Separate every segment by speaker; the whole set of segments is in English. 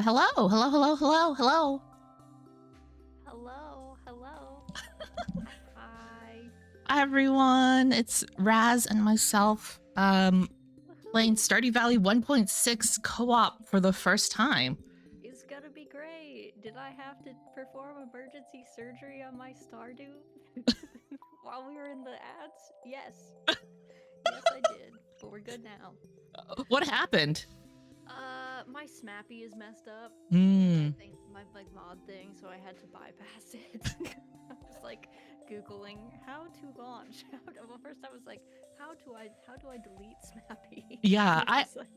Speaker 1: Hello, hello, hello, hello, hello.
Speaker 2: Hello, hello. Hi.
Speaker 1: Hi everyone, it's Raz and myself playing Stardew Valley 1.6 co-op for the first time.
Speaker 2: It's gonna be great. Did I have to perform emergency surgery on my Stardew while we were in the ads? Yes. Yes, I did. But we're good now.
Speaker 1: What happened?
Speaker 2: My Smappy is messed up.
Speaker 1: Hmm.
Speaker 2: I think my mod thing, so I had to bypass it. I was like Googling how to launch. Well, first I was like, how do I delete Smappy?
Speaker 1: Yeah,
Speaker 2: And was like,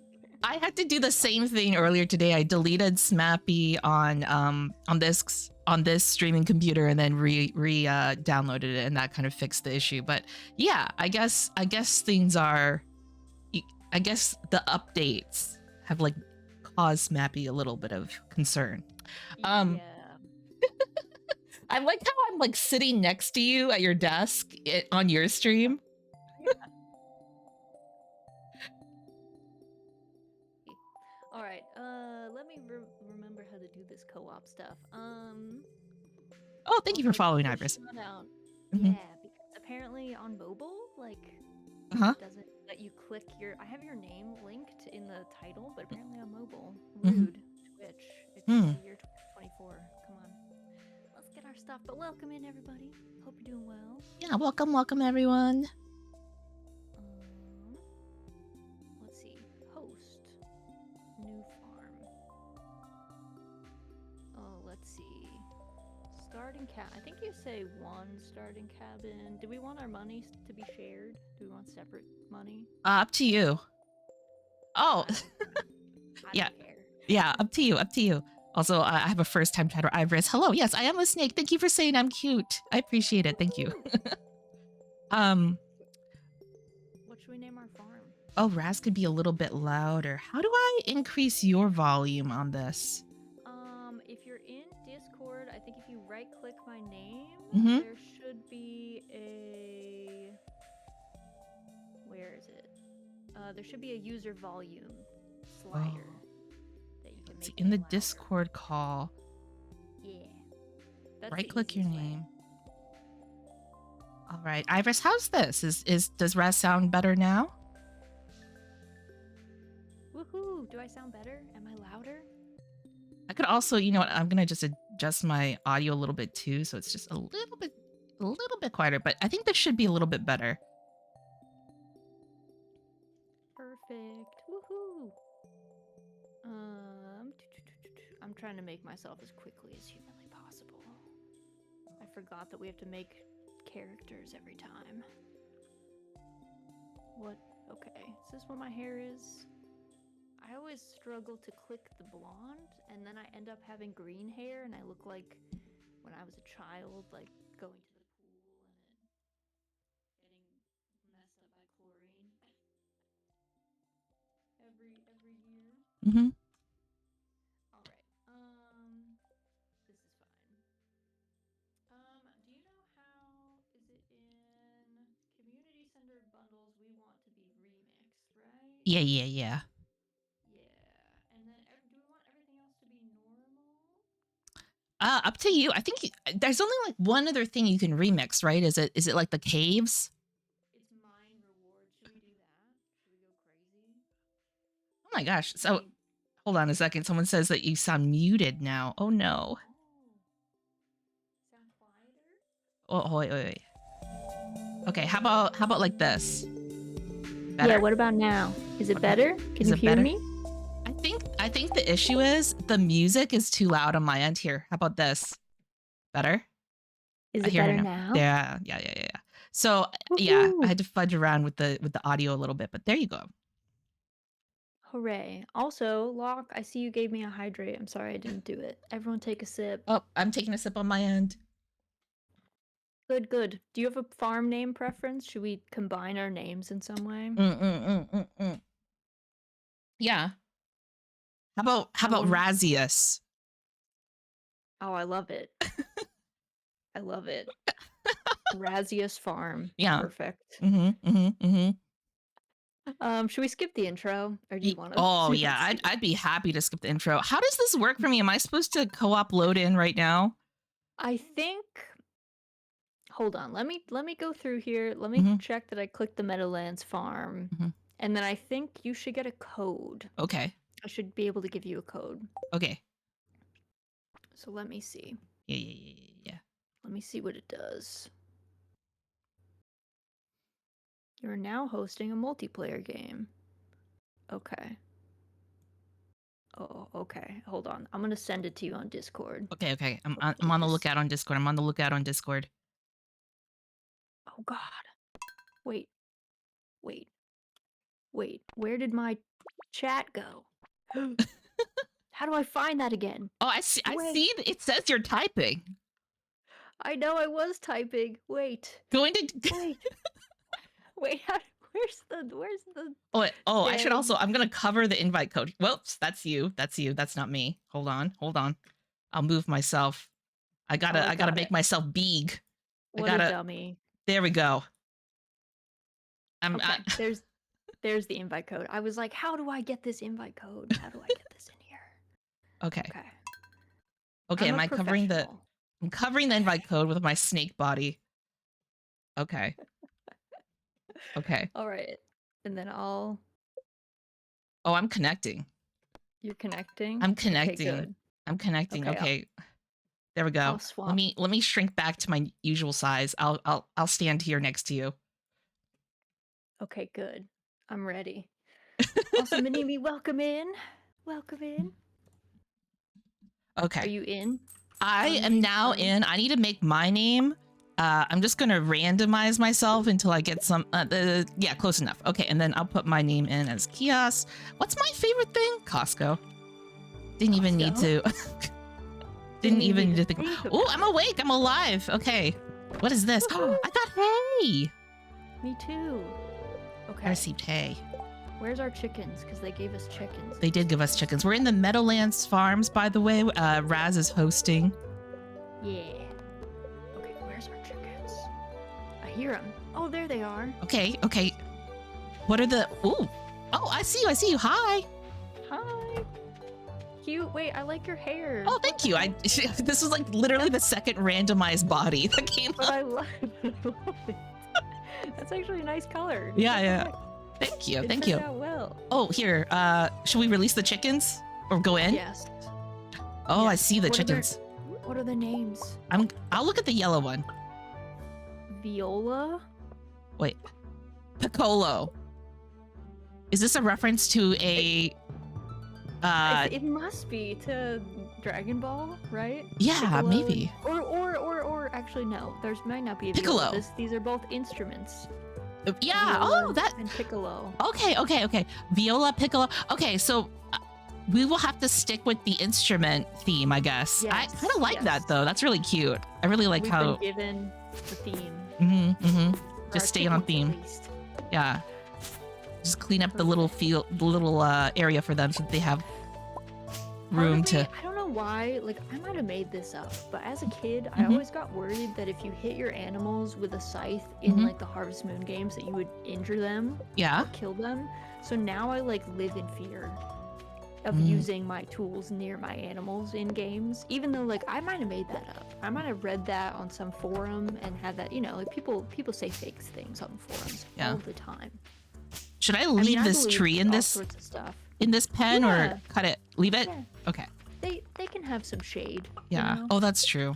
Speaker 1: I had to do the same thing earlier today. I deleted Smappy on this streaming computer and then downloaded it, and that kind of fixed the issue. But yeah, I guess things are. I guess the updates have like caused Smappy a little bit of concern.
Speaker 2: yeah.
Speaker 1: I like how I'm like sitting next to you at your desk on your stream.
Speaker 2: Yeah. All right. Let me remember how to do this co-op stuff.
Speaker 1: Oh, thank you for
Speaker 2: Also,
Speaker 1: following,
Speaker 2: quick
Speaker 1: Iris.
Speaker 2: shout out.
Speaker 1: Mm-hmm.
Speaker 2: Yeah, because apparently on mobile, like,
Speaker 1: Uh-huh.
Speaker 2: it doesn't let you click your. I have your name linked in the title, but apparently on mobile,
Speaker 1: Mm-hmm.
Speaker 2: rude. Twitch. It's the year 2024. Come on, let's get our stuff. But welcome in, everybody. Hope you're doing well.
Speaker 1: Yeah, welcome everyone.
Speaker 2: Let's see. Host. New farm. Oh, let's see. Starting I think you say one starting cabin. Do we want our money to be shared? Do we want separate money?
Speaker 1: Up to you. Oh,
Speaker 2: I
Speaker 1: yeah.
Speaker 2: don't care.
Speaker 1: Yeah, up to you. Up to you. Also, I have a first-time chatter, Iris. Hello. Yes, I am a snake. Thank you for saying I'm cute. I appreciate it. Thank you.
Speaker 2: What should we name our farm?
Speaker 1: Oh, Raz could be a little bit louder. How do I increase your volume on this?
Speaker 2: If you're in Discord, I think if you right-click my name, there should be a. Where is it? There should be a user volume slider that you can make
Speaker 1: in the
Speaker 2: louder.
Speaker 1: Discord call.
Speaker 2: Yeah.
Speaker 1: Right-click your name. All right, Iris, how's this? Does Raz sound better now?
Speaker 2: Woohoo! Do I sound better? Am I louder?
Speaker 1: I could also, you know what? I'm gonna just adjust my audio a little bit too, so it's just a little bit quieter. But I think this should be a little bit better.
Speaker 2: Perfect. Woohoo! I'm trying to make myself as quickly as humanly possible. I forgot that we have to make characters every time. What? Okay. Is this what my hair is? I always struggle to click the blonde, and then I end up having green hair, and I look like when I was a child, like going to the pool and it getting messed up by chlorine every year.
Speaker 1: Mm-hmm.
Speaker 2: All right. This is fine. Do you know how is it in community center bundles? We want to be remixed, right?
Speaker 1: Yeah.
Speaker 2: Yeah. And then do we want everything else to be normal?
Speaker 1: Up to you. I think there's only like one other thing you can remix, right? Is it like the caves?
Speaker 2: It's mine reward. Should we do that? Should we go crazy?
Speaker 1: Oh my gosh. So hold on a second. Someone says that you sound muted now. Oh no.
Speaker 2: Sound quieter?
Speaker 1: Oh, wait. Okay, how about like this?
Speaker 2: Better? Yeah, what about now? Is it better? Can you hear me?
Speaker 1: I think the issue is the music is too loud on my end here. How about this? Better?
Speaker 2: Is it better now?
Speaker 1: Yeah. So yeah, I had to fudge around with the audio a little bit, but there you go.
Speaker 2: Hooray. Also, Locke, I see you gave me a hydrate. I'm sorry I didn't do it. Everyone take a sip.
Speaker 1: Oh, I'm taking a sip on my end.
Speaker 2: Good, good. Do you have a farm name preference? Should we combine our names in some way?
Speaker 1: Yeah. How about Razius?
Speaker 2: Oh, I love it. I love it. Razius Farm.
Speaker 1: Yeah.
Speaker 2: Perfect.
Speaker 1: Mm-hmm.
Speaker 2: Should we skip the intro, or do you want to?
Speaker 1: Oh yeah, I'd be happy to skip the intro. How does this work for me? Am I supposed to co-op load in right now?
Speaker 2: I think. Hold on. Let me go through here. Let me check that I clicked the Meadowlands Farm, and then I think you should get a code.
Speaker 1: Okay.
Speaker 2: I should be able to give you a code.
Speaker 1: Okay.
Speaker 2: So let me see.
Speaker 1: Yeah.
Speaker 2: Let me see what it does. You're now hosting a multiplayer game. Okay. Oh, okay. Hold on. I'm gonna send it to you on Discord.
Speaker 1: Okay. I'm on the lookout on Discord.
Speaker 2: Oh God. Wait. Where did my chat go? How do I find that again?
Speaker 1: Oh, I see. I see. It says you're typing.
Speaker 2: I know I was typing. Wait. Wait. Wait. Where's the?
Speaker 1: Oh. I should also. I'm gonna cover the invite code. Whoops. That's you. That's not me. Hold on. I'll move myself. I gotta make myself big.
Speaker 2: What a dummy.
Speaker 1: There we go.
Speaker 2: Okay, there's the invite code. I was like, how do I get this invite code? How do I get this in here?
Speaker 1: Okay. Am I covering the? I'm covering the invite code with my snake body. Okay.
Speaker 2: All right, and then I'll.
Speaker 1: Oh, I'm connecting.
Speaker 2: You're connecting.
Speaker 1: I'm connecting.
Speaker 2: Okay, good.
Speaker 1: I'm connecting. Okay. There we go.
Speaker 2: I'll swap.
Speaker 1: Let me shrink back to my usual size. I'll stand here next to you.
Speaker 2: Okay, good. I'm ready. Also, Minimi, welcome in.
Speaker 1: Okay.
Speaker 2: Are you in?
Speaker 1: I am now in. I need to make my name. I'm just gonna randomize myself until I get some. Yeah, close enough. Okay, and then I'll put my name in as Kios. What's my favorite thing? Costco. Didn't even need to. Didn't even need to think. Oh, I'm awake. I'm alive. Okay. What is this? Oh, I got hay.
Speaker 2: Me too. Okay.
Speaker 1: I received hay.
Speaker 2: Where's our chickens? Because they gave us chickens.
Speaker 1: They did give us chickens. We're in the Meadowlands Farms, by the way. Raz is hosting.
Speaker 2: Yeah. Okay, where's our chickens? I hear them. Oh, there they are.
Speaker 1: Okay. What are the... Ooh. Oh, I see you. Hi.
Speaker 2: Cute. Wait, I like your hair.
Speaker 1: Oh, thank you. This was like literally the second randomized body that came up.
Speaker 2: But I love it. That's actually a nice color.
Speaker 1: Yeah. Thank you.
Speaker 2: It turned out well.
Speaker 1: Oh, here. Should we release the chickens or go in?
Speaker 2: Yes.
Speaker 1: Oh,
Speaker 2: yes.
Speaker 1: I see the chickens.
Speaker 2: What are the names?
Speaker 1: I'll look at the yellow one.
Speaker 2: Viola?
Speaker 1: Wait. Piccolo. Is this a reference to a
Speaker 2: it must be to Dragon Ball, right?
Speaker 1: Yeah,
Speaker 2: Piccolo,
Speaker 1: maybe.
Speaker 2: Or actually no. There's might not be a
Speaker 1: Piccolo.
Speaker 2: Viola. These are both instruments.
Speaker 1: Yeah.
Speaker 2: Viola
Speaker 1: that
Speaker 2: and Piccolo.
Speaker 1: Okay. Viola, Piccolo. Okay, so we will have to stick with the instrument theme, I guess.
Speaker 2: Yes,
Speaker 1: I kind of like that though. That's really cute. I really like how
Speaker 2: we've been given the theme.
Speaker 1: Just stay on theme. Yeah. Just clean up the little area for them so that they have room to.
Speaker 2: I don't know why. Like, I might have made this up, but as a kid, I always got worried that if you hit your animals with a scythe in like the Harvest Moon games, that you would injure them.
Speaker 1: Yeah.
Speaker 2: Or kill them. So now I like live in fear of using my tools near my animals in games, even though like I might have made that up. I might have read that on some forum and had that, like people say fake things on forums all the time.
Speaker 1: Should I leave this tree in this
Speaker 2: sorts of stuff.
Speaker 1: In this pen or cut it? Leave it?
Speaker 2: Yeah.
Speaker 1: Okay.
Speaker 2: They can have some shade.
Speaker 1: Yeah. Oh, that's true.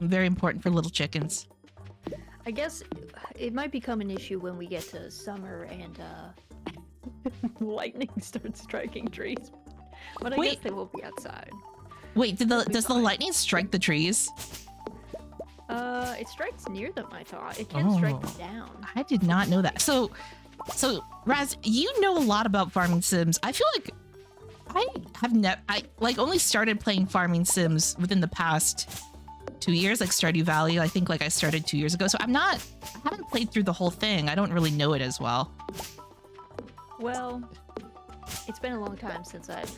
Speaker 1: Very important for little chickens.
Speaker 2: I guess it might become an issue when we get to summer and lightning starts striking trees. But I guess they will be outside.
Speaker 1: Wait, does the lightning strike the trees?
Speaker 2: It strikes near them, I thought. It can't strike them down.
Speaker 1: I did not know that. So So, Raz, you know a lot about farming sims. I feel like I have never, I like only started playing farming sims within the past 2 years, like Stardew Valley. I think like I started 2 years ago. So I haven't played through the whole thing. I don't really know it as well.
Speaker 2: Well, it's been a long time since I've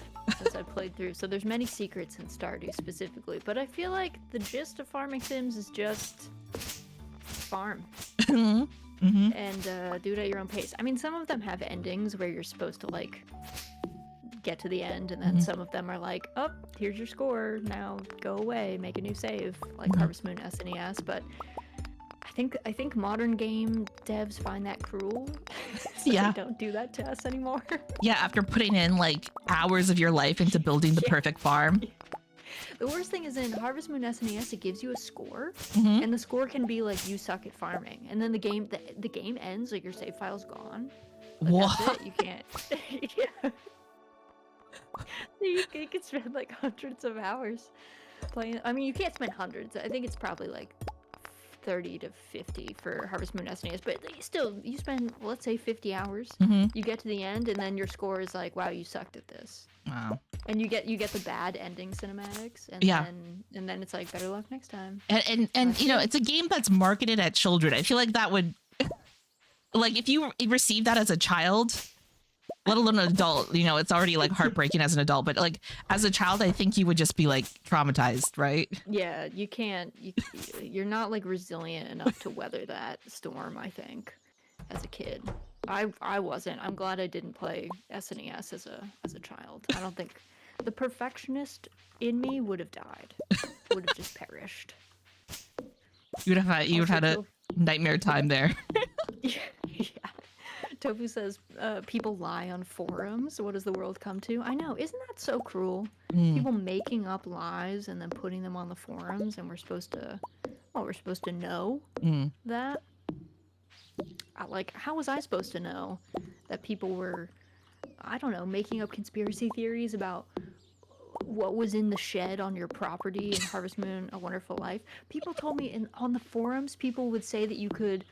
Speaker 2: played through, so there's many secrets in Stardew specifically, but I feel like the gist of farming sims is just farm
Speaker 1: Mm-hmm.
Speaker 2: and do it at your own pace. I mean, some of them have endings where you're supposed to like get to the end, and then some of them are like, oh, here's your score, now go away, make a new save, like Harvest Moon SNES. But I think modern game devs find that cruel. So
Speaker 1: Yeah.
Speaker 2: they don't do that to us anymore.
Speaker 1: Yeah, after putting in like hours of your life into building the perfect farm.
Speaker 2: The worst thing is in Harvest Moon SNES, it gives you a score,
Speaker 1: Mm-hmm.
Speaker 2: and the score can be like, you suck at farming, and then the game ends, like your save file's gone. Like,
Speaker 1: What?
Speaker 2: that's it. You can't. Yeah. You can spend like hundreds of hours playing. I mean, you can't spend hundreds. I think it's probably like 30 to 50 for Harvest Moon SNES, but still, you spend, let's say, 50 hours.
Speaker 1: Mm-hmm.
Speaker 2: You get to the end, and then your score is like, wow, you sucked at this.
Speaker 1: Wow.
Speaker 2: And you get the bad ending cinematics, and
Speaker 1: Yeah.
Speaker 2: then it's like, better luck next time.
Speaker 1: And you know, it's a game that's marketed at children. I feel like that would, like, if you receive that as a child, let alone an adult, you know, it's already like heartbreaking as an adult, but like as a child, I think you would just be like traumatized, right?
Speaker 2: Yeah, you can't. You're not like resilient enough to weather that storm, I think, as a kid. I wasn't. I'm glad I didn't play SNES as a child. I don't think the perfectionist in me would have died. Would have just perished.
Speaker 1: You would have had a nightmare time there.
Speaker 2: Yeah. Tofu says, people lie on forums. What does the world come to? I know. Isn't that so cruel? People making up lies and then putting them on the forums, and we're supposed to know that. How was I supposed to know that people were, I don't know, making up conspiracy theories about what was in the shed on your property in Harvest Moon: A Wonderful Life? People told me on the forums, people would say that you could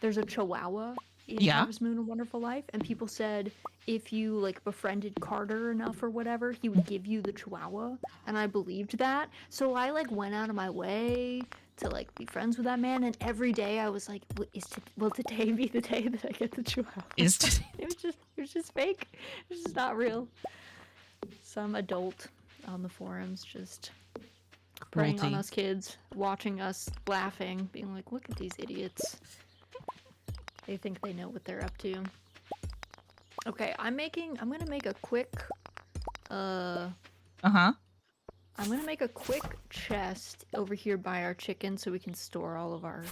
Speaker 2: there's a chihuahua in Harvest Moon: A Wonderful Life, and people said if you like befriended Carter enough or whatever, he would give you the chihuahua, and I believed that. So I like went out of my way to like be friends with that man, and every day I was like, will today be the day that I get the chihuahua? It was just fake. It was just not real. Some adult on the forums just preying on us kids, watching us laughing, being like, look at these idiots. They think they know what they're up to. Okay, I'm gonna make a quick I'm gonna make a quick chest over here by our chickens so we can store all of our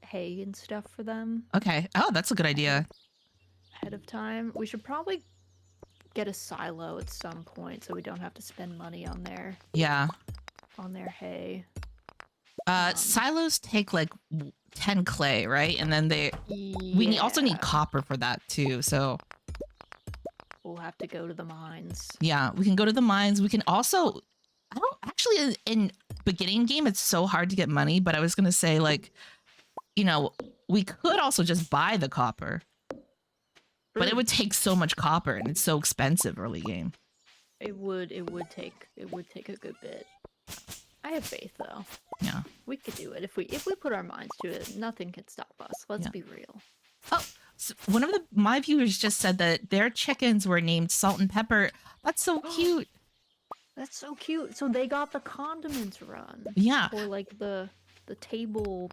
Speaker 2: hay and stuff for them.
Speaker 1: Okay. Oh, that's a good idea.
Speaker 2: Ahead of time. We should probably get a silo at some point so we don't have to spend money on their hay.
Speaker 1: Silos take like 10 clay, right? And then we also need copper for that too. So
Speaker 2: we'll have to go to the mines.
Speaker 1: Yeah, we can go to the mines. We can also, I don't actually in beginning game, it's so hard to get money, but I was going to say like, you know, we could also just buy the copper, but it would take so much copper and it's so expensive early game.
Speaker 2: It would take a good bit. I have faith though.
Speaker 1: Yeah.
Speaker 2: We could do it if we put our minds to it. Nothing can stop us. Let's be real.
Speaker 1: Oh, so one of my viewers just said that their chickens were named Salt and Pepper. That's so cute.
Speaker 2: That's so cute. So they got the condiments run.
Speaker 1: Yeah.
Speaker 2: Or like the table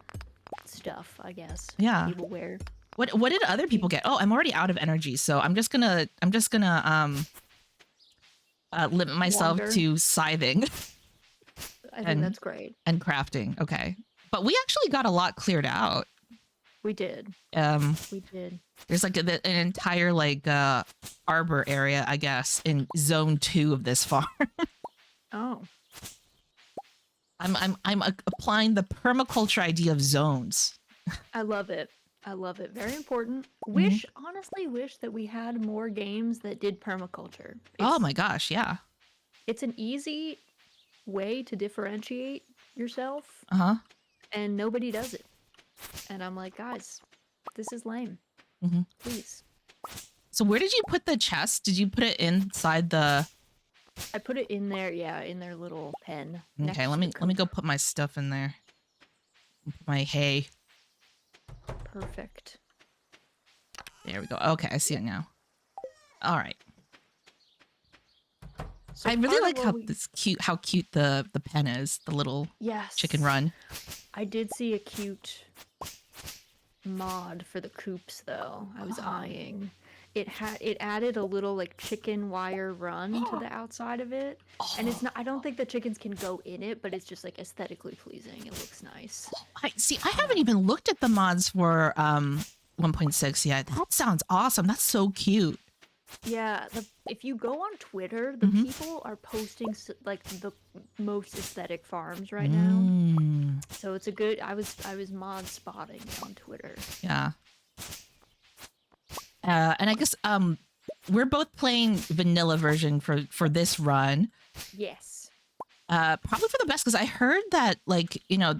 Speaker 2: stuff, I guess.
Speaker 1: Yeah.
Speaker 2: Tableware.
Speaker 1: What did other people get? Oh, I'm already out of energy, so I'm just gonna limit myself to scything.
Speaker 2: I think that's great.
Speaker 1: And crafting. Okay. But we actually got a lot cleared out.
Speaker 2: We did. We did.
Speaker 1: There's like an entire like arbor area, I guess, in zone 2 of this farm.
Speaker 2: Oh.
Speaker 1: I'm applying the permaculture idea of zones.
Speaker 2: I love it. Very important. Honestly wish that we had more games that did permaculture.
Speaker 1: Oh my gosh, yeah.
Speaker 2: It's an easy way to differentiate yourself.
Speaker 1: Uh-huh.
Speaker 2: And nobody does it. And I'm like, guys, This is lame.
Speaker 1: Mhm.
Speaker 2: Please.
Speaker 1: So where did you put the chest? Did you put it inside the?
Speaker 2: I put it in there, yeah, in their little pen.
Speaker 1: Okay, let me go put my stuff in there. My hay.
Speaker 2: Perfect.
Speaker 1: There we go. Okay, I see it now. All right.
Speaker 2: So
Speaker 1: I really like how
Speaker 2: we...
Speaker 1: cute the pen is. The little
Speaker 2: Yes.
Speaker 1: chicken run.
Speaker 2: I did see a cute mod for the coops though. I was eyeing. It added a little like chicken wire run to the outside of it. And it's not, I don't think the chickens can go in it, but it's just like aesthetically pleasing. It looks nice.
Speaker 1: I haven't even looked at the mods for 1.6 yet. That sounds awesome. That's so cute.
Speaker 2: Yeah, if you go on Twitter, the people are posting like the most aesthetic farms right now. So it's a good. I was mod spotting on Twitter.
Speaker 1: Yeah. And I guess we're both playing vanilla version for this run.
Speaker 2: Yes.
Speaker 1: Probably for the best, because I heard that, like, you know,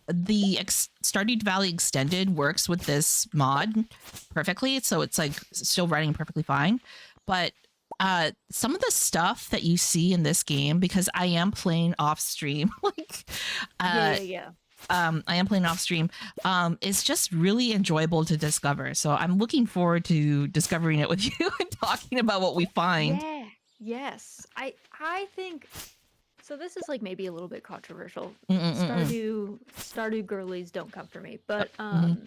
Speaker 1: the Stardew Valley Extended works with this mod perfectly, so it's like still running perfectly fine. But some of the stuff that you see in this game, because I am playing off stream, like,
Speaker 2: Yeah.
Speaker 1: I am playing off stream, is just really enjoyable to discover. So I'm looking forward to discovering it with you and talking about what we find.
Speaker 2: Yeah. Yes. I think. So this is like maybe a little bit controversial. Stardew girlies don't come for me, but I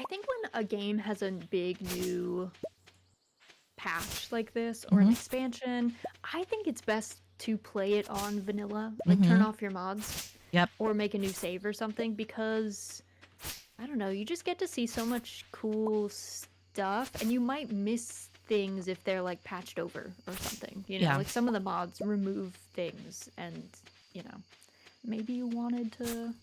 Speaker 2: think when a game has a big new patch like this or an expansion, I think it's best to play it on vanilla, like turn off your mods.
Speaker 1: Yep.
Speaker 2: Or make a new save or something, because I don't know, you just get to see so much cool stuff, and you might miss things if they're like patched over or something. You know, like some of the mods remove things, and you know, maybe you wanted to,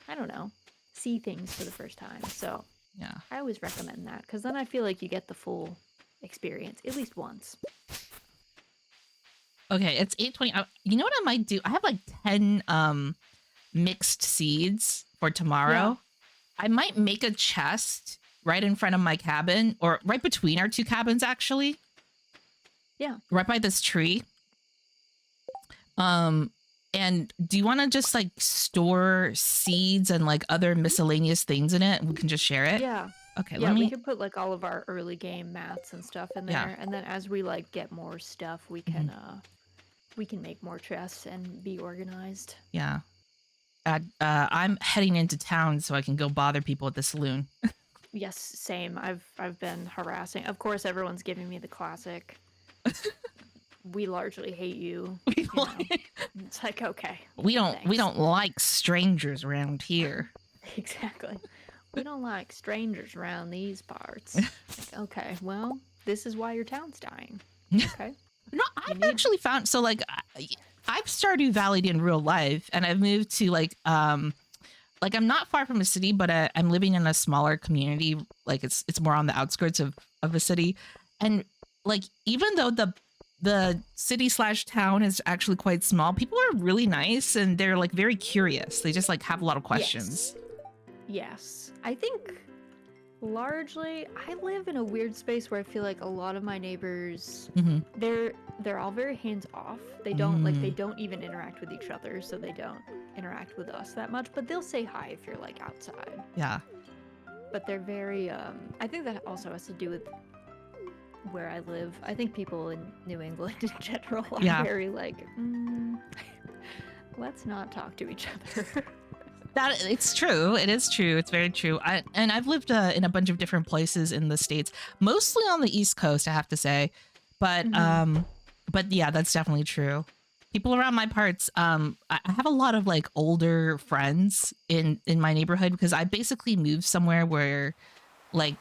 Speaker 2: I don't know, see things for the first time. So
Speaker 1: yeah,
Speaker 2: I always recommend that, because then I feel like you get the full experience at least once.
Speaker 1: Okay, it's 8:20. You know what I might do? I have like 10 mixed seeds for tomorrow.
Speaker 2: Yeah.
Speaker 1: I might make a chest right in front of my cabin, or right between our two cabins, actually.
Speaker 2: Yeah.
Speaker 1: Right by this tree. And do you want to just like store seeds and like other miscellaneous things in it, and we can just share it?
Speaker 2: Yeah.
Speaker 1: Okay,
Speaker 2: yeah, we could put like all of our early game mats and stuff in there, and then as we like get more stuff, we can make more chests and be organized.
Speaker 1: Yeah. I'm heading into town so I can go bother people at the saloon.
Speaker 2: Yes, same. I've been harassing. Of course, everyone's giving me the classic. We largely hate you. It's like, okay.
Speaker 1: We don't like strangers around here.
Speaker 2: Exactly. We don't like strangers around these parts. Like, okay, well, this is why your town's dying. Okay.
Speaker 1: No, I've actually found, so like I've Stardew Valleyed in real life, and I've moved to like I'm not far from a city, but I'm living in a smaller community. Like it's more on the outskirts of a city, and like even though the city / town is actually quite small, people are really nice, and they're like very curious. They just like have a lot of questions.
Speaker 2: Yes. I think largely I live in a weird space where I feel like a lot of my neighbors they're all very hands off. They don't they don't even interact with each other, so they don't interact with us that much, but they'll say hi if you're like outside.
Speaker 1: Yeah.
Speaker 2: But they're very I think that also has to do with where I live. I think people in New England in general are very like let's not talk to each other.
Speaker 1: That it's true. It is true. It's very true. I've lived in a bunch of different places in the States, mostly on the East Coast, I have to say. But yeah, that's definitely true. People around my parts, I have a lot of like older friends in my neighborhood, because I basically moved somewhere where like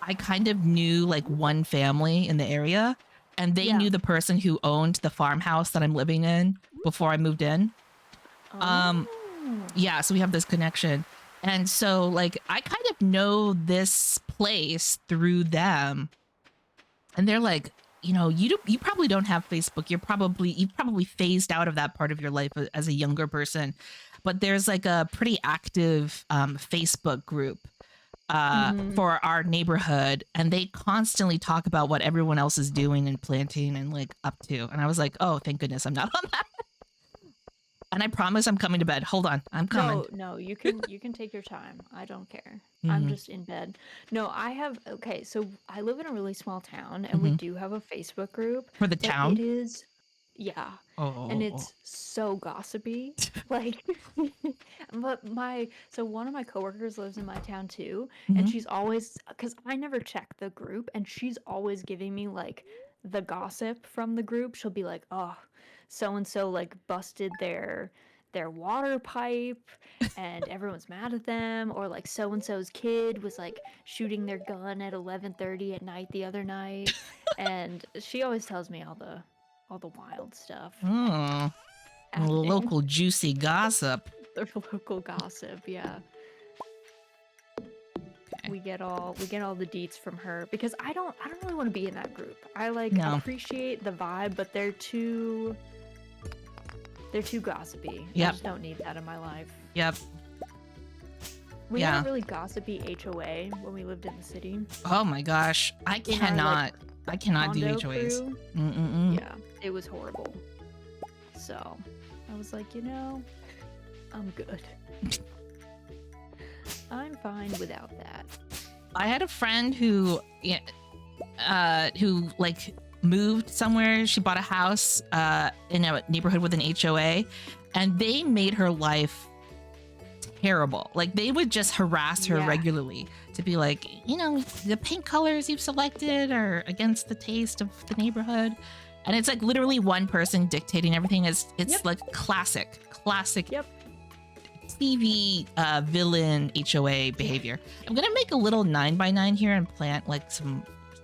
Speaker 1: I kind of knew like one family in the area, and they knew the person who owned the farmhouse that I'm living in before I moved in. Yeah, so we have this connection. And so like I kind of know this place through them. And they're like, you know, you probably don't have Facebook. You've probably phased out of that part of your life as a younger person. But there's like a pretty active Facebook group for our neighborhood, and they constantly talk about what everyone else is doing and planting and like up to. And I was like, oh, thank goodness I'm not on that. And I promise I'm coming to bed. Hold on, I'm coming.
Speaker 2: No, you can take your time. I don't care. I'm
Speaker 1: Mhm.
Speaker 2: just in bed. No, okay, so I live in a really small town and we do have a Facebook group,
Speaker 1: For the
Speaker 2: but
Speaker 1: town.
Speaker 2: it is, yeah, and
Speaker 1: Oh.
Speaker 2: it's so gossipy. Like, so one of my coworkers lives in my town too, and she's always, because I never check the group, and she's always giving me like the gossip from the group. She'll be like, oh, so and so like busted their water pipe and everyone's mad at them, or like so and so's kid was like shooting their gun at 11:30 at night the other night, and she always tells me all the wild stuff
Speaker 1: Oh,
Speaker 2: happening.
Speaker 1: local juicy gossip.
Speaker 2: The local gossip, yeah.
Speaker 1: Okay.
Speaker 2: We get all the deets from her because I don't really want to be in that group. I like
Speaker 1: No.
Speaker 2: appreciate the vibe, but they're too gossipy.
Speaker 1: Yep.
Speaker 2: I just don't need that in my life.
Speaker 1: Yep.
Speaker 2: We had a really gossipy HOA when we lived in the city.
Speaker 1: Oh my gosh, I cannot do
Speaker 2: Condo
Speaker 1: HOAs.
Speaker 2: crew. Yeah, it was horrible. So I was like, I'm good. I'm fine without that.
Speaker 1: I had a friend who like moved somewhere. She bought a house in a neighborhood with an HOA, and they made her life terrible. Like they would just harass her regularly to be like, the paint colors you've selected are against the taste of the neighborhood. And it's like literally one person dictating everything. It's like classic TV villain HOA behavior. I'm gonna make a little 9x9 here and plant like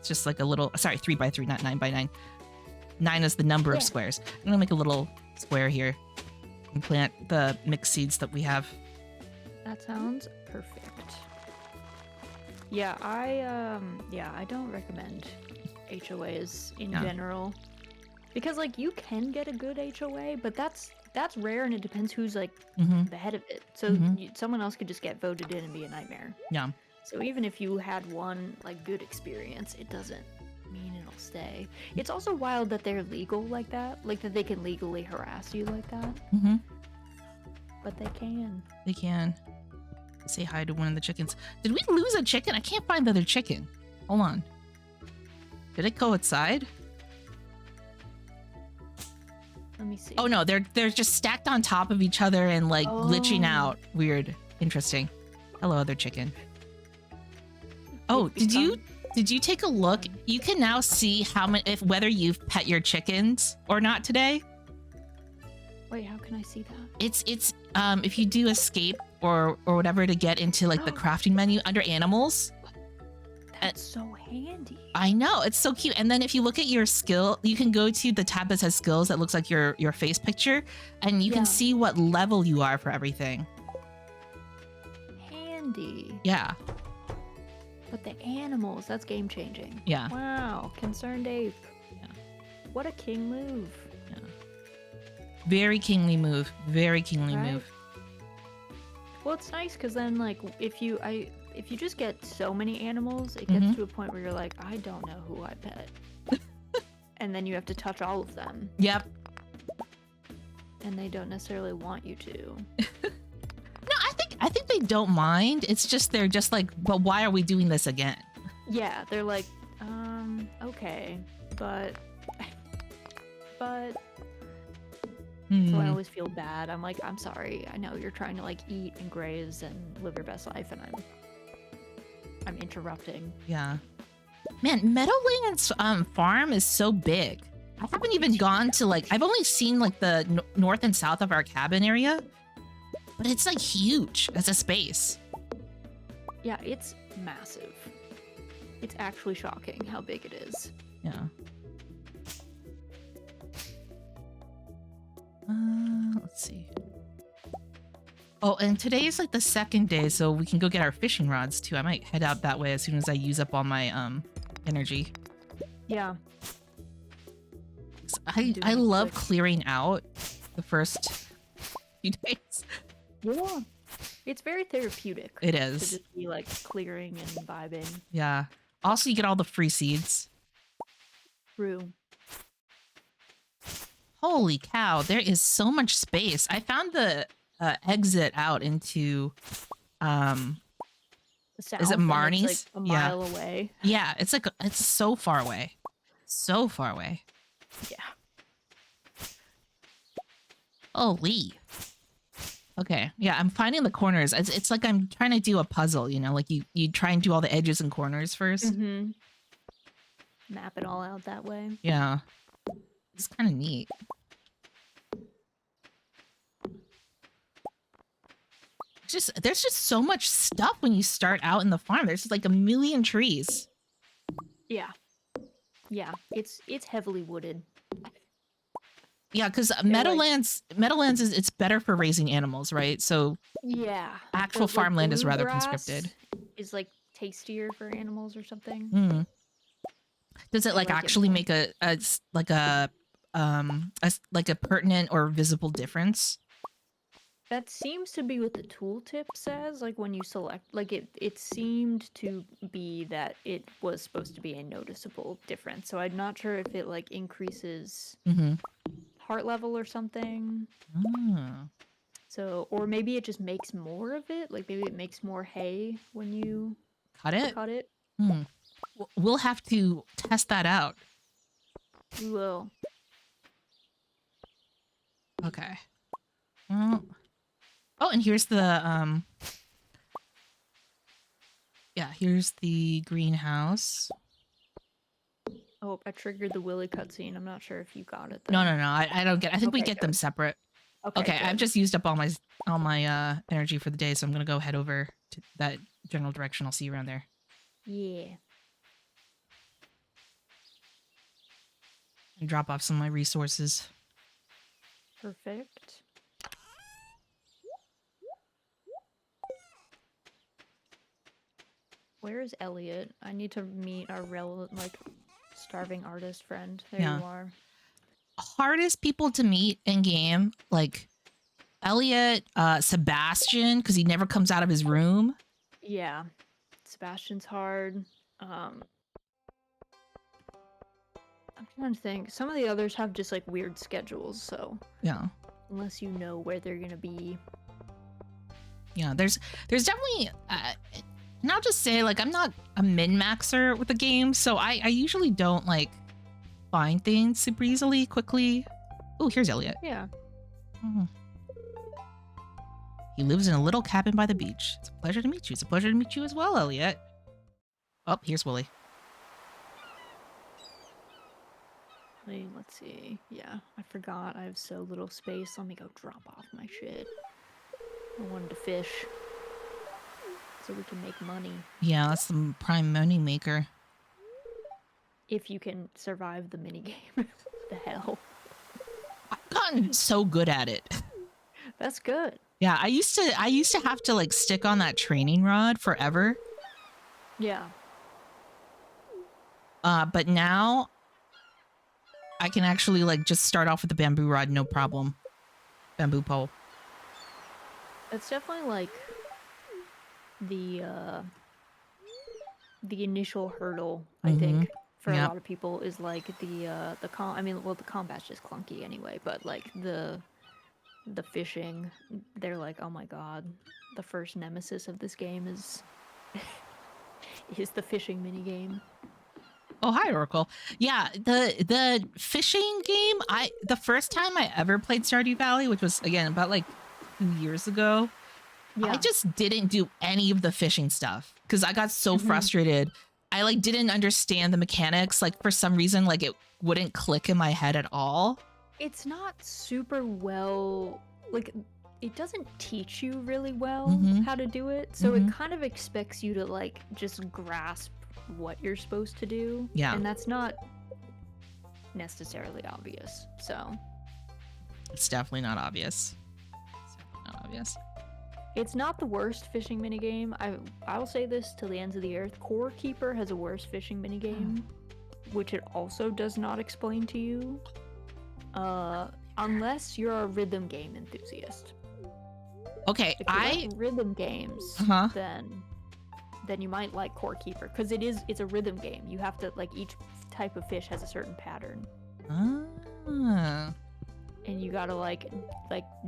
Speaker 1: just like a little, sorry, 3x3, not 9x9. 9 is the number of squares. I'm gonna make a little square here and plant the mixed seeds that we have.
Speaker 2: That sounds perfect. Yeah, I don't recommend HOAs in general, because like you can get a good HOA, but that's rare, and it depends who's like the head of it. So someone else could just get voted in and be a nightmare.
Speaker 1: Yeah.
Speaker 2: So even if you had one like good experience, it doesn't mean it'll stay. It's also wild that they're legal like that, like that they can legally harass you like that. But they can.
Speaker 1: They can. Say hi to one of the chickens. Did we lose a chicken? I can't find the other chicken. Hold on. Did it go outside?
Speaker 2: Let me see.
Speaker 1: Oh no, they're just stacked on top of each other and like glitching out. Weird. Interesting. Hello, other chicken. Oh, did you take a look? You can now see whether you've pet your chickens or not today.
Speaker 2: Wait, how can I see that?
Speaker 1: It's if you do escape or whatever to get into like the crafting menu under animals.
Speaker 2: That's so handy.
Speaker 1: I know, it's so cute. And then if you look at your skill, you can go to the tab that says skills that looks like your face picture, and you can see what level you are for everything.
Speaker 2: Handy.
Speaker 1: Yeah.
Speaker 2: But the animals, that's game changing.
Speaker 1: Yeah.
Speaker 2: Wow, concerned ape.
Speaker 1: Yeah.
Speaker 2: What a king move.
Speaker 1: Yeah. Very kingly move. Very kingly move.
Speaker 2: Well, it's nice because then, like, if you just get so many animals, it gets to a point where you're like, I don't know who I pet, and then you have to touch all of them.
Speaker 1: Yep.
Speaker 2: And they don't necessarily want you to.
Speaker 1: No, I think they don't mind. It's just they're just like, but why are we doing this again?
Speaker 2: Yeah, they're like, okay, but. So I always feel bad. I'm like, I'm sorry. I know you're trying to like eat and graze and live your best life, and I'm interrupting.
Speaker 1: Yeah. Man, Meadowlands farm is so big. I haven't even gone to like, I've only seen like the north and south of our cabin area, but it's like huge as a space.
Speaker 2: Yeah, it's massive. It's actually shocking how big it is.
Speaker 1: Yeah. Let's see. Oh, and today is like the second day, so we can go get our fishing rods too. I might head out that way as soon as I use up all my energy.
Speaker 2: Yeah.
Speaker 1: I love clearing out the first few days.
Speaker 2: Yeah. It's very therapeutic
Speaker 1: It
Speaker 2: to
Speaker 1: is.
Speaker 2: just be like clearing and vibing.
Speaker 1: Yeah. Also, you get all the free seeds.
Speaker 2: True.
Speaker 1: Holy cow, there is so much space. I found the exit out into
Speaker 2: The
Speaker 1: is it
Speaker 2: south, and it's like
Speaker 1: Marnie's?
Speaker 2: a
Speaker 1: Yeah.
Speaker 2: mile away.
Speaker 1: Yeah, it's like it's so far away. So far away.
Speaker 2: Yeah.
Speaker 1: Holy. Okay. Yeah, I'm finding the corners. It's like I'm trying to do a puzzle, you know, like you try and do all the edges and corners first.
Speaker 2: Mm-hmm. Map it all out that way.
Speaker 1: Yeah. It's kind of neat. There's just so much stuff when you start out in the farm. There's just like a million trees.
Speaker 2: Yeah. Yeah. It's heavily wooded.
Speaker 1: Yeah, because
Speaker 2: like-
Speaker 1: Meadowlands is it's better for raising animals, right? So
Speaker 2: Yeah.
Speaker 1: actual
Speaker 2: But, like,
Speaker 1: farmland is rather
Speaker 2: bluegrass
Speaker 1: conscripted.
Speaker 2: Is like tastier for animals or something.
Speaker 1: Mm. Does it
Speaker 2: I
Speaker 1: like
Speaker 2: like it
Speaker 1: actually
Speaker 2: more.
Speaker 1: make a pertinent or visible difference?
Speaker 2: That seems to be what the tooltip says. Like when you select, like it seemed to be that it was supposed to be a noticeable difference. So I'm not sure if it like increases
Speaker 1: Mm-hmm.
Speaker 2: heart level or something.
Speaker 1: Oh.
Speaker 2: So, or maybe it just makes more of it. Like maybe it makes more hay when you
Speaker 1: Cut it?
Speaker 2: cut it.
Speaker 1: Hmm. We'll have to test that out.
Speaker 2: We will.
Speaker 1: Okay. Well. Oh, and here's the yeah, here's the greenhouse.
Speaker 2: Oh, I triggered the Willy cutscene. I'm not sure if you got it. Though.
Speaker 1: No. I don't get. I think we
Speaker 2: Okay,
Speaker 1: get them
Speaker 2: good.
Speaker 1: separate.
Speaker 2: Okay,
Speaker 1: Okay, I've
Speaker 2: good.
Speaker 1: just used up all my energy for the day, so I'm gonna go head over to that general direction. I'll see you around there.
Speaker 2: Yeah.
Speaker 1: And drop off some of my resources.
Speaker 2: Perfect. Where is Elliot? I need to meet our starving artist friend. There
Speaker 1: Yeah.
Speaker 2: you are.
Speaker 1: Hardest people to meet in game, like Elliot, Sebastian, because he never comes out of his room.
Speaker 2: Yeah. Sebastian's hard. I'm trying to think. Some of the others have just like weird schedules, so
Speaker 1: Yeah.
Speaker 2: unless you know where they're gonna be.
Speaker 1: Yeah, there's definitely and I'll just say, like, I'm not a min-maxer with the game, so I usually don't like find things super easily, quickly. Oh, here's Elliot.
Speaker 2: Yeah.
Speaker 1: Mhm. He lives in a little cabin by the beach. It's a pleasure to meet you. It's a pleasure to meet you as well, Elliot. Oh, here's Willy.
Speaker 2: Let's see. Yeah, I forgot. I have so little space. Let me go drop off my shit. I wanted to fish. So we can make money.
Speaker 1: Yeah, that's the prime money maker.
Speaker 2: If you can survive the minigame. The hell?
Speaker 1: I've gotten so good at it.
Speaker 2: That's good.
Speaker 1: Yeah, I used to have to like stick on that training rod forever.
Speaker 2: Yeah.
Speaker 1: But now I can actually like just start off with the bamboo rod, no problem. Bamboo pole.
Speaker 2: It's definitely like the initial hurdle, I think, for a lot of people is like the combat's just clunky anyway, but like the fishing, they're like, oh my god, the first nemesis of this game is is the fishing minigame.
Speaker 1: Oh, hi, Oracle. Yeah, the fishing game, the first time I ever played Stardew Valley, which was again about like 2 years ago,
Speaker 2: Yeah.
Speaker 1: I just didn't do any of the fishing stuff because I got so frustrated. I like didn't understand the mechanics. Like for some reason, like it wouldn't click in my head at all.
Speaker 2: It's not super well, like, it doesn't teach you really well how to do it, so it kind of expects you to like just grasp what you're supposed to do.
Speaker 1: Yeah.
Speaker 2: And that's not necessarily obvious, so.
Speaker 1: It's definitely not obvious. It's definitely not obvious.
Speaker 2: It's not the worst fishing minigame. I will say this till the ends of the earth. Core Keeper has a worse fishing minigame, which it also does not explain to you. Unless you're a rhythm game enthusiast.
Speaker 1: Okay,
Speaker 2: If you like rhythm games,
Speaker 1: Uh-huh.
Speaker 2: then you might like Core Keeper, because it's a rhythm game. You have to, like, each type of fish has a certain pattern,
Speaker 1: Ah.
Speaker 2: and you gotta like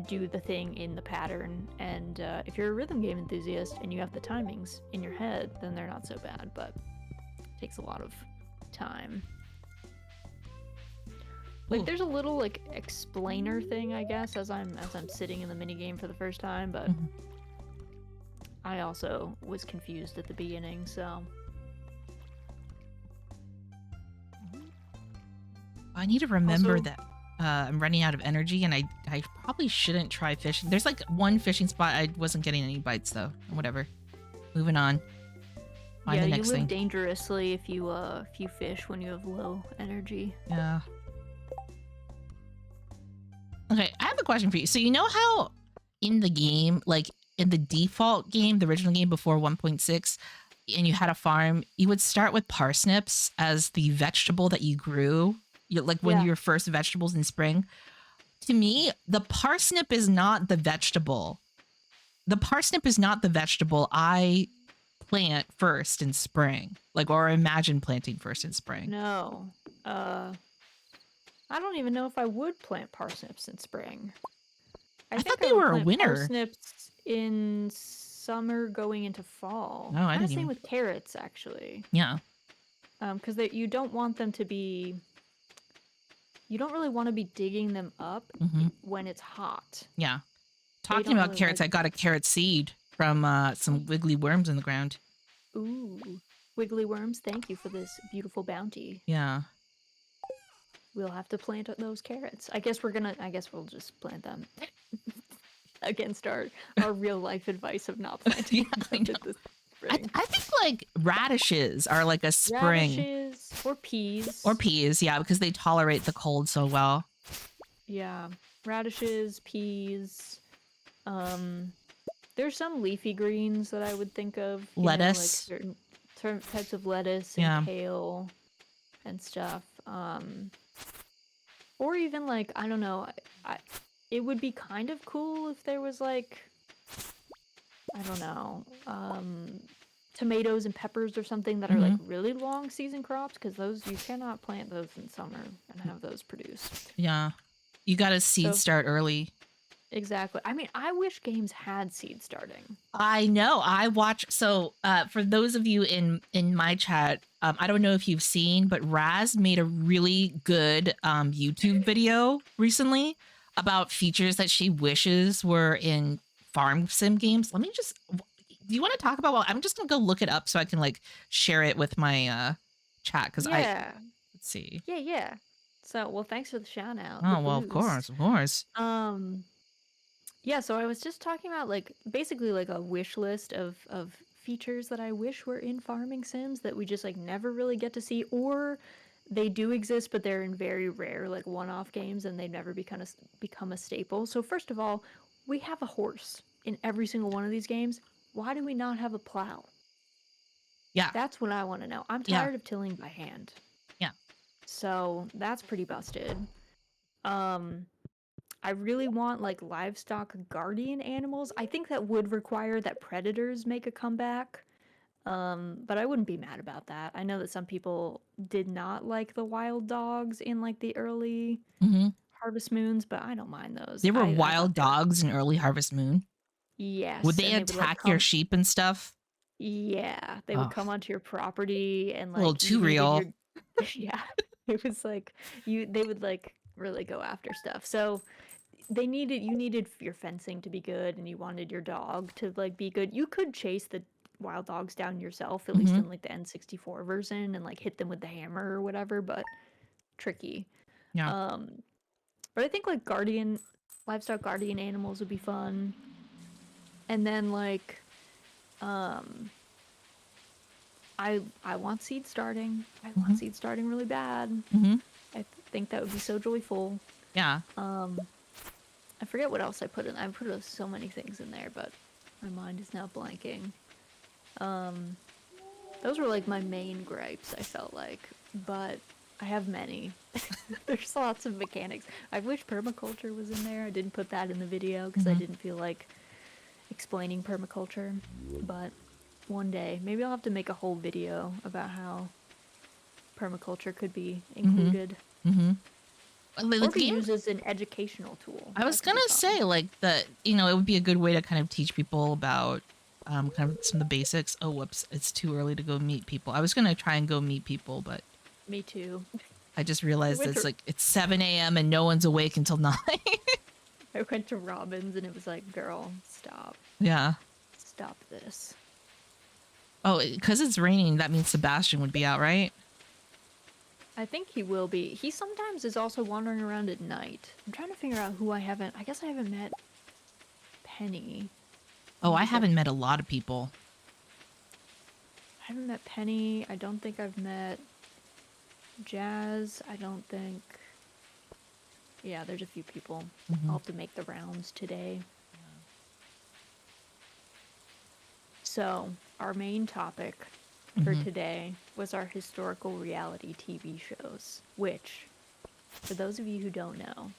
Speaker 2: do the thing in the pattern. And if you're a rhythm game enthusiast and you have the timings in your head, then they're not so bad, but it takes a lot of time. Like,
Speaker 1: Ooh.
Speaker 2: there's a little like explainer thing, I guess, as I'm sitting in the mini game for the first time, but
Speaker 1: Mhm.
Speaker 2: I also was confused at the beginning, so
Speaker 1: I need to remember
Speaker 2: also,
Speaker 1: that I'm running out of energy, and I probably shouldn't try fishing. There's like one fishing spot I wasn't getting any bites though. Whatever. Moving on. Find
Speaker 2: yeah,
Speaker 1: the
Speaker 2: you
Speaker 1: next
Speaker 2: live
Speaker 1: thing.
Speaker 2: dangerously if you fish when you have low energy.
Speaker 1: Yeah. Okay, I have a question for you. So you know how in the game, like in the default game, the original game before 1.6, and you had a farm, you would start with parsnips as the vegetable that you grew, like one of
Speaker 2: Yeah.
Speaker 1: your first vegetables in spring. To me, the parsnip is not the vegetable. The parsnip is not the vegetable I plant first in spring, like, or imagine planting first in spring.
Speaker 2: No. I don't even know if I would plant parsnips in spring. I
Speaker 1: I thought
Speaker 2: think I
Speaker 1: they
Speaker 2: would
Speaker 1: were a
Speaker 2: plant
Speaker 1: winter.
Speaker 2: parsnips in summer going into fall.
Speaker 1: No, I
Speaker 2: Kind of
Speaker 1: didn't
Speaker 2: same
Speaker 1: even.
Speaker 2: with carrots, actually.
Speaker 1: Yeah.
Speaker 2: Because you don't want them to be. You don't really want to be digging them up
Speaker 1: Hmm.
Speaker 2: when it's hot.
Speaker 1: Yeah.
Speaker 2: They
Speaker 1: Talking
Speaker 2: don't
Speaker 1: about
Speaker 2: really
Speaker 1: carrots,
Speaker 2: like.
Speaker 1: I got a carrot seed from some wiggly worms in the ground.
Speaker 2: Ooh, wiggly worms, thank you for this beautiful bounty.
Speaker 1: Yeah.
Speaker 2: We'll have to plant those carrots. I guess we'll just plant them against our real life advice of not
Speaker 1: Yeah,
Speaker 2: planting
Speaker 1: I
Speaker 2: them in
Speaker 1: know.
Speaker 2: the spring.
Speaker 1: I think like radishes are like a spring,
Speaker 2: Radishes or
Speaker 1: or
Speaker 2: peas.
Speaker 1: peas, yeah, because they tolerate the cold so well.
Speaker 2: Yeah, radishes, peas. Um, there's some leafy greens that I would think of, like
Speaker 1: Lettuce.
Speaker 2: certain types of lettuce and
Speaker 1: Yeah.
Speaker 2: kale and stuff. Or even like, I don't know, it would be kind of cool if there was like, I don't know, tomatoes and peppers or something that are like
Speaker 1: Hmm.
Speaker 2: really long season crops, because those you cannot plant those in summer and have those produced.
Speaker 1: Yeah. You got to seed
Speaker 2: So
Speaker 1: start early.
Speaker 2: exactly. I mean, I wish games had seed starting.
Speaker 1: I know. I watch. So, for those of you in my chat, I don't know if you've seen, but Raz made a really good YouTube video recently about features that she wishes were in farm sim games. Let me just. Do you want to talk about? Well, I'm just gonna go look it up so I can like share it with my chat because I.
Speaker 2: Yeah,
Speaker 1: Let's see.
Speaker 2: yeah. So, well, thanks for the shout out, the
Speaker 1: Oh well, of
Speaker 2: boost.
Speaker 1: course, of course.
Speaker 2: Um, yeah, so I was just talking about like basically like a wish list of features that I wish were in farming sims that we just like never really get to see, or they do exist but they're in very rare like one-off games and they never become a staple. So first of all, we have a horse in every single one of these games. Why do we not have a plow?
Speaker 1: Yeah,
Speaker 2: That's what I want to know. I'm
Speaker 1: yeah,
Speaker 2: tired of tilling by hand.
Speaker 1: yeah.
Speaker 2: So that's pretty busted. Um I really want like livestock guardian animals. I think that would require that predators make a comeback. But I wouldn't be mad about that. I know that some people did not like the wild dogs in like the early
Speaker 1: Hmm.
Speaker 2: Harvest Moons, but I don't mind those.
Speaker 1: There were
Speaker 2: I thought
Speaker 1: wild
Speaker 2: they were,
Speaker 1: dogs in early Harvest Moon. Would
Speaker 2: yes,
Speaker 1: they
Speaker 2: and they would like
Speaker 1: attack your
Speaker 2: come,
Speaker 1: sheep and stuff?
Speaker 2: yeah, they would
Speaker 1: Oh,
Speaker 2: come onto your property and
Speaker 1: a little
Speaker 2: like you
Speaker 1: too
Speaker 2: needed your
Speaker 1: real.
Speaker 2: yeah, it was like they would like really go after stuff. So you needed your fencing to be good and you wanted your dog to like be good. You could chase the wild dogs down yourself, at least
Speaker 1: Hmm.
Speaker 2: in like the N64 version, and like hit them with the hammer or whatever, but tricky.
Speaker 1: Yeah.
Speaker 2: um but I think like guardian livestock guardian animals would be fun. And then like um I want seed starting. I
Speaker 1: Hmm.
Speaker 2: want seed starting really bad.
Speaker 1: Hmm.
Speaker 2: I think that would be so joyful.
Speaker 1: Yeah.
Speaker 2: um I forget what else I put in. I put so many things in there, but my mind is now blanking. Um, those were like my main gripes, I felt like, but I have many. There's lots of mechanics. I wish permaculture was in there. I didn't put that in the video because I
Speaker 1: Hmm.
Speaker 2: didn't feel like explaining permaculture, but one day maybe I'll have to make a whole video about how permaculture could be included
Speaker 1: Mm-hmm.
Speaker 2: or
Speaker 1: The
Speaker 2: be
Speaker 1: game.
Speaker 2: used as an educational tool.
Speaker 1: I was
Speaker 2: That could be
Speaker 1: gonna
Speaker 2: fun.
Speaker 1: say like it would be a good way to kind of teach people about kind of some of the basics. Oh, whoops! It's too early to go meet people. I was gonna try and go meet people, but
Speaker 2: Me too.
Speaker 1: I just
Speaker 2: I
Speaker 1: realized
Speaker 2: went
Speaker 1: it's
Speaker 2: to
Speaker 1: like it's 7 a.m. and no one's awake until 9.
Speaker 2: I went to Robin's and it was like, girl, stop.
Speaker 1: Yeah.
Speaker 2: Stop this.
Speaker 1: Oh, because it's raining, that means Sebastian would be out, right?
Speaker 2: I think he will be. He sometimes is also wandering around at night. I'm trying to figure out who I haven't. I guess I haven't met Penny.
Speaker 1: Oh, I
Speaker 2: Maybe
Speaker 1: haven't met a lot of people.
Speaker 2: I haven't met Penny. I don't think I've met Jazz. I don't think. Yeah, there's a few people. I'll have to make the rounds today. So, our main topic for today was our historical reality TV shows, which, for those of you who don't know,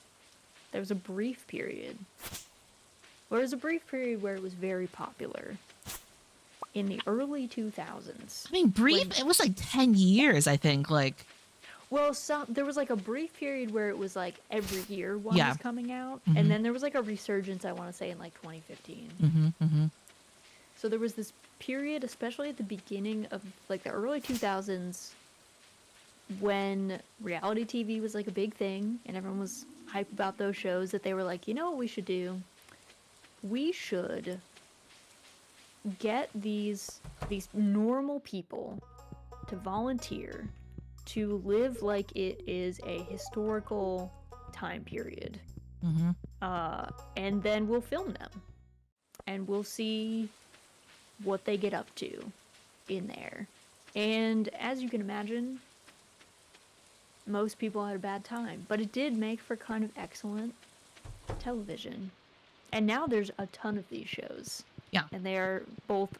Speaker 2: there was a brief period. Well, there was a brief period where it was very popular. In the early 2000s.
Speaker 1: I mean, brief, it was like 10 years, I think. Like,
Speaker 2: Well, there was like a brief period where it was like every year one
Speaker 1: Yeah.
Speaker 2: was coming out, and then there was like a resurgence, I want to say, in like 2015. So there was this period, especially at the beginning of like the early 2000s, when reality TV was like a big thing, and everyone was hype about those shows, that they were like, you know what we should do? We should get these normal people to volunteer to live like it is a historical time period. And then we'll film them. And we'll see what they get up to in there. And as you can imagine, most people had a bad time. But it did make for kind of excellent television. And now there's a ton of these shows.
Speaker 1: Yeah.
Speaker 2: And they are both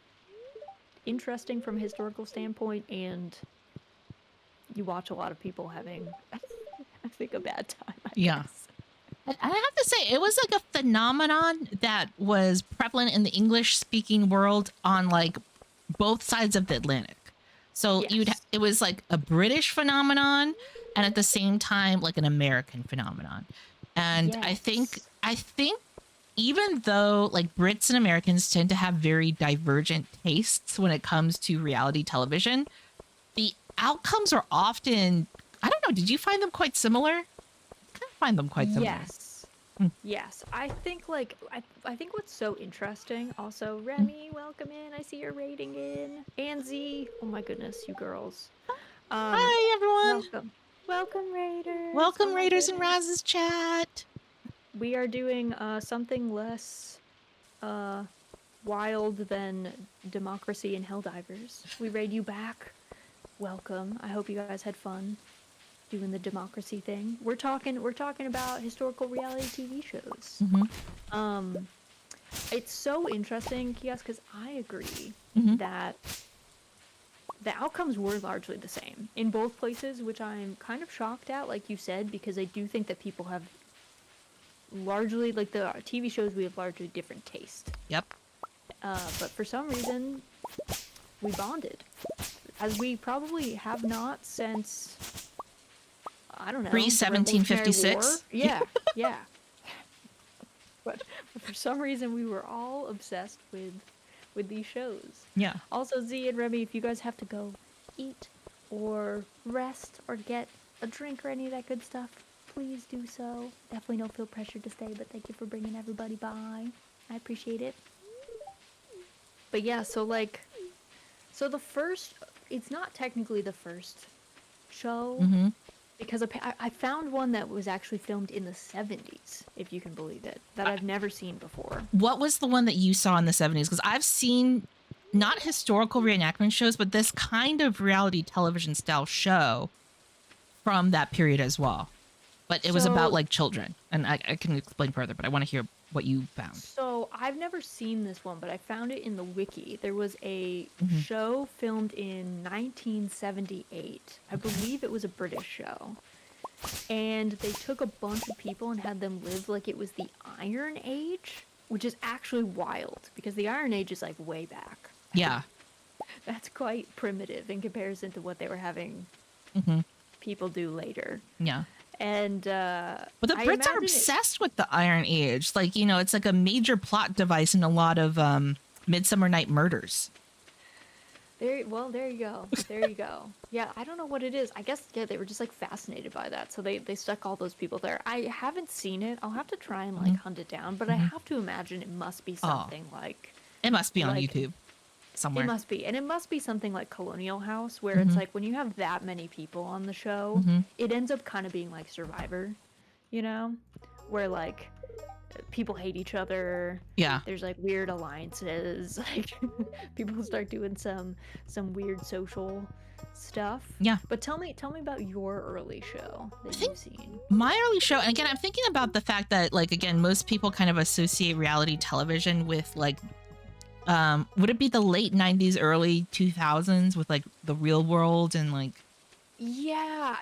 Speaker 2: interesting from a historical standpoint, and you watch a lot of people having, I think, a bad time, I guess.
Speaker 1: I have to say, it was like a phenomenon that was prevalent in the English-speaking world on like both sides of the Atlantic. So
Speaker 2: Yes.
Speaker 1: it was like a British phenomenon, and at the same time, like an American phenomenon. And I think even though like Brits and Americans tend to have very divergent tastes when it comes to reality television, the outcomes are often, I don't know, did you find them quite similar? I kind of find them quite similar.
Speaker 2: Yes. Yes. I think like I think what's so interesting also, Remy, welcome in. I see your rating in. And Z, oh my goodness, you girls.
Speaker 1: Hi everyone.
Speaker 2: Welcome. Welcome, Raiders.
Speaker 1: Welcome,
Speaker 2: Oh my
Speaker 1: Raiders and
Speaker 2: goodness.
Speaker 1: Raz's chat.
Speaker 2: We are doing something less wild than Democracy and Helldivers. We raid you back. Welcome. I hope you guys had fun doing the democracy thing. We're talking about historical reality TV shows. It's so interesting, Kios, because I agree that the outcomes were largely the same in both places, which I'm kind of shocked at, like you said, because I do think that people have largely, like the TV shows, we have largely different taste.
Speaker 1: Yep.
Speaker 2: But for some reason, we bonded. As we probably have not since, I don't know,
Speaker 1: Pre-1756?
Speaker 2: Yeah, yeah. But for some reason, we were all obsessed with these shows.
Speaker 1: Yeah.
Speaker 2: Also, Z and Remy, if you guys have to go eat or rest or get a drink or any of that good stuff, please do so. Definitely don't feel pressured to stay, but thank you for bringing everybody by. I appreciate it. But yeah, so the first, it's not technically the first show, because I found one that was actually filmed in the 70s, if you can believe it, that I've never seen before.
Speaker 1: What was the one that you saw in the 70s? Because I've seen not historical reenactment shows, but this kind of reality television style show from that period as well. But it was about like children, and I can explain further, but I want to hear what you found.
Speaker 2: So I've never seen this one, but I found it in the wiki. There was a show filmed in 1978. I believe it was a British show. And they took a bunch of people and had them live like it was the Iron Age, which is actually wild because the Iron Age is like way back.
Speaker 1: Yeah.
Speaker 2: That's quite primitive in comparison to what they were having
Speaker 1: Hmm.
Speaker 2: people do later.
Speaker 1: Yeah.
Speaker 2: And
Speaker 1: But the
Speaker 2: I
Speaker 1: Brits are
Speaker 2: imagine
Speaker 1: obsessed with the Iron Age. Like, it's like a major plot device in a lot of Midsummer Night Murders.
Speaker 2: there you go. There you go. Yeah, I don't know what it is. I guess they were just like fascinated by that. So they stuck all those people there. I haven't seen it. I'll have to try and like hunt it down, but I
Speaker 1: Hmm.
Speaker 2: have to imagine it must be
Speaker 1: Oh,
Speaker 2: something
Speaker 1: it must be on
Speaker 2: like
Speaker 1: YouTube
Speaker 2: it
Speaker 1: somewhere.
Speaker 2: must be. And it must be something like Colonial House where it's
Speaker 1: Hmm.
Speaker 2: like when you have that many people on the show,
Speaker 1: Hmm.
Speaker 2: it ends up kind of being like Survivor, you know? Where like people hate each other.
Speaker 1: Yeah.
Speaker 2: There's like weird alliances. Like people start doing some weird social stuff.
Speaker 1: Yeah.
Speaker 2: But tell me about your early show
Speaker 1: I
Speaker 2: that
Speaker 1: think
Speaker 2: you've seen.
Speaker 1: my early show, and again, I'm thinking about the fact that, like, again, most people kind of associate reality television with, like, would it be the late 90s, early 2000s with, like, the Real World and, like,
Speaker 2: Yeah.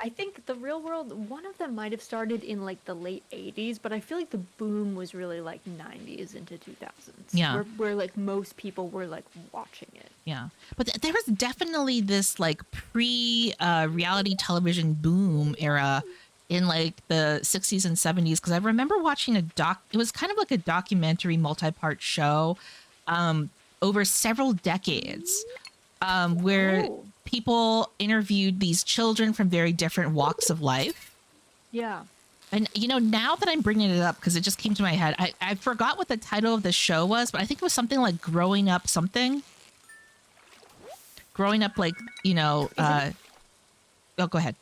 Speaker 2: I think the Real World, one of them might have started in like the late 80s, but I feel like the boom was really like 90s into 2000s,
Speaker 1: yeah,
Speaker 2: where like most people were like watching it.
Speaker 1: yeah. But there was definitely this, like, reality television boom era in, like, the 60s and 70s, because I remember watching it was kind of like a documentary multi-part show over several decades, where
Speaker 2: Oh,
Speaker 1: people interviewed these children from very different walks of life.
Speaker 2: yeah.
Speaker 1: And, now that I'm bringing it up, because it just came to my head, I forgot what the title of the show was, but I think it was something like Growing Up something. Growing Up, like,
Speaker 2: Is it?
Speaker 1: oh, go ahead.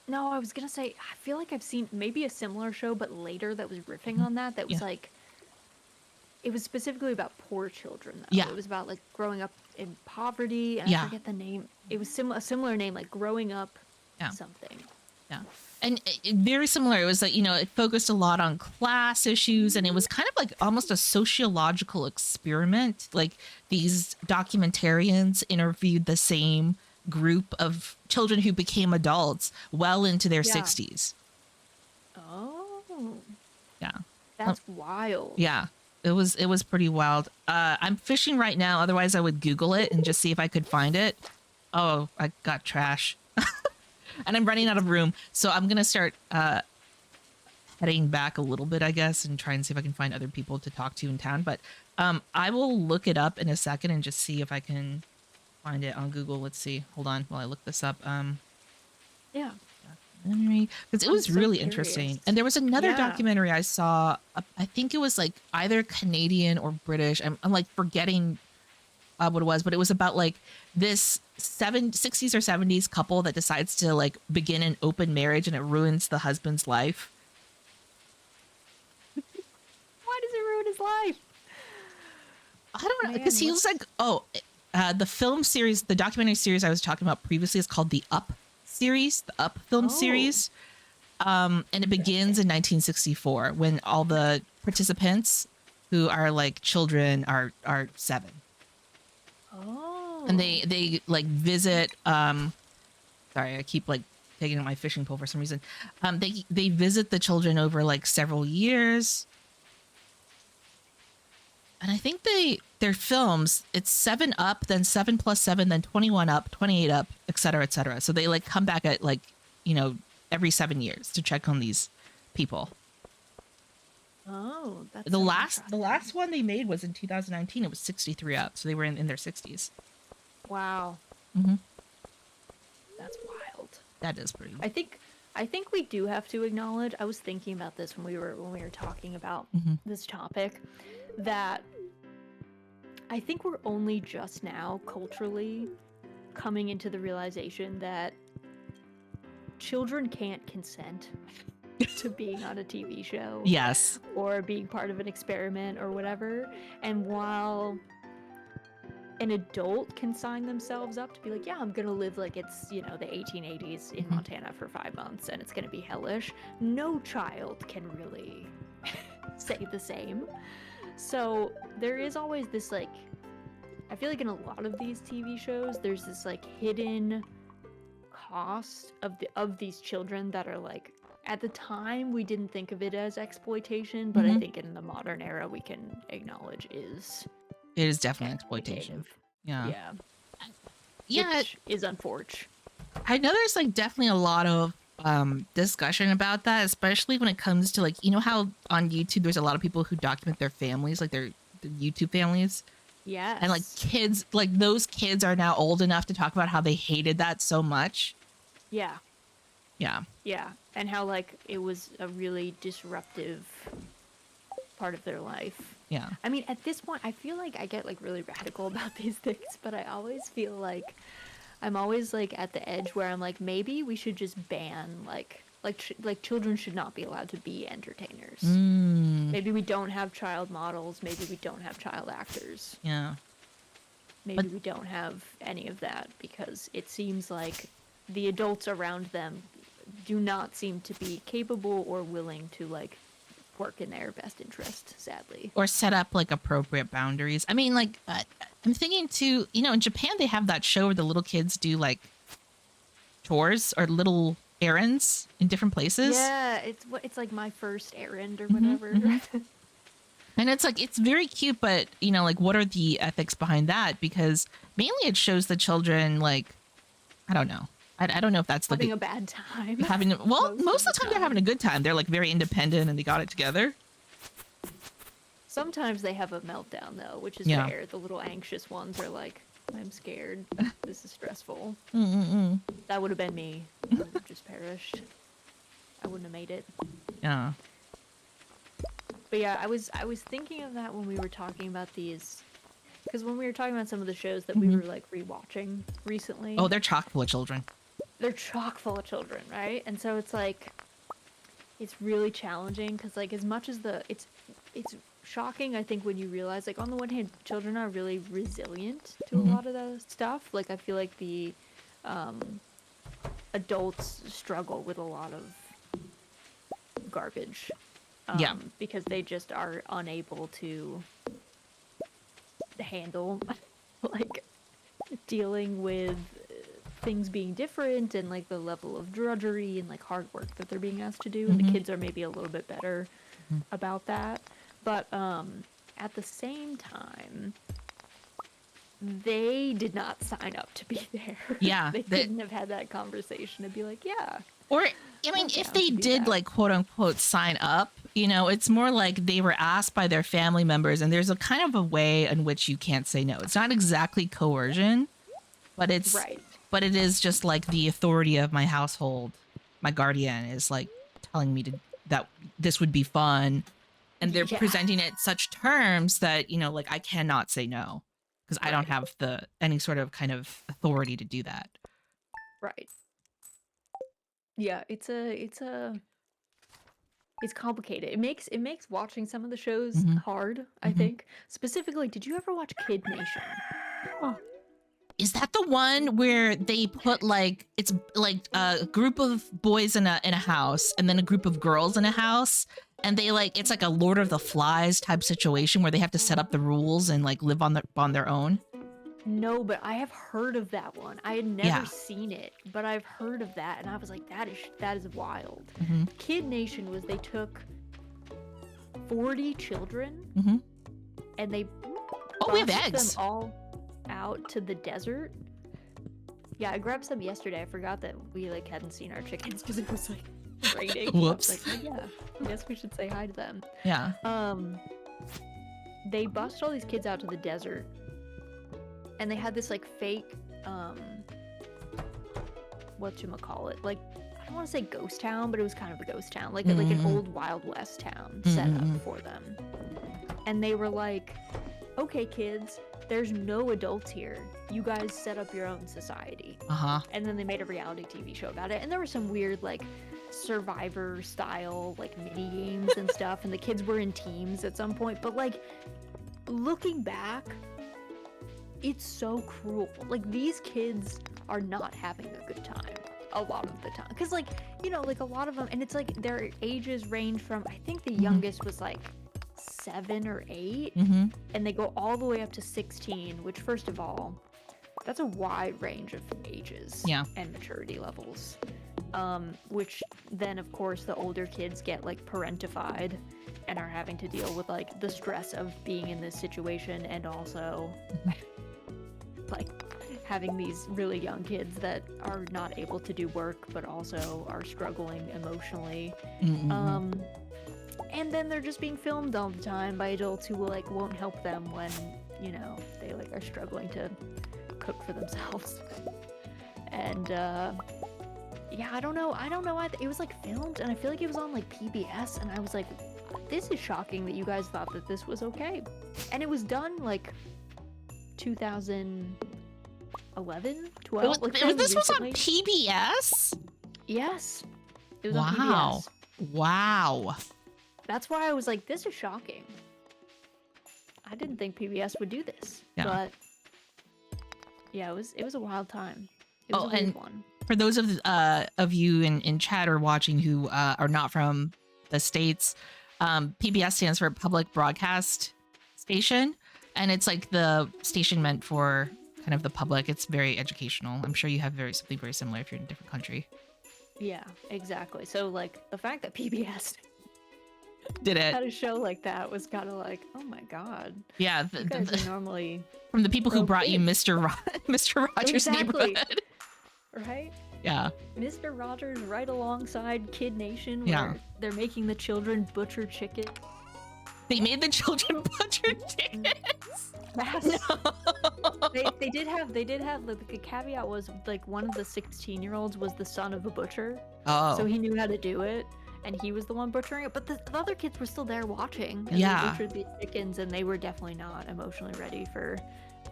Speaker 2: No, I was gonna say, I feel like I've seen maybe a similar show, but later that was riffing
Speaker 1: Mhm.
Speaker 2: on that. That
Speaker 1: Yeah.
Speaker 2: was like, it was specifically about poor children, though.
Speaker 1: Yeah.
Speaker 2: It was about like growing up in poverty, and I
Speaker 1: Yeah.
Speaker 2: forget the name. It was a similar name, like growing up
Speaker 1: Yeah.
Speaker 2: something.
Speaker 1: Yeah. And very similar. It was like, it focused a lot on class issues, and it was kind of like almost a sociological experiment. Like, these documentarians interviewed the same group of children who became adults well into their
Speaker 2: Yeah.
Speaker 1: 60s.
Speaker 2: Oh,
Speaker 1: Yeah.
Speaker 2: that's wild.
Speaker 1: Yeah. It was pretty wild. I'm fishing right now, otherwise I would Google it and just see if I could find it. Oh, I got trash. And I'm running out of room, so I'm gonna start heading back a little bit, I guess, and try and see if I can find other people to talk to in town. But I will look it up in a second and just see if I can find it on Google. Let's see. Hold on while I look this up.
Speaker 2: Yeah.
Speaker 1: Documentary, because it
Speaker 2: I'm
Speaker 1: was
Speaker 2: so
Speaker 1: really
Speaker 2: curious.
Speaker 1: interesting. And there was another
Speaker 2: Yeah.
Speaker 1: documentary I saw. I think it was like either Canadian or British. I'm like forgetting what it was, but it was about like this 60s or 70s couple that decides to like begin an open marriage, and it ruins the husband's life.
Speaker 2: Why does it ruin his life?
Speaker 1: I don't know,
Speaker 2: Man,
Speaker 1: because he was like, the film series, the documentary series I was talking about previously is called the Up series, the Up film
Speaker 2: Oh.
Speaker 1: series. And it begins in 1964 when all the participants who are like children are 7.
Speaker 2: Oh.
Speaker 1: And they like visit, sorry, I keep like taking out my fishing pole for some reason. They visit the children over like several years. And I think their films, it's 7 up, then 7 plus 7, then 21 up, 28 up, et cetera, et cetera. So they like come back at like, every 7 years to check on these people.
Speaker 2: Oh, that's
Speaker 1: The
Speaker 2: so
Speaker 1: last one they made was in 2019. It was 63 up, so they were in their 60s.
Speaker 2: Wow.
Speaker 1: Mm-hmm.
Speaker 2: That's wild.
Speaker 1: That is pretty.
Speaker 2: I think we do have to acknowledge. I was thinking about this when we were talking about this topic, that I think we're only just now culturally coming into the realization that children can't consent to being on a TV show.
Speaker 1: Yes.
Speaker 2: Or being part of an experiment or whatever. And while an adult can sign themselves up to be like, yeah, I'm gonna live like it's, the 1880s in Montana for 5 months and it's gonna be hellish, no child can really say the same. So there is always this, like, I feel like in a lot of these TV shows, there's this like hidden cost of these children that are like at the time we didn't think of it as exploitation, but I think in the modern era we can acknowledge
Speaker 1: It is definitely exploitation. Yeah.
Speaker 2: Yeah.
Speaker 1: Yeah.
Speaker 2: Which is unfortunate.
Speaker 1: I know there's like definitely a lot of discussion about that, especially when it comes to like, you know how on YouTube there's a lot of people who document their families, like their YouTube families.
Speaker 2: Yes.
Speaker 1: And like kids, like those kids are now old enough to talk about how they hated that so much.
Speaker 2: Yeah.
Speaker 1: Yeah.
Speaker 2: Yeah. And how like it was a really disruptive part of their life.
Speaker 1: Yeah.
Speaker 2: I mean, at this point, I feel like I get like really radical about these things, but I always feel like I'm always like at the edge where I'm like, maybe we should just ban like children should not be allowed to be entertainers. Maybe we don't have child models. Maybe we don't have child actors.
Speaker 1: Yeah.
Speaker 2: Maybe we don't have any of that because it seems like the adults around them do not seem to be capable or willing to like work in their best interest, sadly.
Speaker 1: Or set up like appropriate boundaries. I mean, like, I'm thinking too, you know, in Japan, they have that show where the little kids do like chores or little errands in different places.
Speaker 2: Yeah, it's like My First Errand or whatever.
Speaker 1: And it's like, it's very cute, but you know, like what are the ethics behind that? Because mainly it shows the children like, I don't know. I don't know if that's
Speaker 2: having
Speaker 1: like
Speaker 2: a bad time.
Speaker 1: Most of the time they're having a good time. They're like very independent and they got it together.
Speaker 2: Sometimes they have a meltdown though, which is rare. The little anxious ones are like, I'm scared. This is stressful. That would have been me. I would have just perished. I wouldn't have made it.
Speaker 1: Yeah.
Speaker 2: But yeah, I was thinking of that when we were talking about these, because when we were talking about some of the shows that we were like rewatching recently.
Speaker 1: Oh, they're chock full of children.
Speaker 2: They're chock full of children, right? And so it's like, it's really challenging because like as much as it's shocking, I think, when you realize like on the one hand, children are really resilient to a lot of the stuff. Like I feel like the adults struggle with a lot of garbage. Because they just are unable to handle like dealing with things being different and like the level of drudgery and like hard work that they're being asked to do, and the kids are maybe a little bit better about that, but at the same time they did not sign up to be there. They couldn't have had that conversation and be like, yeah.
Speaker 1: Or I mean, if they did like quote unquote sign up, you know, it's more like they were asked by their family members, and there's a kind of a way in which you can't say no. It's not exactly coercion, but it's but it is just like the authority of my household. My guardian is like telling me that this would be fun, and they're presenting it such terms that, you know, like I cannot say no because I don't have any sort of kind of authority to do that.
Speaker 2: Right. Yeah, it's complicated. It makes watching some of the shows hard, I think. Specifically, did you ever watch Kid Nation?
Speaker 1: Oh. Is that the one where they put like, it's like a group of boys in a house and then a group of girls in a house, and they like, it's like a Lord of the Flies type situation where they have to set up the rules and like live on their own?
Speaker 2: No, but I have heard of that one. I had never seen it, but I've heard of that, and I was like, that is wild. Kid Nation was, they took 40 children and they
Speaker 1: we have eggs.
Speaker 2: them all out to the desert. Yeah, I grabbed some yesterday. I forgot that we like hadn't seen our chickens because it was like raining.
Speaker 1: Whoops.
Speaker 2: Like, oh, yeah, I guess we should say hi to them.
Speaker 1: Yeah.
Speaker 2: They bust all these kids out to the desert. And they had this like fake, whatchamacallit, like, I don't want to say ghost town, but it was kind of a ghost town, like an old Wild West town set up for them. And they were like, okay, kids, there's no adults here. You guys set up your own society. And then they made a reality TV show about it. And there were some weird like Survivor style like mini games and stuff. And the kids were in teams at some point. But like looking back, it's so cruel. Like these kids are not having a good time a lot of the time. Because like, you know, like a lot of them, and it's like their ages range from, I think the youngest was like 7 or 8. And they go all the way up to 16, which first of all, that's a wide range of ages and maturity levels. which then of course the older kids get like parentified and are having to deal with like the stress of being in this situation, and also like having these really young kids that are not able to do work but also are struggling emotionally. And then they're just being filmed all the time by adults who will like won't help them when, you know, they like are struggling to cook for themselves. And yeah, I don't know why it was like filmed, and I feel like it was on like PBS, and I was like, this is shocking that you guys thought that this was okay. And it was done like 2011, 12.
Speaker 1: This was on PBS?
Speaker 2: Yes. It was on
Speaker 1: Wow.
Speaker 2: PBS.
Speaker 1: Wow.
Speaker 2: That's why I was like, this is shocking. I didn't think PBS would do this.
Speaker 1: Yeah.
Speaker 2: But yeah, it was a wild time. It was a weird one.
Speaker 1: For those of you in chat or watching who are not from the States, PBS stands for Public Broadcast Station, and it's like the station meant for kind of the public. It's very educational. I'm sure you have something very similar if you're in a different country.
Speaker 2: Yeah, exactly. So like the fact that PBS
Speaker 1: did it
Speaker 2: had a show like that was kind of like, oh my god.
Speaker 1: Yeah,
Speaker 2: you guys are normally
Speaker 1: from the people who brought you Mr. Rogers' Neighborhood.
Speaker 2: Right?
Speaker 1: Yeah.
Speaker 2: Mr. Rogers right alongside Kid Nation, where they're making the children butcher chicken.
Speaker 1: They made the children butcher chickens.
Speaker 2: No. They did have like, the caveat was like one of the 16-year-olds was the son of a butcher.
Speaker 1: Oh.
Speaker 2: So he knew how to do it, and he was the one butchering it. But the other kids were still there watching. And
Speaker 1: Yeah.
Speaker 2: They butchered these chickens, and they were definitely not emotionally ready for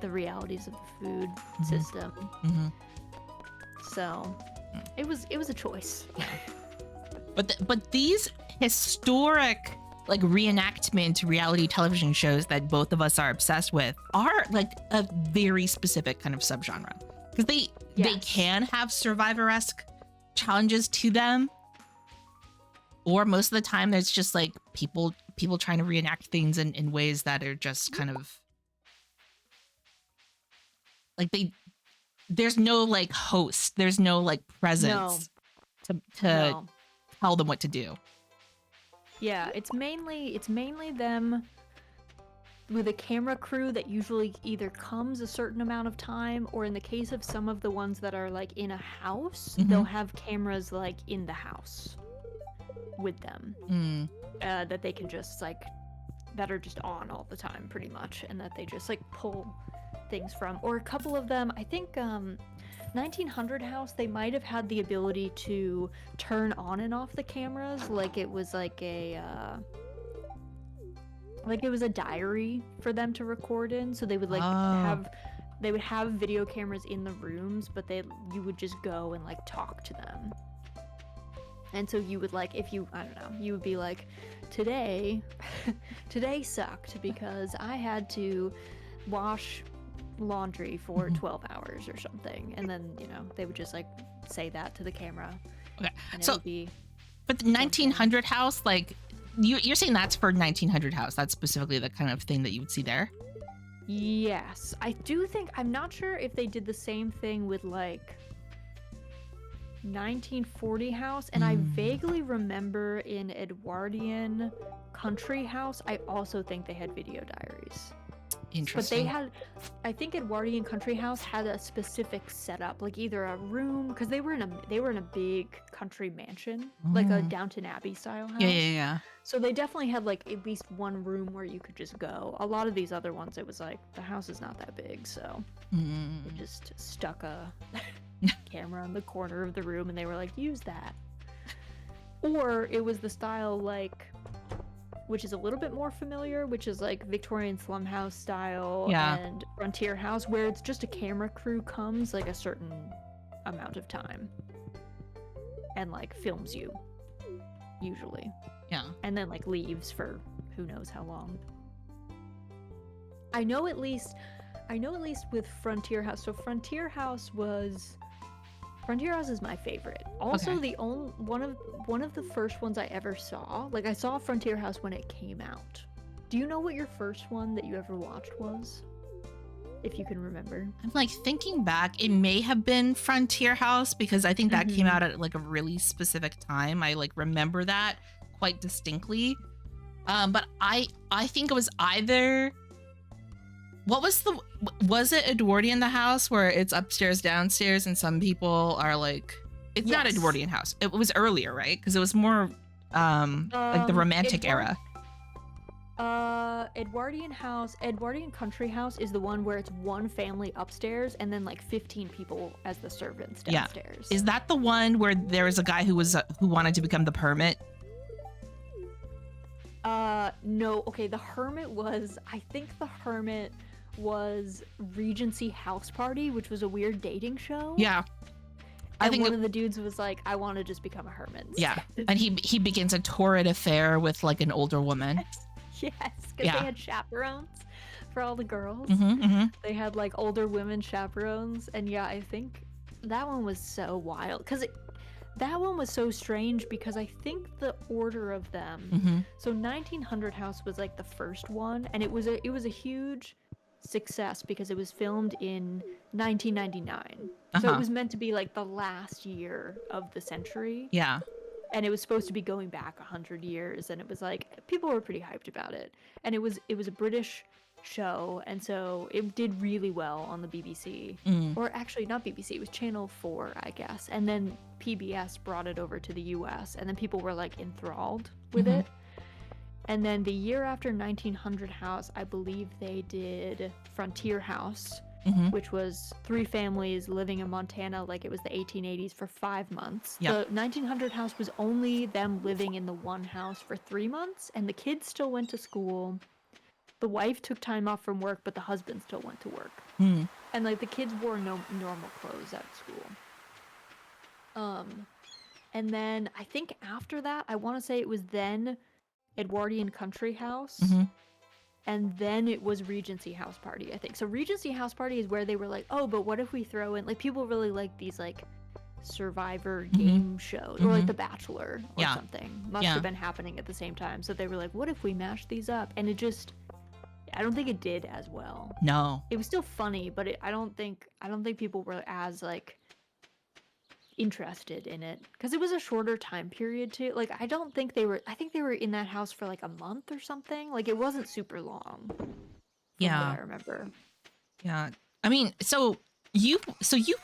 Speaker 2: the realities of the food system. So it was a choice.
Speaker 1: But these historic like reenactment reality television shows that both of us are obsessed with are like a very specific kind of subgenre, because they can have Survivor-esque challenges to them, or most of the time there's just like people trying to reenact things in ways that are just kind of like there's no like host, there's no like presence to tell them what to do.
Speaker 2: Yeah, it's mainly them with a camera crew that usually either comes a certain amount of time, or in the case of some of the ones that are like in a house, they'll have cameras like in the house with them that they can just like, that are just on all the time pretty much, and that they just like pull things from. Or a couple of them, I think 1900 House, they might have had the ability to turn on and off the cameras, like it was like a diary for them to record in. So they would like have video cameras in the rooms, but you would just go and like talk to them. And so you would like, if you, I don't know, you would be like, today sucked because I had to wash laundry for 12 hours or something, and then, you know, they would just like say that to the camera.
Speaker 1: Okay,
Speaker 2: and
Speaker 1: so
Speaker 2: it would be
Speaker 1: but the 1900 House, like you're saying that's for 1900 House, that's specifically the kind of thing that you would see there?
Speaker 2: Yes, I do think, I'm not sure if they did the same thing with like 1940 House, and I vaguely remember in Edwardian Country House, I also think they had video diaries.
Speaker 1: Interesting.
Speaker 2: But they had, I think Edwardian Country House had a specific setup, like either a room, because they were in a big country mansion, like a Downton Abbey style house.
Speaker 1: Yeah.
Speaker 2: So they definitely had like at least one room where you could just go. A lot of these other ones, it was like the house is not that big, so they just stuck a camera in the corner of the room, and they were like, use that. Or it was the style like, which is a little bit more familiar, which is like Victorian slum house style and frontier house, where it's just a camera crew comes like a certain amount of time and like films you, usually.
Speaker 1: Yeah.
Speaker 2: And then like leaves for who knows how long. I know at least with Frontier House. So Frontier House is my favorite. Also, the only one of the first ones I ever saw. Like I saw Frontier House when it came out. Do you know what your first one that you ever watched was? if you can remember.
Speaker 1: I'm like thinking back, it may have been Frontier House because I think that came
Speaker 2: Mm-hmm.
Speaker 1: out at like a really specific time. I like remember that quite distinctly. But I think it was either was it Edwardian the house where it's upstairs downstairs and some people are like it's not
Speaker 2: Yes.
Speaker 1: Edwardian house. It was earlier, right? Because it was more like the romantic
Speaker 2: Edward
Speaker 1: era.
Speaker 2: Edwardian Country House is the one where it's one family upstairs and then like 15 people as the servants
Speaker 1: Yeah.
Speaker 2: downstairs.
Speaker 1: Is that the one where there was a guy who wanted to become the permit?
Speaker 2: No. Okay, I think the Hermit was Regency House Party, which was a weird dating show.
Speaker 1: Yeah. I
Speaker 2: And
Speaker 1: think
Speaker 2: one of the dudes was like, I want to just become a hermit.
Speaker 1: Yeah. And he begins a torrid affair with like an older woman.
Speaker 2: Yes, because they had chaperones for all the girls. They had like older women chaperones, and yeah, I think that one was so wild because that one was so strange because I think the order of them. So 1900 House was like the first one, and it was a huge success because it was filmed in 1999. So it was meant to be like the last year of the century.
Speaker 1: Yeah.
Speaker 2: And it was supposed to be going back 100 years, and it was like people were pretty hyped about it. And it was a British show, and so it did really well on the BBC. Or actually not BBC, it was Channel 4, I guess. And then PBS brought it over to the US, and then people were like enthralled with it. And then the year after 1900 House, I believe they did Frontier House, which was 3 families living in Montana like it was the 1880s for 5 months.
Speaker 1: Yep.
Speaker 2: The 1900 House was only them living in the one house for 3 months, and the kids still went to school. The wife took time off from work, but the husband still went to work. And like the kids wore no normal clothes at school. And then I think after that, I want to say it was then Edwardian Country House. And then it was Regency House Party, I think. So Regency House Party is where they were like, oh, but what if we throw in, like, people really like these, like, Survivor game shows, or like The Bachelor or something. Must have been happening at the same time. So they were like, what if we mash these up? And it just, I don't think it did as well.
Speaker 1: No.
Speaker 2: It was still funny, but I don't think people were as, like, interested in it because it was a shorter time period too. Like I think they were in that house for like a month or something. Like it wasn't super long from what I remember.
Speaker 1: Yeah. I mean, so you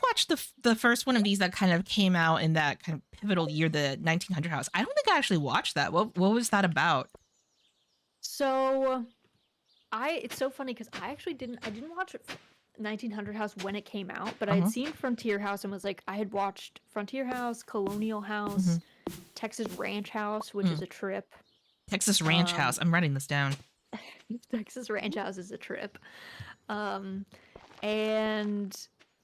Speaker 1: watched the first one of these that kind of came out in that kind of pivotal year, the 1900 House. I don't think I actually watched that. What was that about?
Speaker 2: So it's so funny because I didn't watch it 1900 House when it came out, but I had seen Frontier House and was like, I had watched Frontier House, Colonial House, Texas Ranch House, which is a trip.
Speaker 1: Texas Ranch House. I'm writing this down.
Speaker 2: Texas Ranch House is a trip. And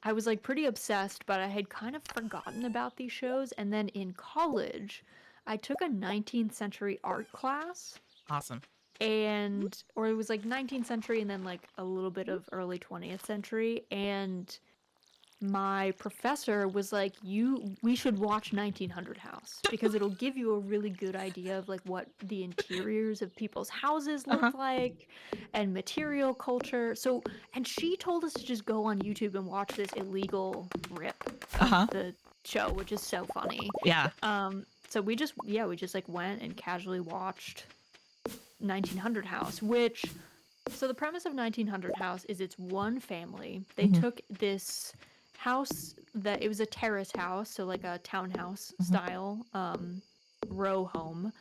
Speaker 2: I was like pretty obsessed, but I had kind of forgotten about these shows. And then in college, I took a 19th century art class.
Speaker 1: Awesome.
Speaker 2: Or it was like 19th century and then like a little bit of early 20th century. And my professor was like, we should watch 1900 House because it'll give you a really good idea of like what the interiors of people's houses look like and material culture. So, and she told us to just go on YouTube and watch this illegal rip of the show, which is so funny.
Speaker 1: Yeah.
Speaker 2: So we just like went and casually watched 1900 House, so the premise of 1900 House is it's one family. They took this house that it was a terrace house, so like a townhouse style row home,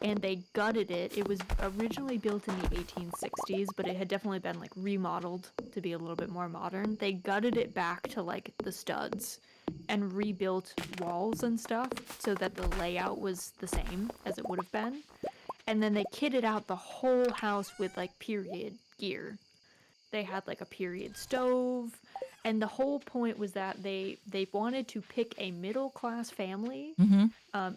Speaker 2: and they gutted it. It was originally built in the 1860s, but it had definitely been like remodeled to be a little bit more modern. They gutted it back to like the studs and rebuilt walls and stuff so that the layout was the same as it would have been. And then they kitted out the whole house with like period gear. They had like a period stove, and the whole point was that they wanted to pick a middle class family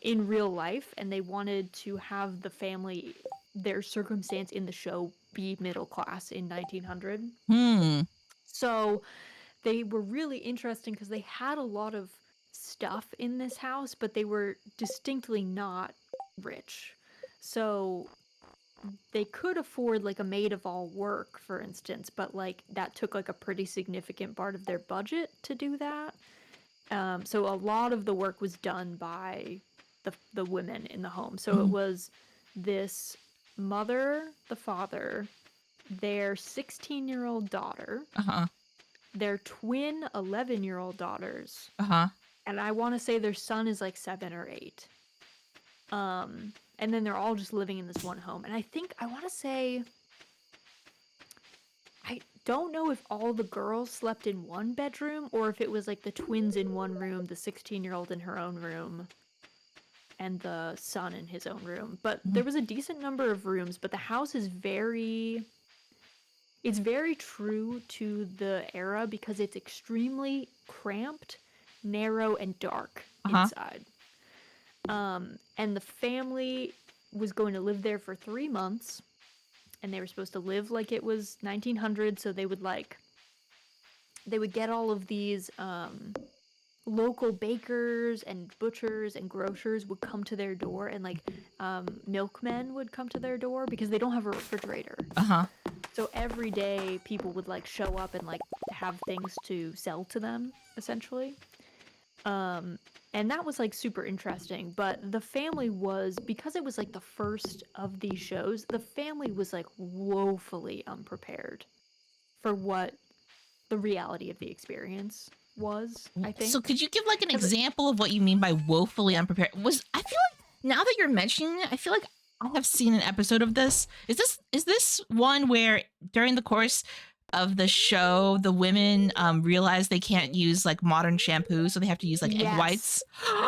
Speaker 2: in real life, and they wanted to have the family, their circumstance in the show, be middle class in 1900. So they were really interesting because they had a lot of stuff in this house, but they were distinctly not rich. So they could afford like a maid of all work, for instance, but like that took like a pretty significant part of their budget to do that. So a lot of the work was done by the women in the home. So it was this mother, the father, their 16-year-old daughter,
Speaker 1: Uh-huh.
Speaker 2: their twin 11-year-old daughters,
Speaker 1: Uh-huh.
Speaker 2: and I want to say their son is like 7 or 8. And then they're all just living in this one home. And I want to say, I don't know if all the girls slept in one bedroom or if it was like the twins in one room, the 16-year-old in her own room, and the son in his own room. But there was a decent number of rooms, but the house is it's very true to the era because it's extremely cramped, narrow, and dark inside. And the family was going to live there for 3 months, and they were supposed to live like it was 1900, so they would get all of these local bakers and butchers and grocers would come to their door, and like milkmen would come to their door because they don't have a refrigerator. So every day people would like show up and like have things to sell to them, essentially. And that was like super interesting, but the family was, because it was like the first of these shows, the family was like woefully unprepared for what the reality of the experience was, I think.
Speaker 1: So could you give like an example of what you mean by woefully unprepared? I feel like now that you're mentioning it, I feel like I have seen an episode of this. Is this one where during the course of the show, the women realize they can't use like modern shampoo, so they have to use like egg whites?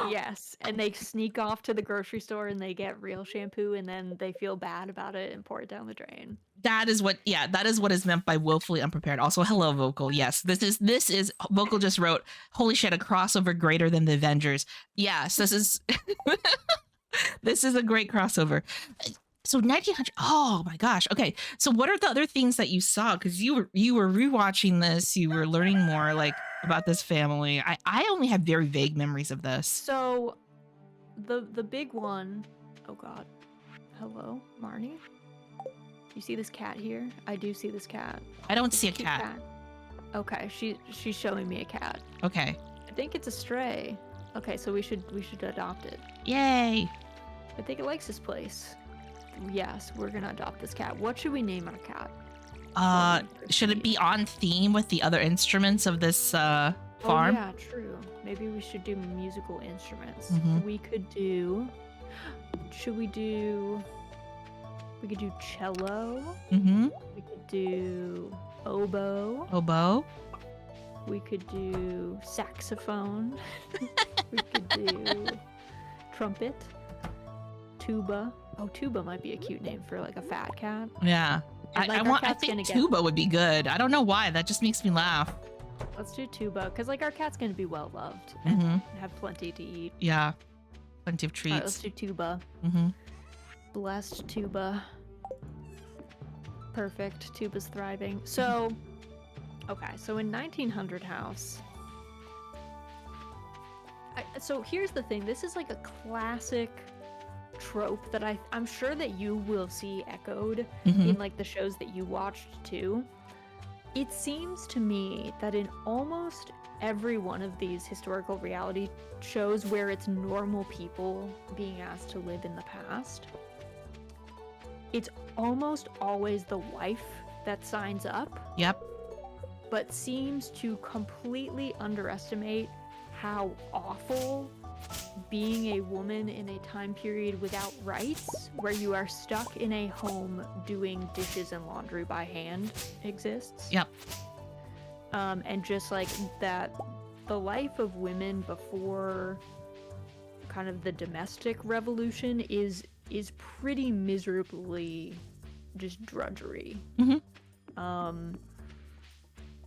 Speaker 2: Yes, and they sneak off to the grocery store and they get real shampoo, and then they feel bad about it and pour it down the drain.
Speaker 1: That is what is meant by woefully unprepared. Also, hello, Vocal. Yes, this is Vocal just wrote, holy shit, a crossover greater than the Avengers. Yes, this is this is a great crossover. So 1900. Oh my gosh. Okay. So what are the other things that you saw? Because you were rewatching this. You were learning more like about this family. I only have very vague memories of this.
Speaker 2: So the big one. Oh God. Hello, Marnie. You see this cat here? I do see this cat.
Speaker 1: I don't see a cat.
Speaker 2: Okay. She's showing me a cat.
Speaker 1: Okay.
Speaker 2: I think it's a stray. Okay. So we should adopt it.
Speaker 1: Yay.
Speaker 2: I think it likes this place. Yes, we're gonna adopt this cat. What should we name our cat?
Speaker 1: Should it be on theme with the other instruments of this farm?
Speaker 2: Oh, yeah, true. Maybe we should do musical instruments. We could do. We could do cello. We could do oboe. We could do saxophone. We could do trumpet. Tuba. Oh, Tuba might be a cute name for like a fat cat.
Speaker 1: Yeah. I think Tuba would be good. I don't know why. That just makes me laugh.
Speaker 2: Let's do Tuba, because like our cat's gonna be well loved and have plenty to eat.
Speaker 1: Yeah. Plenty of treats.
Speaker 2: All right, let's do Tuba. Blessed Tuba. Perfect. Tuba's thriving. So, okay. So in 1900 house. So here's the thing. This is like a classic trope that I'm sure that you will see echoed in like the shows that you watched too. It seems to me that in almost every one of these historical reality shows where it's normal people being asked to live in the past, it's almost always the wife that signs up.
Speaker 1: Yep.
Speaker 2: But seems to completely underestimate how awful being a woman in a time period without rights, where you are stuck in a home doing dishes and laundry by hand, exists.
Speaker 1: Yep.
Speaker 2: And just like that, the life of women before kind of the domestic revolution is pretty miserably just drudgery.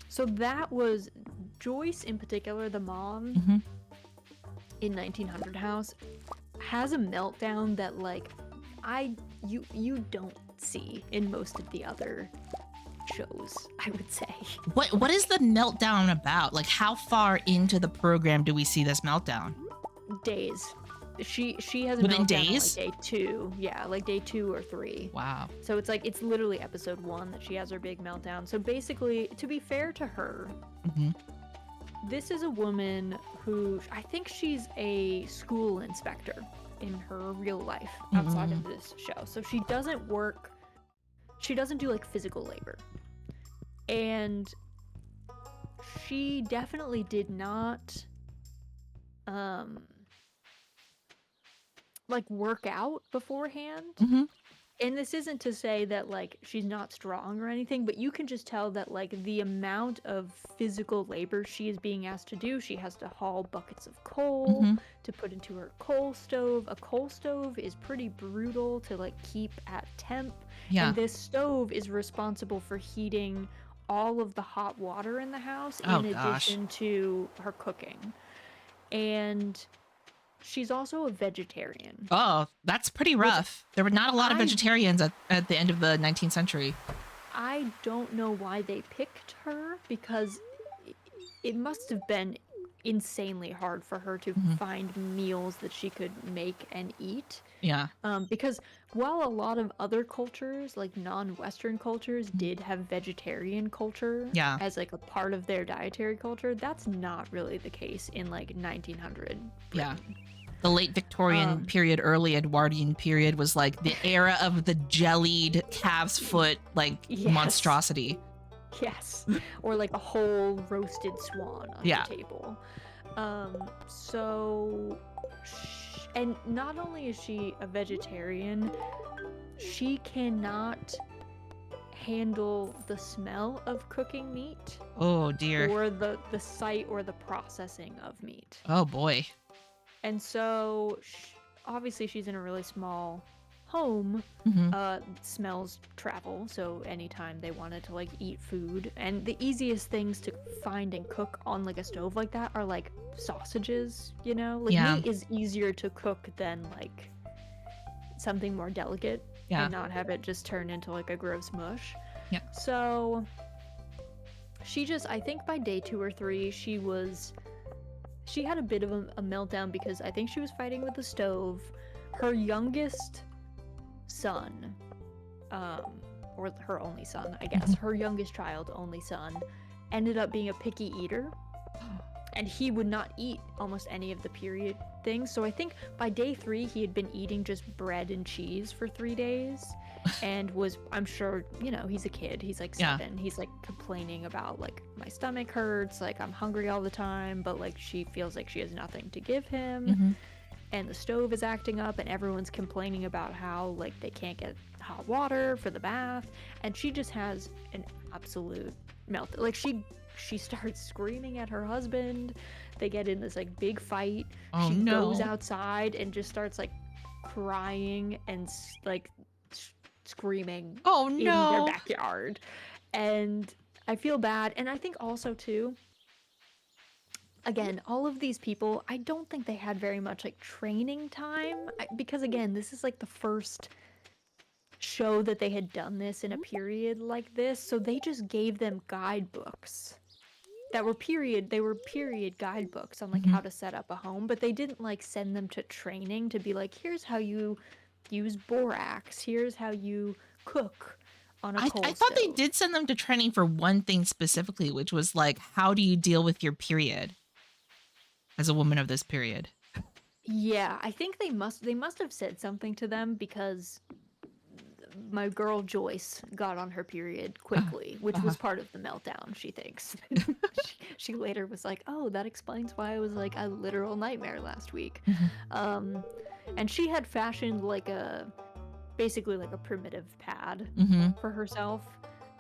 Speaker 2: So that was Joyce in particular, the mom in 1900 house, has a meltdown that like you don't see in most of the other shows, I would say.
Speaker 1: What is the meltdown about? Like how far into the program do we see this meltdown?
Speaker 2: Days. She has a
Speaker 1: Within
Speaker 2: meltdown on like
Speaker 1: days?
Speaker 2: day 2. Yeah, like day 2 or 3.
Speaker 1: Wow.
Speaker 2: So it's like it's literally episode 1 that she has her big meltdown. So basically, to be fair to her,
Speaker 1: Mm-hmm.
Speaker 2: this is a woman who I think she's a school inspector in her real life outside of this show. So she doesn't do like physical labor. And she definitely did not like work out beforehand.
Speaker 1: Mm-hmm.
Speaker 2: And this isn't to say that like she's not strong or anything, but you can just tell that like the amount of physical labor she is being asked to do. She has to haul buckets of coal
Speaker 1: Mm-hmm.
Speaker 2: to put into her coal stove. A coal stove is pretty brutal to like keep at temp.
Speaker 1: Yeah.
Speaker 2: And this stove is responsible for heating all of the hot water in the house
Speaker 1: Oh,
Speaker 2: in
Speaker 1: gosh.
Speaker 2: addition to her cooking. And she's also a vegetarian.
Speaker 1: Oh, that's pretty rough. There were not a lot of vegetarians at the end of the 19th century.
Speaker 2: I don't know why they picked her, because it must have been insanely hard for her to find meals that she could make and eat.
Speaker 1: Yeah.
Speaker 2: Because while a lot of other cultures, like non-Western cultures, did have vegetarian culture as like a part of their dietary culture, that's not really the case in like 1900 Britain.
Speaker 1: Yeah. The late Victorian period, early Edwardian period was like the era of the jellied calf's foot, like monstrosity.
Speaker 2: Yes. Or like a whole roasted swan on the table. And not only is she a vegetarian, she cannot handle the smell of cooking meat.
Speaker 1: Oh dear.
Speaker 2: Or the sight or the processing of meat.
Speaker 1: Oh boy.
Speaker 2: And so obviously she's in a really small home. Smells travel, so anytime they wanted to like eat food, and the easiest things to find and cook on like a stove like that are like sausages, you know, like meat is easier to cook than like something more delicate and not have it just turn into like a gross mush. So she just, I think by day 2 or 3 she had a bit of a meltdown, because I think she was fighting with the stove. Her youngest son, or her only son, I guess, her youngest child, only son, ended up being a picky eater. And he would not eat almost any of the period things. So I think by day 3, he had been eating just bread and cheese for 3 days. And was, I'm sure, you know, he's a kid. He's like 7. He's like complaining about like, my stomach hurts, like I'm hungry all the time, but like she feels like she has nothing to give him. And the stove is acting up, and everyone's complaining about how like they can't get hot water for the bath. And she just has an absolute meltdown. Like she starts screaming at her husband. They get in this like big fight. She goes outside and just starts like crying and like screaming in their backyard. And I feel bad. And I think also too, again, all of these people, I don't think they had very much like training time, because again, this is like the first show that they had done this in a period like this. So they just gave them guidebooks that were period guidebooks on like how to set up a home, but they didn't like send them to training to be like, here's how you use borax, here's how you cook on a coal
Speaker 1: I thought
Speaker 2: stove.
Speaker 1: they did send them to training for one thing specifically, which was like, how do you deal with your period as a woman of this period?
Speaker 2: Yeah, I think they must have said something to them, because my girl Joyce got on her period quickly, which was part of the meltdown, she thinks. she later was like, oh, that explains why I was like a literal nightmare last week. And she had fashioned like basically like a primitive pad for herself.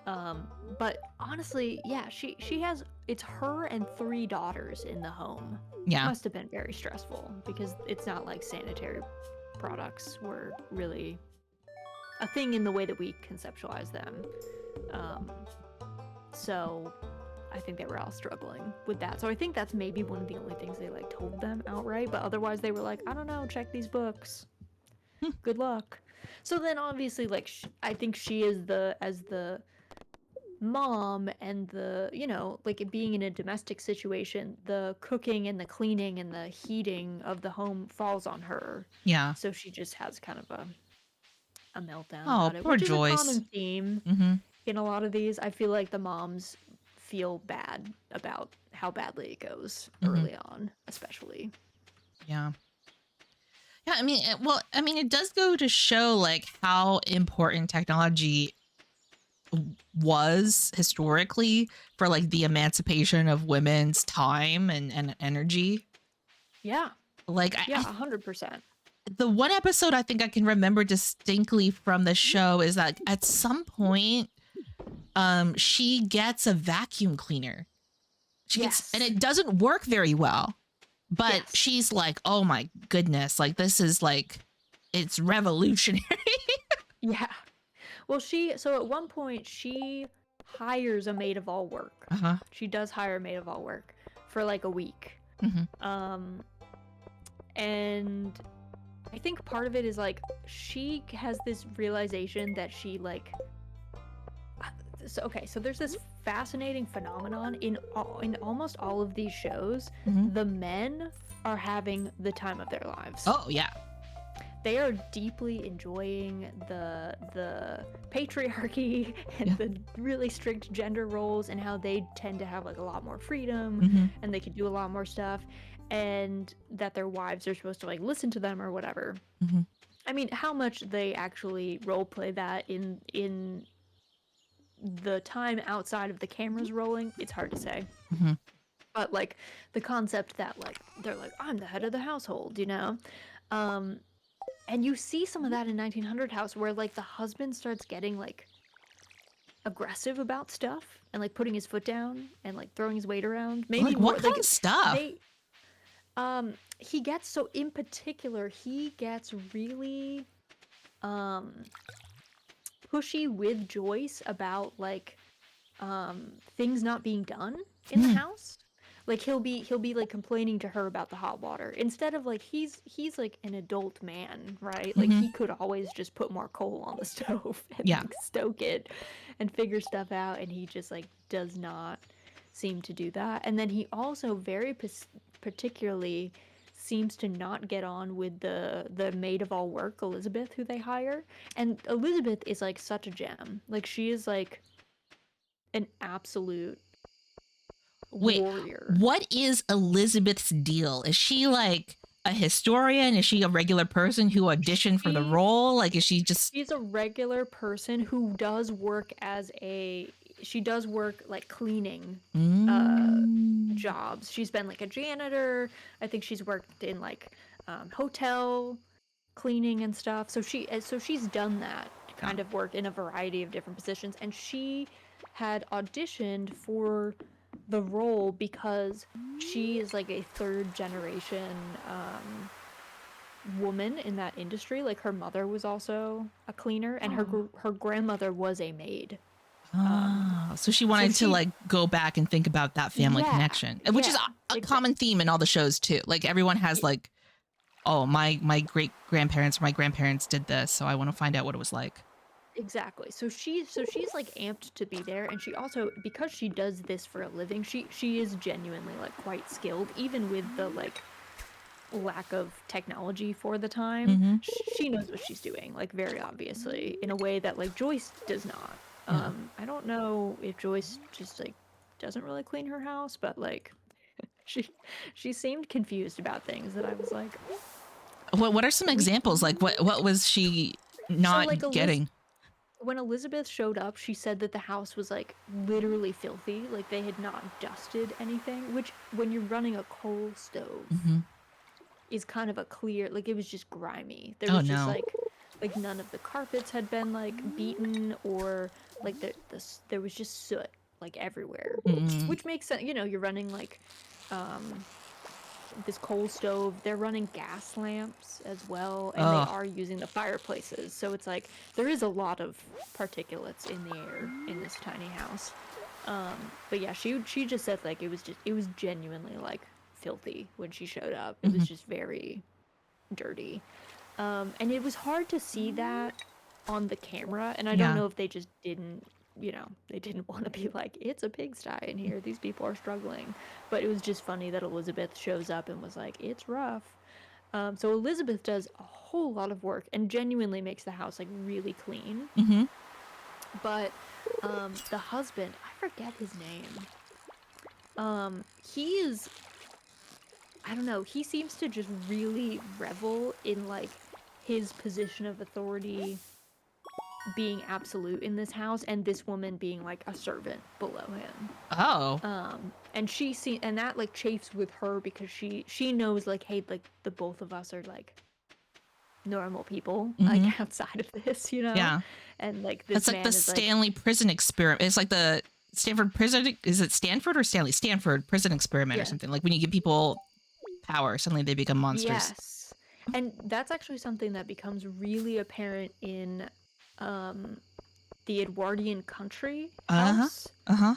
Speaker 2: But honestly, yeah, she has, it's her and 3 daughters in the home.
Speaker 1: Yeah.
Speaker 2: Must have been very stressful, because it's not like sanitary products were really a thing in the way that we conceptualize them. So I think they were all struggling with that. So I think that's maybe one of the only things they like told them outright, but otherwise they were like, I don't know, check these books. Good luck. So then obviously like I think she is as the mom and the, like it being in a domestic situation, the cooking and the cleaning and the heating of the home falls on her.
Speaker 1: Yeah.
Speaker 2: So she just has kind of a meltdown
Speaker 1: Oh,
Speaker 2: about it,
Speaker 1: poor
Speaker 2: which is a
Speaker 1: Joyce.
Speaker 2: common theme
Speaker 1: Mm-hmm.
Speaker 2: in a lot of these. I feel like the moms feel bad about how badly it goes
Speaker 1: Mm-hmm.
Speaker 2: early on, especially.
Speaker 1: Yeah. Yeah, I mean, well, I mean, it does go to show like how important technology was historically for like the emancipation of women's time and energy.
Speaker 2: Yeah.
Speaker 1: Like
Speaker 2: Yeah, 100%.
Speaker 1: the one episode I think I can remember distinctly from the show is that at some point she gets a vacuum cleaner. She gets, and
Speaker 2: Yes.
Speaker 1: it doesn't work very well. But
Speaker 2: Yes.
Speaker 1: she's like, "Oh my goodness, like this is like it's revolutionary."
Speaker 2: Yeah. Well, so at one point she hires a maid of all work.
Speaker 1: Uh-huh.
Speaker 2: She does hire a maid of all work for like a week.
Speaker 1: Mhm.
Speaker 2: Um and I think part of it is like she has this realization that she like so there's this fascinating phenomenon in almost all of these shows.
Speaker 1: Mhm.
Speaker 2: The men are having the time of their lives.
Speaker 1: Oh, yeah.
Speaker 2: They are deeply enjoying the patriarchy and
Speaker 1: Yeah.
Speaker 2: the really strict gender roles and how they tend to have like a lot more freedom
Speaker 1: Mhm.
Speaker 2: and they can do a lot more stuff, and that their wives are supposed to like listen to them or whatever.
Speaker 1: Mhm.
Speaker 2: I mean, how much they actually roleplay that in the time outside of the cameras rolling, it's hard to say.
Speaker 1: Mhm.
Speaker 2: But like the concept that like they're like, I'm the head of the household, um and you see some of that in 1900 House, where like the husband starts getting like aggressive about stuff and like putting his foot down and like throwing his weight around. Maybe
Speaker 1: Like what
Speaker 2: more
Speaker 1: kind
Speaker 2: like
Speaker 1: of stuff?
Speaker 2: they he gets, so in particular he gets really um pushy with Joyce about like things not being done in the
Speaker 1: Mm.
Speaker 2: house. Like he'll be like complaining to her about the hot water instead of like he's like an adult man, right? Like
Speaker 1: Mhm.
Speaker 2: he could always just put more coal on the stove and
Speaker 1: Yeah.
Speaker 2: like stoke it and figure stuff out, and he just like does not seem to do that. And then he also very particularly seems to not get on with the maid of all work, Elizabeth, who they hire. And Elizabeth is like such a gem. Like she is like an absolute
Speaker 1: Wait,
Speaker 2: warrior.
Speaker 1: what is Elizabeth's deal? Is she like a historian? Is she a regular person who auditioned for the
Speaker 2: She
Speaker 1: role? Like is she just
Speaker 2: she's a regular person who does work she does work like cleaning
Speaker 1: mm.
Speaker 2: jobs. She's been like a janitor. I think she's worked in like hotel cleaning and stuff. So she's done that
Speaker 1: Yeah.
Speaker 2: kind of work in a variety of different positions, and she had auditioned for the role because she is like a third generation woman in that industry. Like her mother was also a cleaner, and her grandmother was a maid.
Speaker 1: Oh, so she
Speaker 2: So
Speaker 1: wanted to
Speaker 2: she,
Speaker 1: like go back and think about that family
Speaker 2: yeah,
Speaker 1: connection, which is
Speaker 2: yeah,
Speaker 1: a common theme in all the shows too. Like everyone has like, oh, my great grandparents or my grandparents did this, so I want to find out what it was like.
Speaker 2: exactly. So she's like amped to be there, and she also, because she does this for a living, she is genuinely like quite skilled, even with the like lack of technology for the time.
Speaker 1: Mm-hmm.
Speaker 2: She knows what she's doing, like very obviously, in a way that like Joyce does not.
Speaker 1: Yeah.
Speaker 2: I don't know if Joyce just like doesn't really clean her house, but like she she seemed confused about things that I was like,
Speaker 1: What are some
Speaker 2: we
Speaker 1: examples? Like what was she
Speaker 2: so
Speaker 1: not
Speaker 2: like
Speaker 1: getting?
Speaker 2: when Elizabeth showed up, she said that the house was like literally filthy, like they had not dusted anything, which when you're running a coal stove
Speaker 1: Mm-hmm.
Speaker 2: is kind of a clear, like it was just grimy. There
Speaker 1: Oh
Speaker 2: was just
Speaker 1: no.
Speaker 2: like none of the carpets had been like beaten, or like there was just soot like everywhere,
Speaker 1: Mm-hmm.
Speaker 2: which makes sense. You're running like um this coal stove. They're running gas lamps as well, and they
Speaker 1: Oh.
Speaker 2: are using the fireplaces, so it's like there is a lot of particulates in the air in this tiny house. But yeah, she just said like it was genuinely like filthy when she showed up. It
Speaker 1: Mm-hmm.
Speaker 2: was just very dirty. And it was hard to see that on the camera, and I don't
Speaker 1: Yeah.
Speaker 2: know if they just didn't you know, they didn't want to be like, it's a pigsty in here, these people are struggling. But it was just funny that Elizabeth shows up and was like, it's rough. So Elizabeth does a whole lot of work and genuinely makes the house like really clean.
Speaker 1: Mm-hmm.
Speaker 2: But the husband, I forget his name. He is, I don't know, he seems to just really revel in like his position of authority being absolute in this house, and this woman being like a servant below him.
Speaker 1: Oh.
Speaker 2: And and that like chafes with her because she knows like, hey, like the both of us are like normal people, like outside of this, you know?
Speaker 1: Yeah.
Speaker 2: And like this
Speaker 1: That's like
Speaker 2: man
Speaker 1: the
Speaker 2: is
Speaker 1: Stanley prison experiment. It's like the Stanford prison. Is it Stanford or Stanley? Stanford prison experiment or something. Like when you give people power, suddenly they become monsters.
Speaker 2: Yes. And that's actually something that becomes really apparent in the Edwardian country house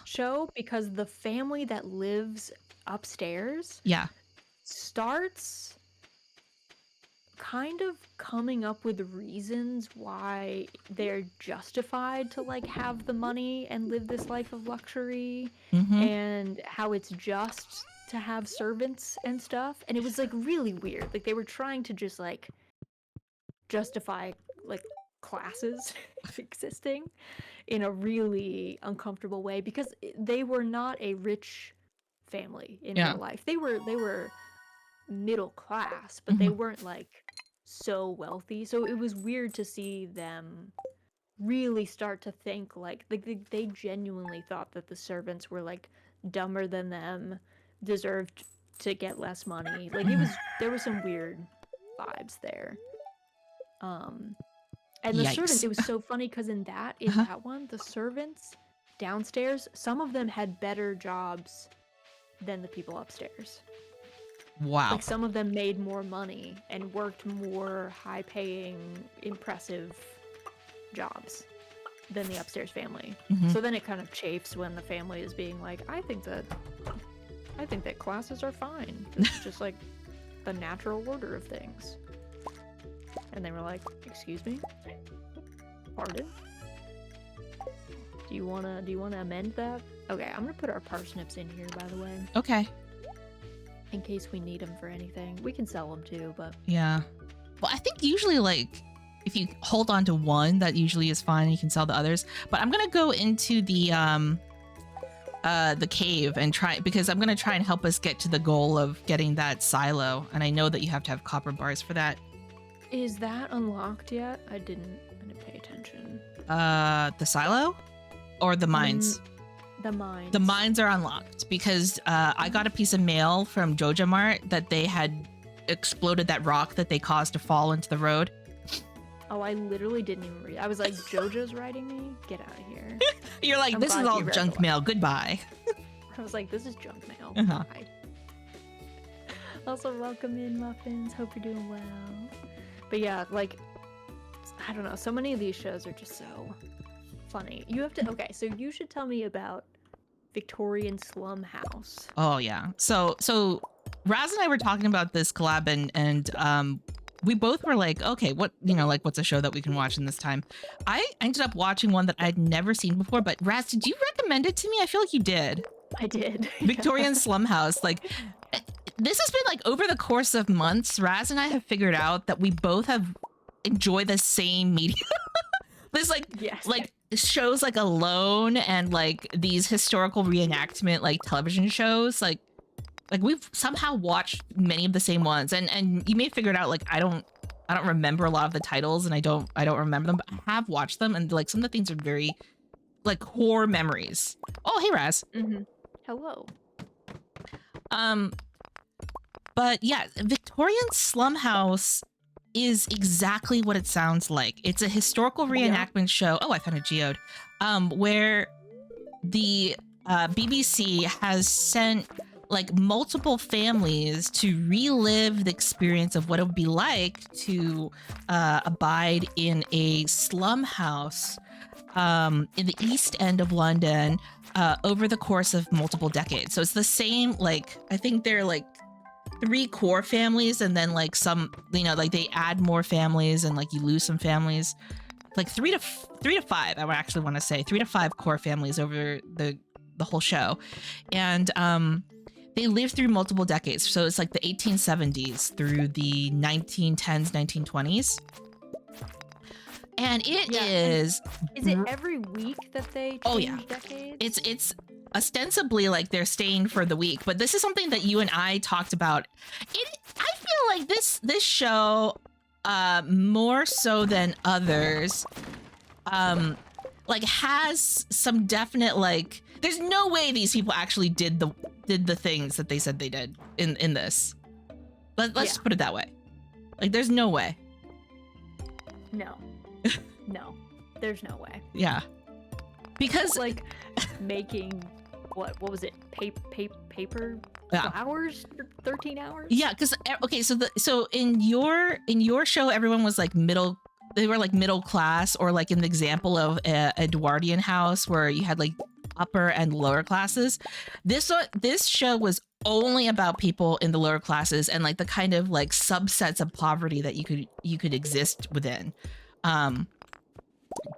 Speaker 2: show, because the family that lives upstairs starts kind of coming up with reasons why they're justified to like have the money and live this life of luxury, and how it's just to have servants and stuff. And it was like really weird. Like they were trying to just like justify like classes existing in a really uncomfortable way, because they were not a rich family in real life. They were middle class, but they weren't like so wealthy. So it was weird to see them really start to think like they genuinely thought that the servants were like dumber than them, deserved to get less money. Like there were some weird vibes there. And the servants, it was so funny because in that one, the servants downstairs, some of them had better jobs than the people upstairs.
Speaker 1: Wow.
Speaker 2: Like some of them made more money and worked more high-paying, impressive jobs than the upstairs family. So then it kind of chafes when the family is being like, I think that classes are fine. It's just like the natural order of things. And they were like, excuse me? Pardon? Do you wanna amend that? Okay, I'm gonna put our parsnips in here, by the way.
Speaker 1: Okay.
Speaker 2: In case we need them for anything. We can sell them too, but...
Speaker 1: Yeah. Well, I think usually, like, if you hold on to one, that usually is fine. You can sell the others. But I'm gonna go into the cave and try, because I'm gonna try and help us get to the goal of getting that silo. And I know that you have to have copper bars for that.
Speaker 2: Is that unlocked yet? I didn't pay attention.
Speaker 1: The silo? Or the mines?
Speaker 2: The mines.
Speaker 1: The mines are unlocked because I got a piece of mail from Joja Mart that they had exploded that rock that they caused to fall into the road.
Speaker 2: Oh, I literally didn't even read. I was like, Joja's writing me? Get out of here.
Speaker 1: You're like, this is all junk mail. Goodbye.
Speaker 2: I was like, this is junk mail. Bye. Also, welcome in, Muffins. Hope you're doing well. But yeah, like, I don't know. So many of these shows are just so funny. You have to, okay, so you should tell me about Victorian Slum House.
Speaker 1: Oh, yeah. So Raz and I were talking about this collab and we both were like, okay, what, like, what's a show that we can watch in this time? I ended up watching one that I'd never seen before, but Raz, did you recommend it to me? I feel like you did.
Speaker 2: I did.
Speaker 1: Victorian Slum House. Like, this has been like over the course of months, Raz and I have figured out that we both have enjoyed the same media. There's like, like shows like Alone and like these historical reenactment, like television shows, like we've somehow watched many of the same ones, and you may have figured out like I don't remember a lot of the titles and I don't remember them, but I have watched them, and like some of the things are very like core memories. Oh, hey Raz.
Speaker 2: Hello.
Speaker 1: But yeah, Victorian Slum House is exactly what it sounds like. It's a historical reenactment show. Oh, I found a geode. Where the BBC has sent like multiple families to relive the experience of what it would be like to abide in a slum house in the East End of London over the course of multiple decades. So it's the same, like, I think they're like 3 core families, and then like some, like they add more families and like you lose some families. like three to five. I would actually want to say 3 to 5 core families over the whole show, and they lived through multiple decades. So it's like the 1870s through the 1910s, 1920s. And it is.
Speaker 2: Is it every week that they change decades?
Speaker 1: It's ostensibly like they're staying for the week, but this is something that you and I talked about. I feel like this show, more so than others, like has some definite like. There's no way these people actually did the things that they said they did in this. Let's just put it that way. Like, there's no way.
Speaker 2: No. No. There's no way.
Speaker 1: Yeah. Because
Speaker 2: like making what was it? Paper flowers for 13 hours?
Speaker 1: Yeah, because okay, so in your show everyone was like they were like middle class, or like in the example of a Edwardian house where you had like upper and lower classes. This show was only about people in the lower classes and like the kind of like subsets of poverty that you could exist within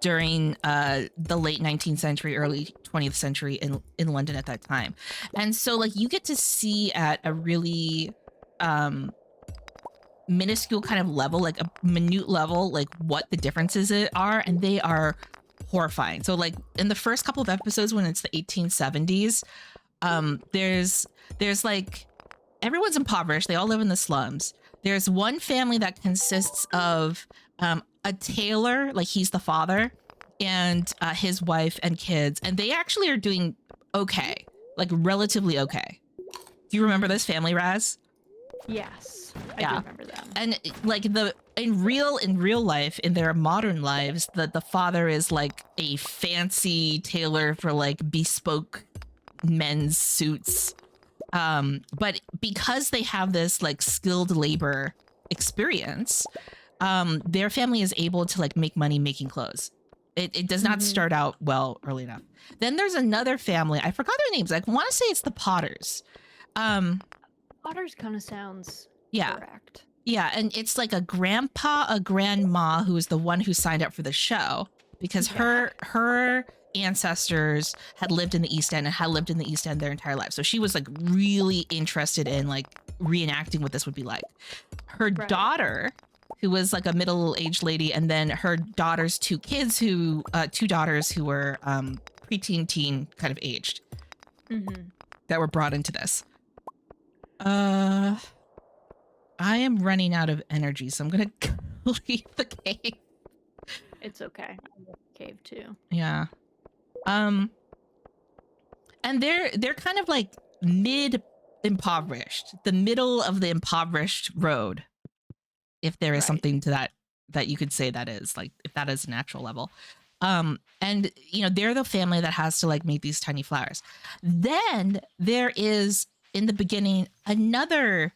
Speaker 1: during the late 19th century, early 20th century in London at that time. And so like you get to see at a really minuscule kind of level, like a minute level, like what the differences are, and they are horrifying. So like in the first couple of episodes when it's the 1870s, there's like everyone's impoverished, they all live in the slums. There's one family that consists of a tailor, like he's the father, and his wife and kids, and they actually are doing okay, like relatively okay. Do you remember this family, Raz?
Speaker 2: Yes, I do remember them.
Speaker 1: And like in real life, in their modern lives, the father is like a fancy tailor for like bespoke men's suits. But because they have this like skilled labor experience, their family is able to like make money making clothes. It does not start out well early enough. Then there's another family. I forgot their names. I want to say it's the Potters.
Speaker 2: Potters kind of sounds correct.
Speaker 1: Yeah, and it's like a grandpa, a grandma who is the one who signed up for the show because her ancestors had lived in the East End and had lived in the East End their entire life. So she was like really interested in like reenacting what this would be like. Her daughter, who was like a middle-aged lady, and then her daughter's two daughters who were preteen teen kind of aged, that were brought into this. I am running out of energy, so I'm gonna leave the cave.
Speaker 2: It's okay. I'm in the cave too.
Speaker 1: Yeah. And they're kind of like mid-impoverished, the middle of the impoverished road, if there is something to that you could say that is, like, if that is an actual level. And you know, they're the family that has to like make these tiny flowers. Then there is in the beginning another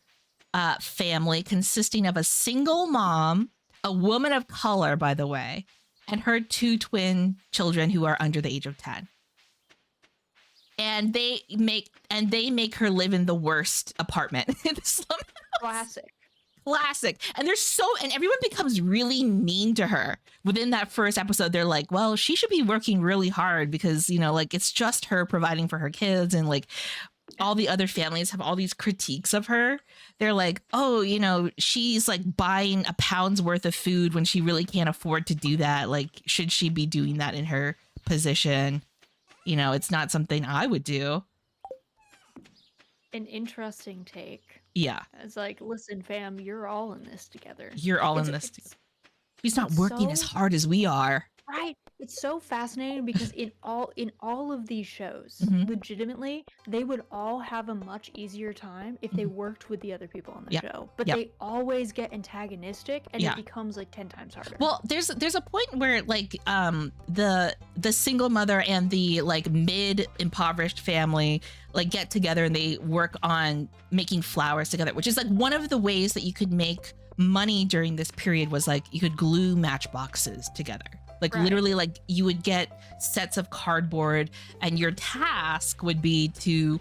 Speaker 1: family consisting of a single mom, a woman of color, by the way, and her two twin children who are under the age of 10. And they make her live in the worst apartment in the slum house. Classic. And and everyone becomes really mean to her within that first episode. They're like, well, she should be working really hard because, you know, like it's just her providing for her kids, and like all the other families have all these critiques of her. They're like, oh, you know, she's like buying a pound's worth of food when she really can't afford to do that. Like, should she be doing that in her position? You know, it's not something I would do.
Speaker 2: An interesting take.
Speaker 1: Yeah.
Speaker 2: It's like, listen, fam, you're all in this together.
Speaker 1: You're all in this together. He's not working as hard as we are.
Speaker 2: Right. It's so fascinating because in all of these shows, legitimately, they would all have a much easier time if they worked with the other people on the show. But they always get antagonistic, and it becomes like 10 times harder.
Speaker 1: Well, there's a point where like the single mother and the like mid impoverished family like get together and they work on making flowers together, which is like one of the ways that you could make money during this period was like you could glue matchboxes together. Like literally, like you would get sets of cardboard and your task would be to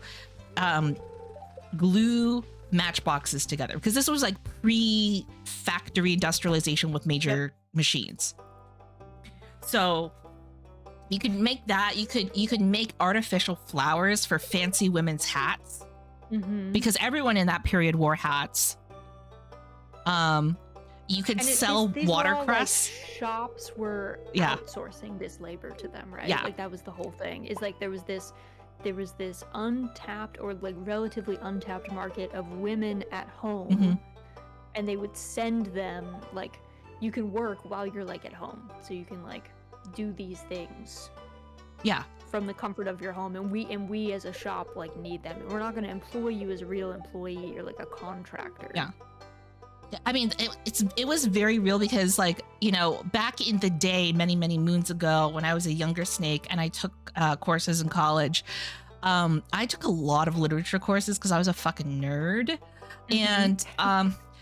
Speaker 1: glue matchboxes together, because this was like pre-factory industrialization with major machines. So you could make that. You could make artificial flowers for fancy women's hats
Speaker 2: Mm-hmm.
Speaker 1: because everyone in that period wore hats. You could
Speaker 2: And
Speaker 1: sell
Speaker 2: these were all like
Speaker 1: watercress.
Speaker 2: shops were
Speaker 1: Yeah.
Speaker 2: outsourcing this labor to them, right?
Speaker 1: Yeah.
Speaker 2: Like that was the whole thing. Is like there was this untapped or like relatively untapped market of women at home,
Speaker 1: Mhm.
Speaker 2: and they would send them like, you can work while you're like at home, so you can like do these things
Speaker 1: Yeah.
Speaker 2: from the comfort of your home, and we as a shop like need them, and we're not going to employ you as a real employee or like a contractor.
Speaker 1: Yeah. I mean, it was very real because, like, you know, back in the day, many moons ago, when I was a younger snake and I took courses in college, I took a lot of literature courses because I was a fucking nerd. And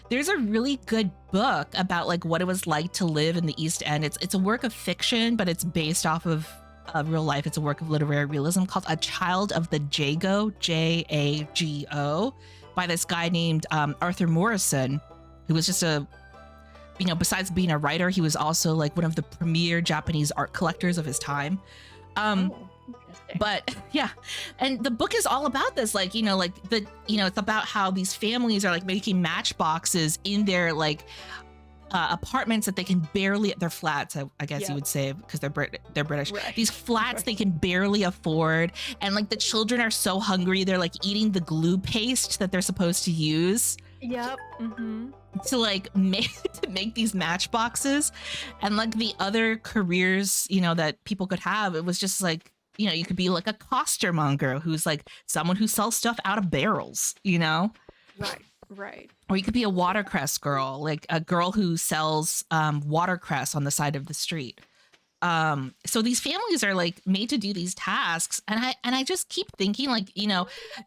Speaker 1: there's a really good book about like what it was like to live in the East End. It's a work of fiction, but it's based off of real life. It's a work of literary realism called A Child of the Jago, Jago, by this guy named Arthur Morrison, who was just besides being a writer, he was also like one of the premier Japanese art collectors of his time.
Speaker 2: Interesting.
Speaker 1: But yeah, and the book is all about this, like, it's about how these families are like making matchboxes in their like apartments that they can barely, their flats, I guess you would say, because they're British.
Speaker 2: Right.
Speaker 1: These flats they can barely afford, and like the children are so hungry they're like eating the glue paste that they're supposed to use.
Speaker 2: Yep.
Speaker 1: To like make these matchboxes, and like the other careers that people could have, it was just like, you could be like a costermonger, who's like someone who sells stuff out of barrels,
Speaker 2: Right.
Speaker 1: or you could be a watercress girl, like a girl who sells watercress on the side of the street. So these families are like made to do these tasks, and I just keep thinking, like,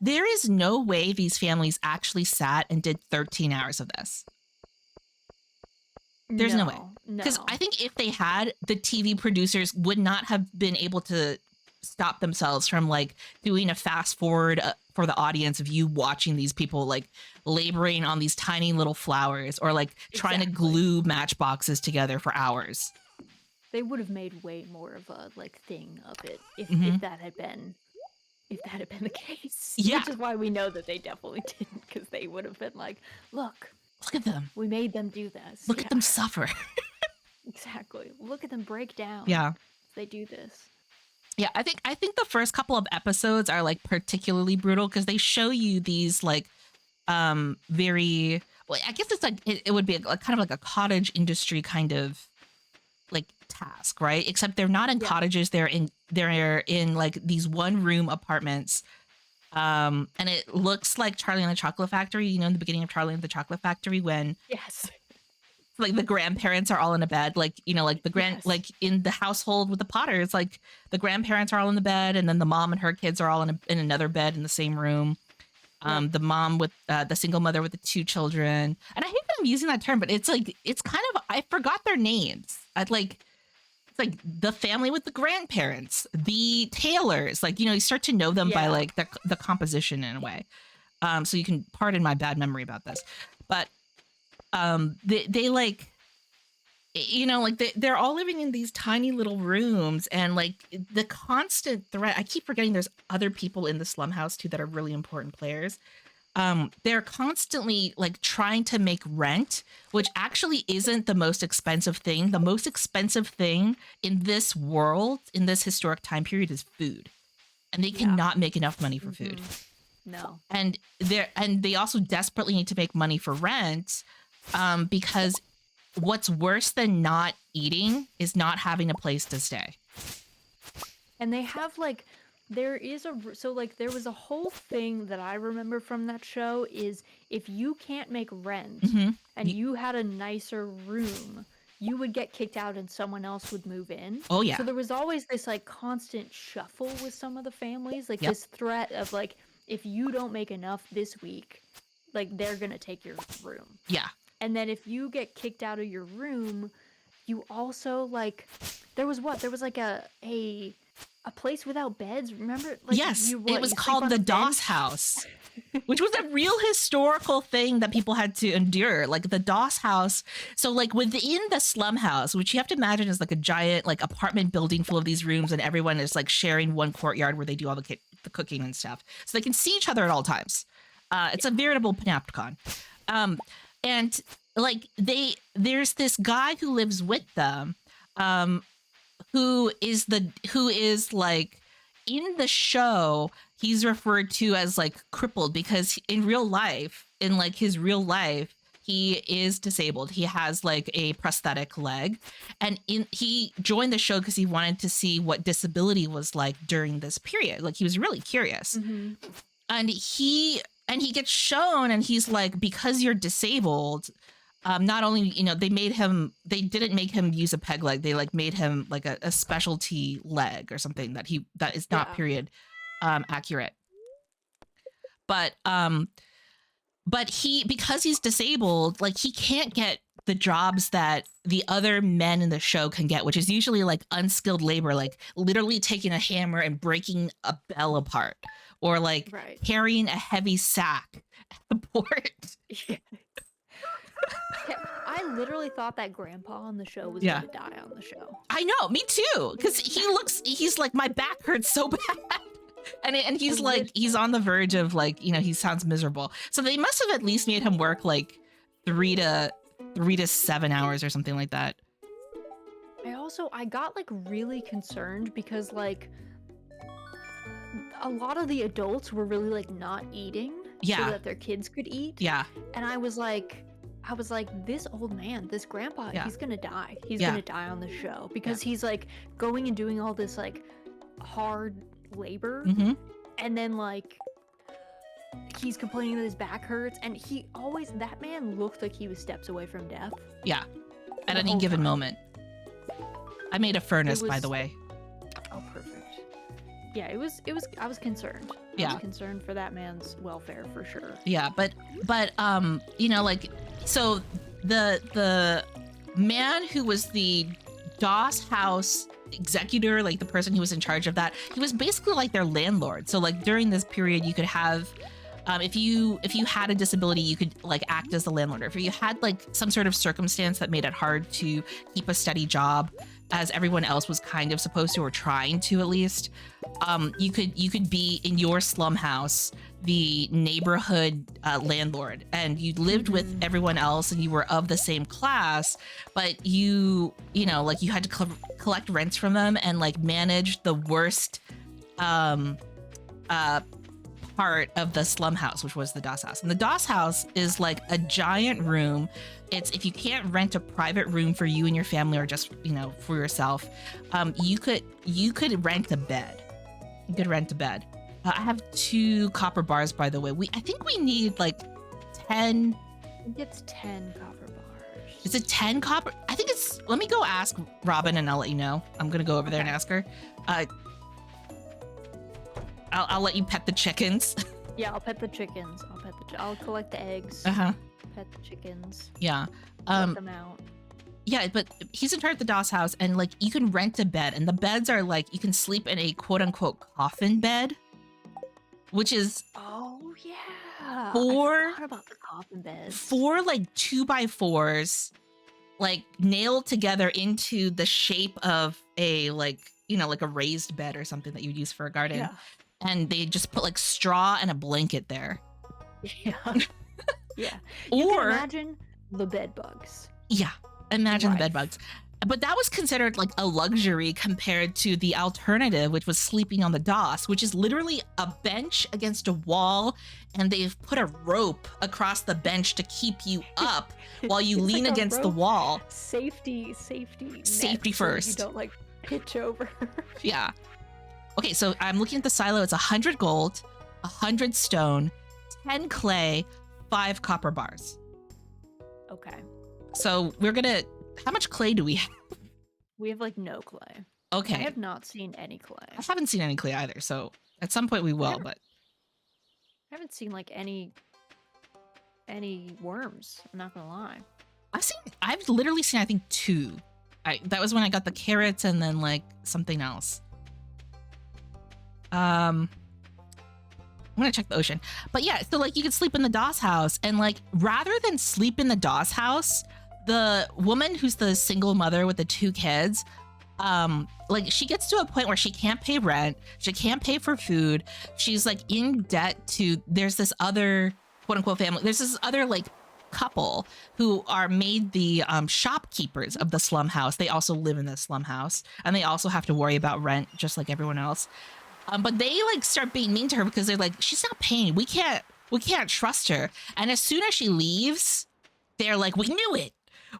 Speaker 1: there is no way these families actually sat and did 13 hours of this. There's no way. Because I think if they had, the TV producers would not have been able to stop themselves from like doing a fast forward for the audience of you watching these people like laboring on these tiny little flowers, or like trying to glue matchboxes together for hours.
Speaker 2: They would have made way more of a like thing of it if that had been the case.
Speaker 1: Yeah.
Speaker 2: Which is why we know that they definitely didn't, because they would have been like, look
Speaker 1: at them.
Speaker 2: We made them do this.
Speaker 1: Look at them suffer.
Speaker 2: Exactly. Look at them break down.
Speaker 1: Yeah.
Speaker 2: They do this.
Speaker 1: Yeah, I think the first couple of episodes are like particularly brutal because they show you these like very, well, I guess it's like it would be kind of like a cottage industry kind of like task, right? Except they're not in cottages, they're in like these one room apartments. And it looks like Charlie and the Chocolate Factory, in the beginning of Charlie and the Chocolate Factory, when like the grandparents are all in a bed, like, like the like in the household with the Potters, like the grandparents are all in the bed, and then the mom and her kids are all in another bed in the same room. The mom with the single mother with the two children. And I hate that I'm using that term, but it's like, it's kind of, I forgot their names. It's like the family with the grandparents, the Taylors, like, you start to know them by like the composition in a way. So you can pardon my bad memory about this, but they like, like they're all living in these tiny little rooms, and like the constant threat. I keep forgetting there's other people in the slum house too that are really important players. They're constantly like trying to make rent, which actually isn't the most expensive thing. The most expensive thing in this world, in this historic time period, is food. And they cannot make enough money for food.
Speaker 2: No.
Speaker 1: And they also desperately need to make money for rent, because what's worse than not eating is not having a place to stay.
Speaker 2: And they have like, there was a whole thing that I remember from that show is, if you can't make rent and you had a nicer room, you would get kicked out and someone else would move in.
Speaker 1: Oh yeah.
Speaker 2: So there was always this like constant shuffle with some of the families, like this threat of like, if you don't make enough this week, like they're gonna take your room.
Speaker 1: Yeah.
Speaker 2: And then if you get kicked out of your room, you also like there was like a place without beds. Remember, like
Speaker 1: Yes,
Speaker 2: you
Speaker 1: it
Speaker 2: what
Speaker 1: was
Speaker 2: you sleep
Speaker 1: called
Speaker 2: on
Speaker 1: the
Speaker 2: a
Speaker 1: DOS
Speaker 2: bench.
Speaker 1: house, which was a real historical thing that people had to endure. Like the DOS house. So like within the slum house, which you have to imagine is like a giant like apartment building full of these rooms, and everyone is like sharing one courtyard where they do all the cooking and stuff, so they can see each other at all times. It's a veritable panopticon. And like there's this guy who lives with them, um, who is like in the show he's referred to as like crippled because in real life, in like his real life, he is disabled. He has like a prosthetic leg, and he joined the show because he wanted to see what disability was like during this period. Like he was really curious.
Speaker 2: Mm-hmm.
Speaker 1: And he gets shown, and he's like, because you're disabled, not only, you know, they didn't make him use a peg leg, they like made him like a specialty leg or something that is not period accurate. But he, because he's disabled, like he can't get the jobs that the other men in the show can get, which is usually like unskilled labor, like literally taking a hammer and breaking a bell apart, or like carrying a heavy sack at the port.
Speaker 2: Yeah. I literally thought that grandpa on the show was gonna die on the show.
Speaker 1: I know, me too, because he's like, my back hurts so bad. And he's like, he's on the verge of like, you know, he sounds miserable. So they must have at least made him work like 3 to 7 hours or something like that.
Speaker 2: I got like really concerned because like a lot of the adults were really like not eating so that their kids could eat.
Speaker 1: Yeah.
Speaker 2: And I was like, this old man, this grandpa, he's gonna die. He's gonna die on the show because he's like going and doing all this like hard labor, and then like he's complaining that his back hurts, and that man looked like he was steps away from death. Yeah.
Speaker 1: At any given moment. I made a furnace, by the way.
Speaker 2: Oh, perfect. Yeah, I was concerned. I was concerned for that man's welfare for sure. Yeah, but you know, like, so the man who was the DOS house executor, like the person who was in charge of that, he was basically like their landlord. So like during this period, you could have if you had a disability, you could like act as the landlord. Or if you had like some sort of circumstance that made it hard to keep a steady job, as everyone else was kind of supposed to, or trying to at least, you could be in your slum house the neighborhood landlord, and you lived with everyone else, and you were of the same class, but you know, like you had to collect rents from them and like manage the worst part of the slum house, which was the DOS house. And the DOS house is like a giant room. It's, if you can't rent a private room for you and your family, or just, you know, for yourself, you could rent a bed. You could rent a bed. I have 2 copper bars, by the way. I think we need like 10. I think it's 10 copper bars.
Speaker 1: Is it 10 copper? I think it's, let me go ask Robin and I'll let you know. I'm gonna go over there and ask her. I'll let you pet the chickens.
Speaker 2: Yeah, I'll pet the chickens. I'll collect the eggs. Pet the chickens.
Speaker 1: Yeah.
Speaker 2: Let them out.
Speaker 1: Yeah, but he's in charge of the DOS house, and like you can rent a bed, and the beds are like, you can sleep in a quote unquote coffin bed, which is
Speaker 2: I
Speaker 1: 4
Speaker 2: forgot about the coffin beds. 4
Speaker 1: like 2x4s, like nailed together into the shape of a, like, you know, like a raised bed or something that you'd use for a garden. Yeah. And they just put like straw and a blanket there.
Speaker 2: Yeah. Yeah. You can imagine the bed bugs.
Speaker 1: Yeah. Imagine the bed bugs. But that was considered like a luxury compared to the alternative, which was sleeping on the DOS, which is literally a bench against a wall, and they've put a rope across the bench to keep you up while you lean like against the wall.
Speaker 2: Safety
Speaker 1: first.
Speaker 2: So you don't like pitch over.
Speaker 1: Yeah. Okay, so I'm looking at the silo. It's 100 gold, 100 stone, 10 clay, 5 copper bars.
Speaker 2: Okay.
Speaker 1: So we're gonna, how much clay do we have?
Speaker 2: We have like no clay.
Speaker 1: Okay.
Speaker 2: I have not seen any clay.
Speaker 1: I haven't seen any clay either, so at some point we will, but
Speaker 2: I haven't seen like any worms, I'm not gonna lie.
Speaker 1: I've literally seen, I think, 2. that was when I got the carrots and then like something else. I'm gonna check the ocean. But yeah, so like you could sleep in the Doss house, and like rather than sleep in the Doss house, the woman who's the single mother with the 2 kids, like she gets to a point where she can't pay rent, she can't pay for food, she's like in debt to, there's this other quote unquote family, there's this other like couple who are made the shopkeepers of the slum house. They also live in the slum house, and they also have to worry about rent just like everyone else. But they like start being mean to her because they're like, she's not paying. We can't trust her. And as soon as she leaves, they're like, we knew it.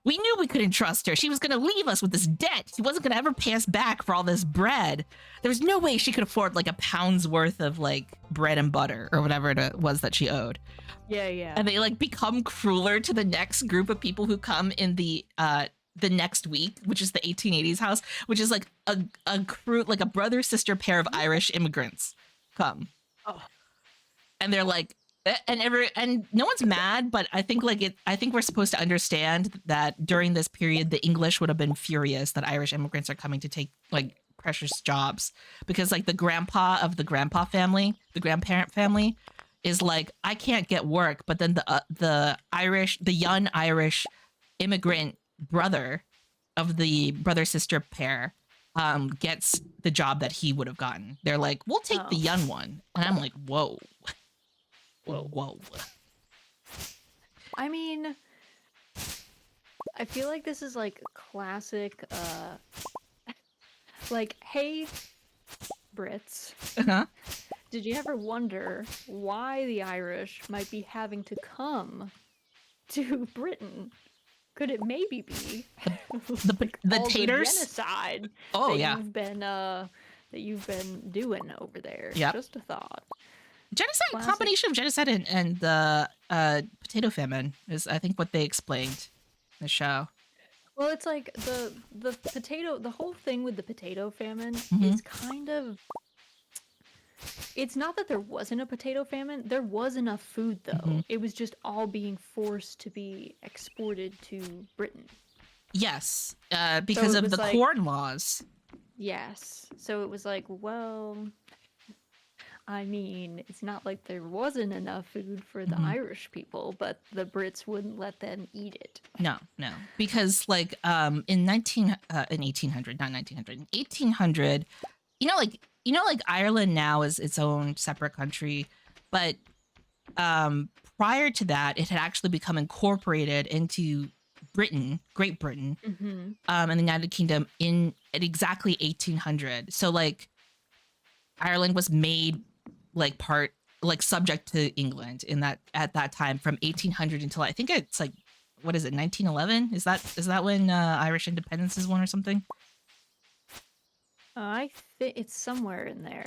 Speaker 1: We knew we couldn't trust her. She was going to leave us with this debt. She wasn't going to ever pay us back for all this bread. There was no way she could afford like a pound's worth of like bread and butter or whatever it was that she owed.
Speaker 2: Yeah.
Speaker 1: And they like become crueler to the next group of people who come in the next week, which is the 1880s house, which is like a crew, like a brother sister pair of Irish immigrants come.
Speaker 2: Oh.
Speaker 1: And they're like, and no one's mad, but I think we're supposed to understand that during this period, the English would have been furious that Irish immigrants are coming to take like precious jobs, because like the grandpa of the grandpa family, the grandparent family, is like, I can't get work, but then the young Irish immigrant brother of the brother sister pair gets the job that he would have gotten. They're like, we'll take the young one, and I'm like, whoa.
Speaker 2: I mean, I feel like this is like classic like, hey Brits, did you ever wonder why the Irish might be having to come to Britain? Could it maybe be
Speaker 1: the
Speaker 2: all
Speaker 1: taters?
Speaker 2: the genocide that you've been doing over there?
Speaker 1: Yep.
Speaker 2: Just a thought.
Speaker 1: Genocide,
Speaker 2: Classic.
Speaker 1: combination of genocide and the potato famine is, I think, what they explained in the show.
Speaker 2: Well, it's like the whole thing with the potato famine is kind of, it's not that there wasn't a potato famine. There was enough food, though. It was just all being forced to be exported to Britain.
Speaker 1: Yes, because of the corn laws.
Speaker 2: Yes. So it was like, well, I mean, it's not like there wasn't enough food for the Irish people, but the Brits wouldn't let them eat it.
Speaker 1: No, because like in 1800, not 1900, in 1800, like Ireland now is its own separate country, but prior to that, it had actually become incorporated into Britain, Great Britain, and the United Kingdom at exactly 1800. So like Ireland was made like subject to England at that time from 1800 until I think it's like, what is it, 1911? Is that when Irish independence is won or something?
Speaker 2: I think it's somewhere in there.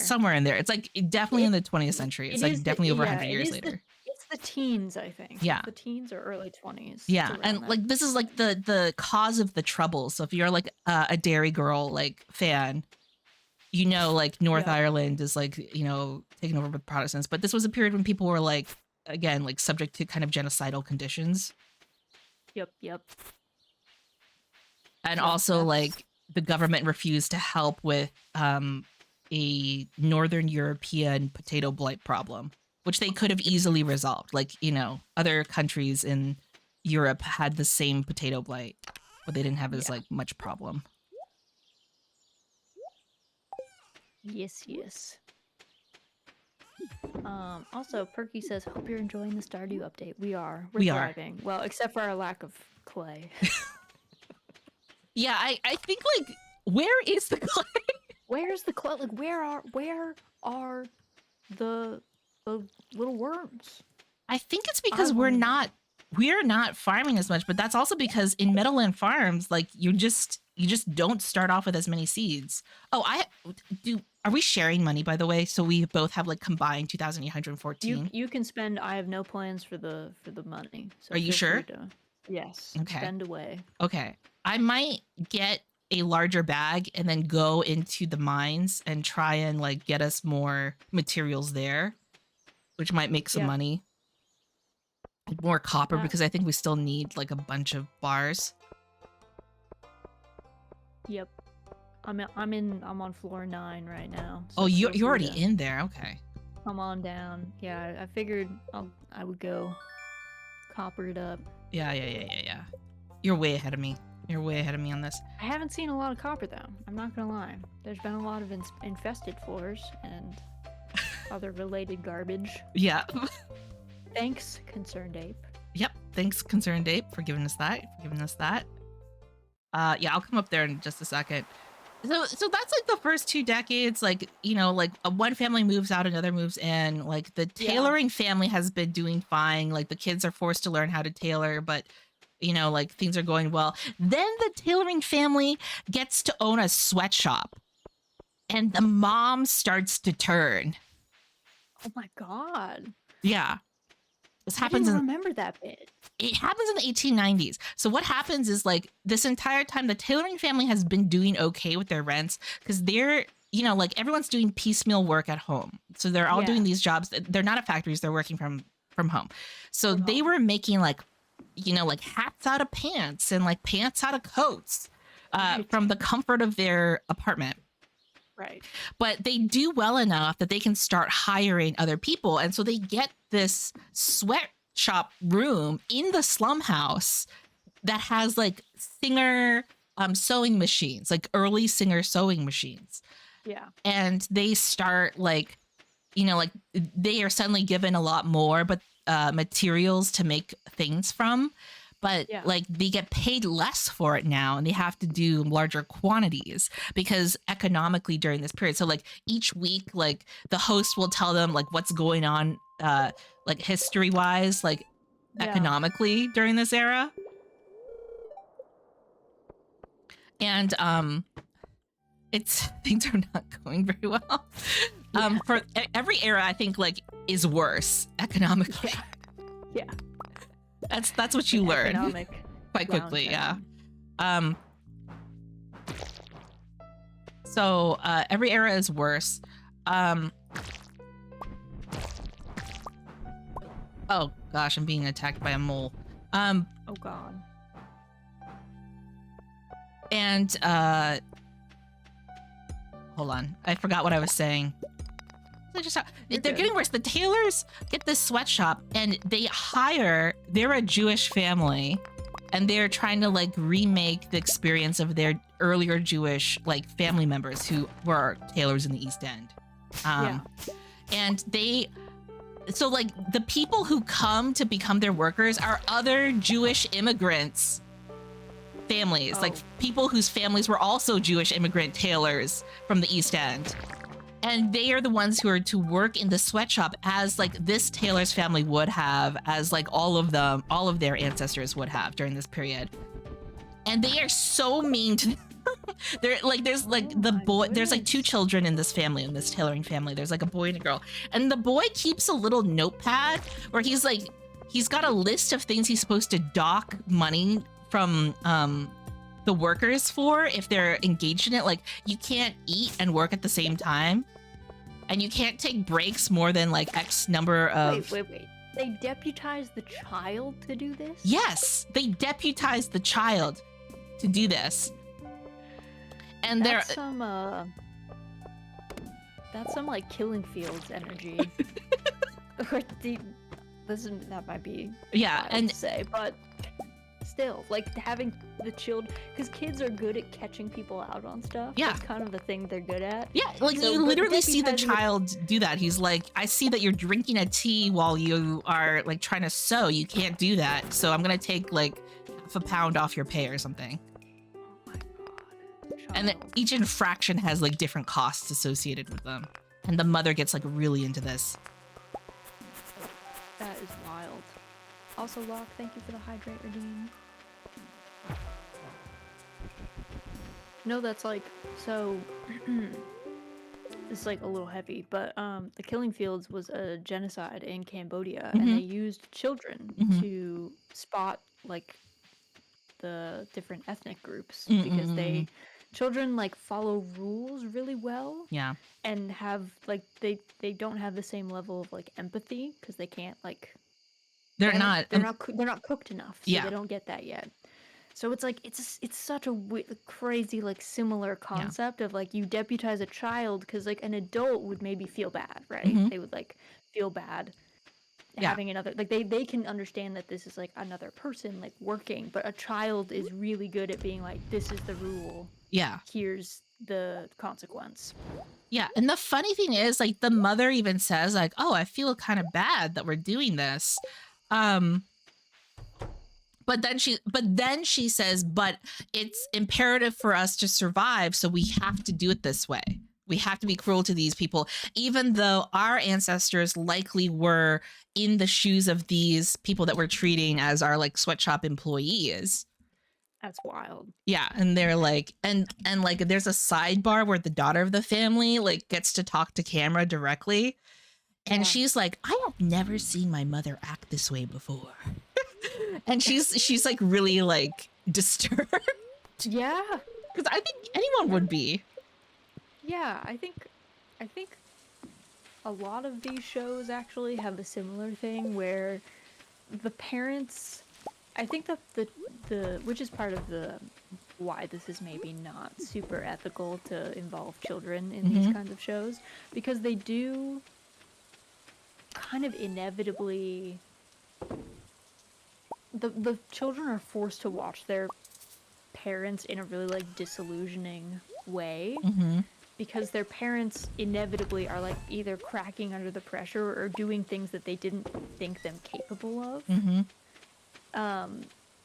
Speaker 1: It's like definitely in the 20th century. It's like definitely over 100 years later.
Speaker 2: It's the teens, I think.
Speaker 1: Yeah.
Speaker 2: The teens or early 20s.
Speaker 1: Yeah. And like this is like the cause of the trouble. So if you're like a Dairy Girl like fan, like North Ireland is like, taken over with Protestants. But this was a period when people were like, again, like subject to kind of genocidal conditions.
Speaker 2: Yep.
Speaker 1: And also like the government refused to help with a Northern European potato blight problem, which they could have easily resolved. Like, other countries in Europe had the same potato blight, but they didn't have as like much problem.
Speaker 2: Yes. Also, Perky says, hope you're enjoying the Stardew update. We are. We're thriving. Well, except for our lack of clay.
Speaker 1: Yeah, I think like, where is the clay?
Speaker 2: Where's the clay? Like, where are the little worms?
Speaker 1: I think it's because we're not farming as much, but that's also because in Meadowland Farms, like you just don't start off with as many seeds. Oh, are we sharing money, by the way? So we both have like combined 2,814.
Speaker 2: You can spend. I have no plans for the money. So
Speaker 1: are you sure?
Speaker 2: Yes.
Speaker 1: Okay.
Speaker 2: Spend away.
Speaker 1: Okay. I might get a larger bag and then go into the mines and try and like get us more materials there, which might make some money. More copper, because I think we still need like a bunch of bars.
Speaker 2: Yep. I'm on floor 9 right now.
Speaker 1: Oh,
Speaker 2: So
Speaker 1: you're
Speaker 2: feel
Speaker 1: you're
Speaker 2: free
Speaker 1: already
Speaker 2: to
Speaker 1: in there. Okay.
Speaker 2: come on down. Yeah, I figured I would go copper it up.
Speaker 1: Yeah. You're way ahead of me. You're way ahead of me on this.
Speaker 2: I haven't seen a lot of copper though. I'm not gonna lie. There's been a lot of infested floors and other related garbage.
Speaker 1: Yeah.
Speaker 2: Thanks, Concerned Ape.
Speaker 1: Yep. Thanks, Concerned Ape, for giving us that. Yeah, I'll come up there in just a second. So that's like the first 2 decades. Like, like one family moves out, another moves in. Like the
Speaker 2: Yeah.
Speaker 1: tailoring family has been doing fine. Like the kids are forced to learn how to tailor, but like things are going well. Then the tailoring family gets to own a sweatshop, and the mom starts to turn.
Speaker 2: Oh my god.
Speaker 1: Yeah. This
Speaker 2: I
Speaker 1: happens
Speaker 2: didn't
Speaker 1: in
Speaker 2: remember that bit.
Speaker 1: it happens in the 1890s. So what happens is like this entire time the tailoring family has been doing okay with their rents because they're like everyone's doing piecemeal work at home. So they're all doing these jobs. They're not at factories. They're working from home. So they were making like like hats out of pants and like pants out of coats from the comfort of their apartment.
Speaker 2: Right.
Speaker 1: But they do well enough that they can start hiring other people. And so they get this sweatshop room in the slum house that has like Singer sewing machines, like early Singer sewing machines.
Speaker 2: Yeah.
Speaker 1: And they start like, like they are suddenly given a lot more, but materials to make things from. But like they get paid less for it now and they have to do larger quantities because economically during this period. So like each week, like the host will tell them like what's going on like history wise, like economically during this era. And it's things are not going very well. For every era, I think like is worse economically.
Speaker 2: Yeah.
Speaker 1: That's what you learn
Speaker 2: Economic
Speaker 1: quite quickly.
Speaker 2: downturn.
Speaker 1: Yeah. So every era is worse. Oh gosh, I'm being attacked by a mole.
Speaker 2: Oh god.
Speaker 1: And hold on, I forgot what I was saying. They're getting worse. The tailors get this sweatshop and they're a Jewish family and they're trying to like remake the experience of their earlier Jewish like family members who were tailors in the East End. And so like the people who come to become their workers are other Jewish immigrants families, like people whose families were also Jewish immigrant tailors from the East End. And they are the ones who are to work in the sweatshop as like this tailor's family would have, as like all of their ancestors would have during this period. And they are so mean to them. They're like, there's like there's like 2 children in this family, in this tailoring family. There's like a boy and a girl. And the boy keeps a little notepad where he's got a list of things he's supposed to dock money from the workers for if they're engaged in it. Like you can't eat and work at the same time, and you can't take breaks more than like X number of.
Speaker 2: Wait. They deputized the child to do this?
Speaker 1: Yes, they deputized the child to do this. And
Speaker 2: that's some like Killing Fields energy. That might be
Speaker 1: and
Speaker 2: to say, but still, like having the children, because kids are good at catching people out on stuff. That's kind of the thing they're good at.
Speaker 1: Like so you literally see the child do that. He's like, I see that you're drinking a tea while you are like trying to sew. You can't do that, so I'm gonna take like half a pound off your pay or something.
Speaker 2: Oh my god.
Speaker 1: And then each infraction has like different costs associated with them, and the mother gets like really into this.
Speaker 2: That is wild. Also, Locke, thank you for the hydrate redeem. No, that's like, so it's like a little heavy, but the Killing Fields was a genocide in Cambodia, and they used children to spot like the different ethnic groups because children like follow rules really well.
Speaker 1: Yeah.
Speaker 2: And have like they don't have the same level of like empathy because they can't like
Speaker 1: they're not
Speaker 2: cooked enough, so they don't get that yet. So it's like it's such a crazy like similar
Speaker 1: Yeah.
Speaker 2: concept of like you deputize a child because like an adult would maybe feel bad, right?
Speaker 1: Hmm.
Speaker 2: They would like feel bad
Speaker 1: Yeah.
Speaker 2: having another like they can understand that this is like another person like working, but a child is really good at being like this is the rule.
Speaker 1: Yeah.
Speaker 2: Here's the consequence.
Speaker 1: Yeah. And the funny thing is, like, the mother even says, like, oh, I feel kind of bad that we're doing this. Um, but then she says, but it's imperative for us to survive, so we have to do it this way. We have to be cruel to these people, even though our ancestors likely were in the shoes of these people that we're treating as our like sweatshop employees.
Speaker 2: That's wild.
Speaker 1: Yeah, and they're like, and like, there's a sidebar where the daughter of the family like gets to talk to camera directly, and
Speaker 2: Yeah.
Speaker 1: she's like, I have never seen my mother act this way before. And she's like really like disturbed,
Speaker 2: Yeah.
Speaker 1: because I think anyone would be.
Speaker 2: Yeah, I think a lot of these shows actually have a similar thing where the parents I think that the which is part of the why this is maybe not super ethical to involve children in these kinds of shows because they do kind of inevitably the children are forced to watch their parents in a really like disillusioning way because their parents inevitably are like either cracking under the pressure or doing things that they didn't think them capable of.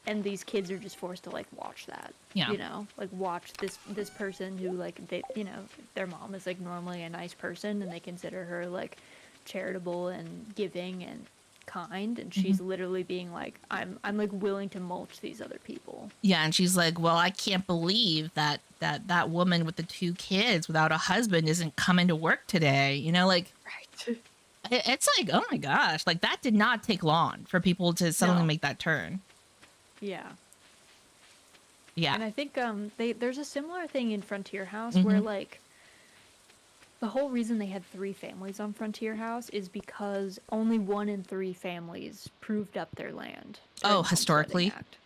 Speaker 2: And these kids are just forced to like watch that.
Speaker 1: Yeah.
Speaker 2: You know, like watch this person who like they you know, their mom is like normally a nice person and they consider her like charitable and giving and kind and she's literally being like I'm like willing to mulch these other people.
Speaker 1: Yeah, and she's like, well, I can't believe that woman with the 2 kids without a husband isn't coming to work today. You know, like,
Speaker 2: Right.
Speaker 1: it's like, oh my gosh, like that did not take long for people to suddenly
Speaker 2: No.
Speaker 1: make that turn.
Speaker 2: Yeah.
Speaker 1: Yeah.
Speaker 2: And I think there's a similar thing in Frontier House where like the whole reason they had 3 families on Frontier House is because only 1 in 3 families proved up their land. during
Speaker 1: Oh,
Speaker 2: the Homesteading
Speaker 1: historically.
Speaker 2: Act.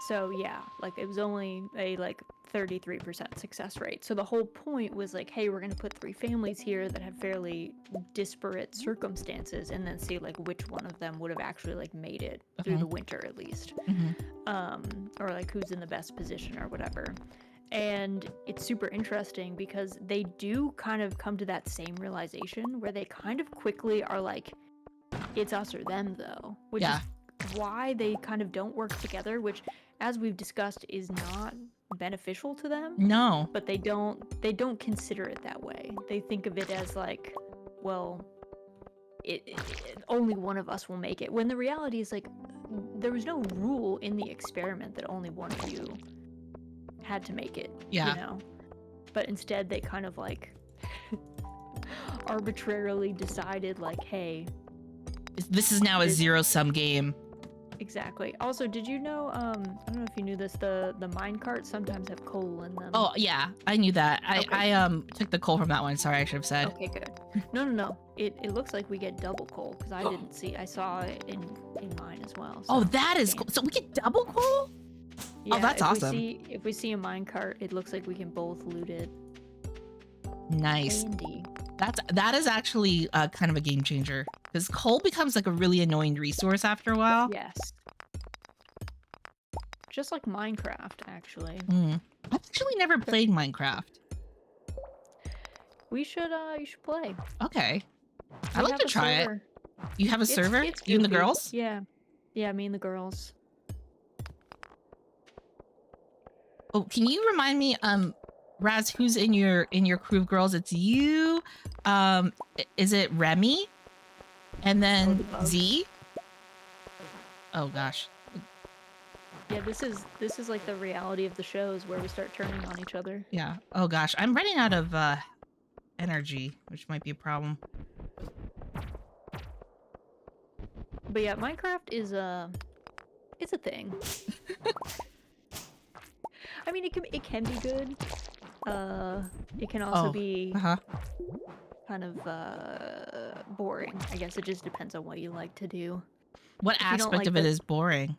Speaker 2: So yeah, like it was only a like 33% success rate. So the whole point was like, hey, we're gonna put 3 families here that have fairly disparate circumstances, and then see like which one of them would have actually like made it through the winter at least, or like who's in the best position or whatever. And it's super interesting because they do kind of come to that same realization where they kind of quickly are like, it's us or them though, which
Speaker 1: Yeah.
Speaker 2: is why they kind of don't work together, which as we've discussed is not beneficial to them.
Speaker 1: No.
Speaker 2: But they don't consider it that way. They think of it as like, well, only one of us will make it, when the reality is like there was no rule in the experiment that only one of you had to make it.
Speaker 1: Yeah.
Speaker 2: You know, but instead they kind of like arbitrarily decided like, hey,
Speaker 1: This is now a zero-sum game.
Speaker 2: exactly. Also, did you know, I don't know if you knew this, the mine carts sometimes have coal in them.
Speaker 1: Oh yeah, I knew that.
Speaker 2: Okay.
Speaker 1: I took the coal from that one. Sorry, I should have said.
Speaker 2: Okay, good. No. It looks like we get double coal because I didn't see. I saw it in mine as well. So
Speaker 1: Oh, that is cool. So we get double coal?
Speaker 2: yeah,
Speaker 1: that's awesome.
Speaker 2: If we see a mine cart, it looks like we can both loot it.
Speaker 1: Nice.
Speaker 2: Handy.
Speaker 1: That is actually kind of a game changer, because coal becomes like a really annoying resource after a while.
Speaker 2: Yes. Just like Minecraft, actually.
Speaker 1: I've actually never played Minecraft.
Speaker 2: You should play.
Speaker 1: Okay. I'd
Speaker 2: We
Speaker 1: like
Speaker 2: have
Speaker 1: to
Speaker 2: a
Speaker 1: try it.
Speaker 2: server.
Speaker 1: You have a server?
Speaker 2: It's
Speaker 1: You and the
Speaker 2: goofy.
Speaker 1: girls?
Speaker 2: Yeah, me and the girls.
Speaker 1: Oh, can you remind me, Raz, who's in your crew of girls? It's you. Is it Remy? And then
Speaker 2: the bug.
Speaker 1: Z? Oh gosh.
Speaker 2: Yeah, this is like the reality of the shows where we start turning on each other.
Speaker 1: Yeah. Oh gosh, I'm running out of energy, which might be a problem.
Speaker 2: But yeah, Minecraft is it's a thing. I mean, it can be good. It can also be kind of boring. I guess it just depends on what you like to do.
Speaker 1: What
Speaker 2: If you don't
Speaker 1: aspect
Speaker 2: like
Speaker 1: of it is boring?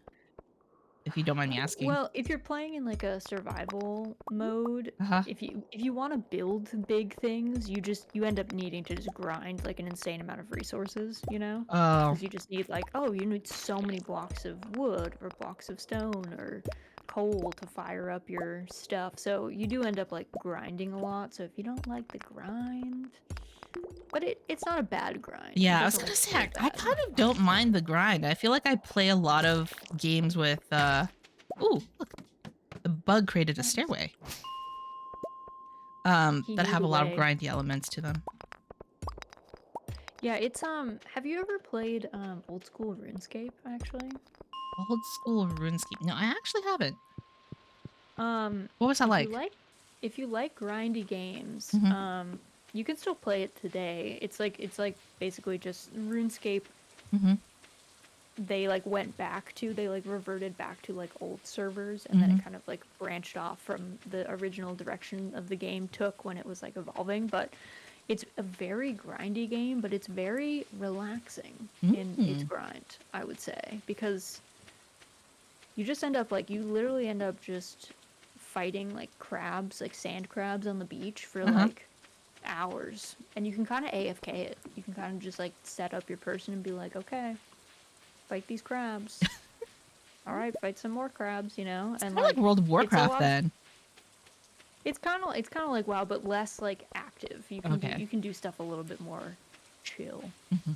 Speaker 1: if you don't mind me asking.
Speaker 2: Well, if you're playing in like a survival mode,
Speaker 1: Uh-huh.
Speaker 2: if you want to build big things, you end up needing to just grind like an insane amount of resources, you know?
Speaker 1: Oh,
Speaker 2: Because you just need like, oh, you need so many blocks of wood or blocks of stone or coal to fire up your stuff. So you do end up like grinding a lot. So if you don't like the grind, but it's not a bad grind. It
Speaker 1: yeah, I was
Speaker 2: doesn't
Speaker 1: gonna
Speaker 2: like
Speaker 1: say
Speaker 2: feel
Speaker 1: I
Speaker 2: bad.
Speaker 1: kind of don't mind the grind. I feel like I play a lot of games with ooh, look, the bug created a
Speaker 2: Nice.
Speaker 1: stairway.
Speaker 2: He
Speaker 1: That
Speaker 2: knew
Speaker 1: have
Speaker 2: the
Speaker 1: a lot of
Speaker 2: way.
Speaker 1: grindy elements to them.
Speaker 2: Yeah, it's have you ever played old school RuneScape actually?
Speaker 1: Old school RuneScape. No, I actually haven't.
Speaker 2: Um
Speaker 1: What was that
Speaker 2: if you
Speaker 1: like?
Speaker 2: like if you like grindy games,
Speaker 1: Mm-hmm.
Speaker 2: you can still play it today. It's like basically just RuneScape.
Speaker 1: Mm-hmm.
Speaker 2: They like went back to they like reverted back to like old servers, and then
Speaker 1: Mm-hmm.
Speaker 2: it kind of like branched off from the original direction of the game took when it was like evolving. But it's a very grindy game, but it's very relaxing in its
Speaker 1: Mm-hmm.
Speaker 2: grind, I would say, because you just end up like you literally end up just fighting like crabs, like sand crabs on the beach for
Speaker 1: Uh-huh.
Speaker 2: like hours. And you can kind of AFK it. You can kind of just like set up your person and be like, okay, fight these crabs. All right, fight some more crabs, you know?
Speaker 1: It's
Speaker 2: And
Speaker 1: kind of like
Speaker 2: like
Speaker 1: World of
Speaker 2: it's a
Speaker 1: Warcraft
Speaker 2: lot of
Speaker 1: then.
Speaker 2: it's kind of like WoW, but less like active.
Speaker 1: Okay.
Speaker 2: You can do stuff a little bit more chill.
Speaker 1: Mm-hmm.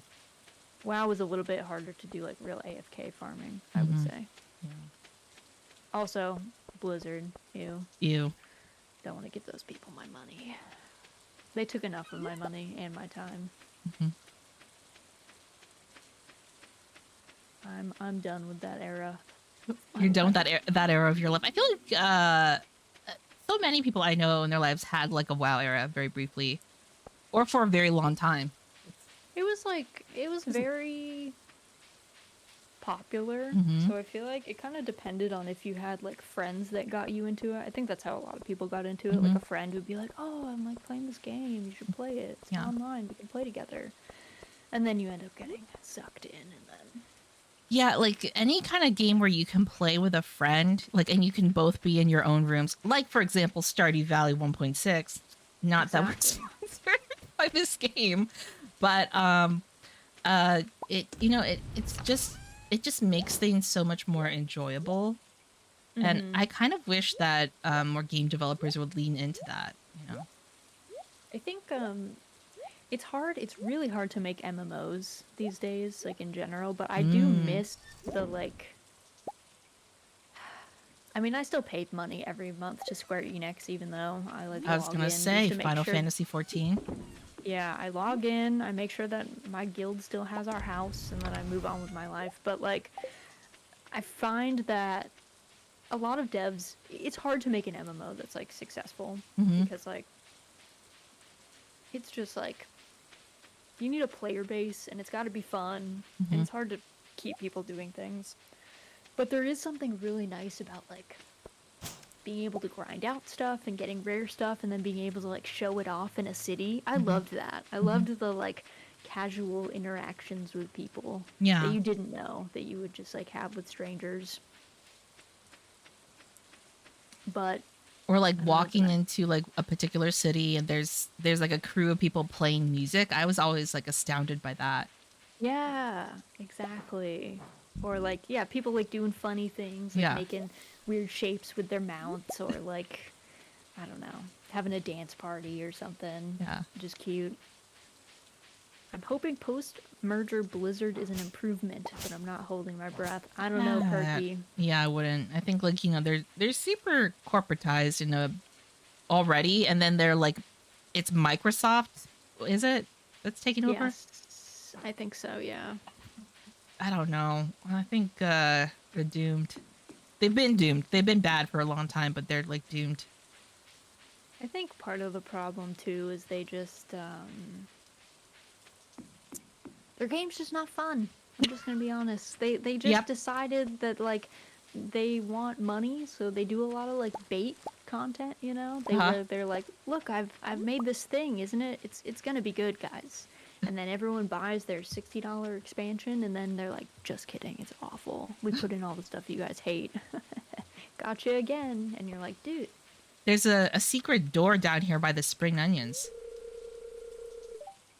Speaker 2: WoW is a little bit harder to do like real AFK farming, I would
Speaker 1: Mm-hmm.
Speaker 2: say.
Speaker 1: Yeah.
Speaker 2: Also, Blizzard, you
Speaker 1: Ew.
Speaker 2: don't want to give those people my money. They took enough of my money and my time.
Speaker 1: Mm-hmm.
Speaker 2: I'm done with that era.
Speaker 1: You're done with
Speaker 2: I'm
Speaker 1: that era of your life. I feel like so many people I know in their lives had like a WoW era very briefly, or for a very long time.
Speaker 2: it was
Speaker 1: It's-
Speaker 2: very popular,
Speaker 1: Mhm.
Speaker 2: so I feel like it kind of depended on if you had like friends that got you into it. I think that's how a lot of people got into it. Like
Speaker 1: Mhm.
Speaker 2: a friend would be like, "Oh, I'm like playing this game. You should play it. It's
Speaker 1: Yeah.
Speaker 2: online. We can play together." And then you end up getting sucked in, and then
Speaker 1: Yeah, like any kind of game where you can play with a friend, like, and you can both be in your own rooms. Like, for example, Stardew Valley 1.6. Not that we're
Speaker 2: exactly.
Speaker 1: sponsored by this game, but it it just makes things so much more enjoyable. And
Speaker 2: Mm-hmm.
Speaker 1: I kind of wish that more game developers would lean into that. You know.
Speaker 2: I think it's hard. It's really hard to make MMOs these days, like in general. But I do
Speaker 1: Mm.
Speaker 2: miss the like. I mean, I still paid money every month to Square Enix, even though I like
Speaker 1: I was
Speaker 2: log
Speaker 1: gonna
Speaker 2: in just
Speaker 1: say
Speaker 2: to make
Speaker 1: Final
Speaker 2: sure.
Speaker 1: Fantasy 14.
Speaker 2: Yeah, I log in. I make sure that my guild still has our house, and then I move on with my life. But like, I find that a lot of devs, it's hard to make an MMO that's like successful
Speaker 1: Mm-hmm.
Speaker 2: because like it's just like you need a player base and it's got to be fun and
Speaker 1: Mm-hmm.
Speaker 2: it's hard to keep people doing things. But there is something really nice about like being able to grind out stuff and getting rare stuff and then being able to like show it off in a city. I
Speaker 1: Mm-hmm.
Speaker 2: loved that. I
Speaker 1: Mm-hmm.
Speaker 2: loved the like casual interactions with people that
Speaker 1: Yeah.
Speaker 2: you didn't know that you would just like have with strangers. But
Speaker 1: Or like
Speaker 2: I don't know,
Speaker 1: walking into like a particular city and there's like a crew of people playing music. I was always like astounded by that.
Speaker 2: yeah, exactly. Or like, yeah, people like doing funny things, like
Speaker 1: Yeah.
Speaker 2: making weird shapes with their mounts, or like, I don't know, having a dance party or something.
Speaker 1: Yeah.
Speaker 2: Just cute. I'm hoping post-merger Blizzard is an improvement, but I'm not holding my breath. I don't know, Perky.
Speaker 1: Yeah, I wouldn't. I think like, they're super corporatized already, and then they're like it's Microsoft, is it? That's taking over?
Speaker 2: Yes, I think so, yeah.
Speaker 1: I don't know. I think they're doomed. They've been doomed. They've been bad for a long time, but they're like doomed.
Speaker 2: I think part of the problem too is they just their game's just not fun. I'm just gonna be honest. They just
Speaker 1: Yep.
Speaker 2: decided that like they want money, so they do a lot of like bait content. You know,
Speaker 1: Uh-huh.
Speaker 2: they're like, look, I've made this thing, isn't it? It's gonna be good, guys. And then everyone buys their $60 expansion, and then they're like, just kidding, it's awful. We put in all the stuff you guys hate. Gotcha again. And you're like, dude.
Speaker 1: There's a secret door down here by the spring onions.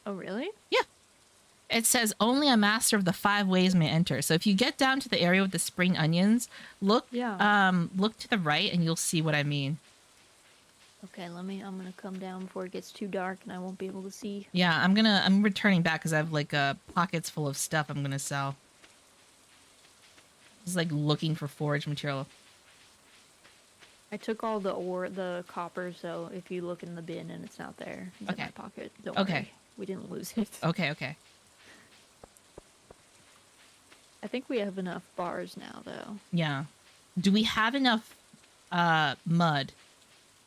Speaker 2: Oh, really?
Speaker 1: Yeah. It says only a master of the 5 ways may enter. So if you get down to the area with the spring onions, look look to the right and you'll see what I mean.
Speaker 2: Okay, I'm gonna come down before it gets too dark and I won't be able to see.
Speaker 1: Yeah, I'm returning back because I have like pockets full of stuff I'm gonna sell. Just like looking for forage material.
Speaker 2: I took all the copper, so if you look in the bin and it's not there, it's in my pocket. Don't worry. We didn't lose it.
Speaker 1: Okay.
Speaker 2: I think we have enough bars now, though.
Speaker 1: Yeah. Do we have enough mud?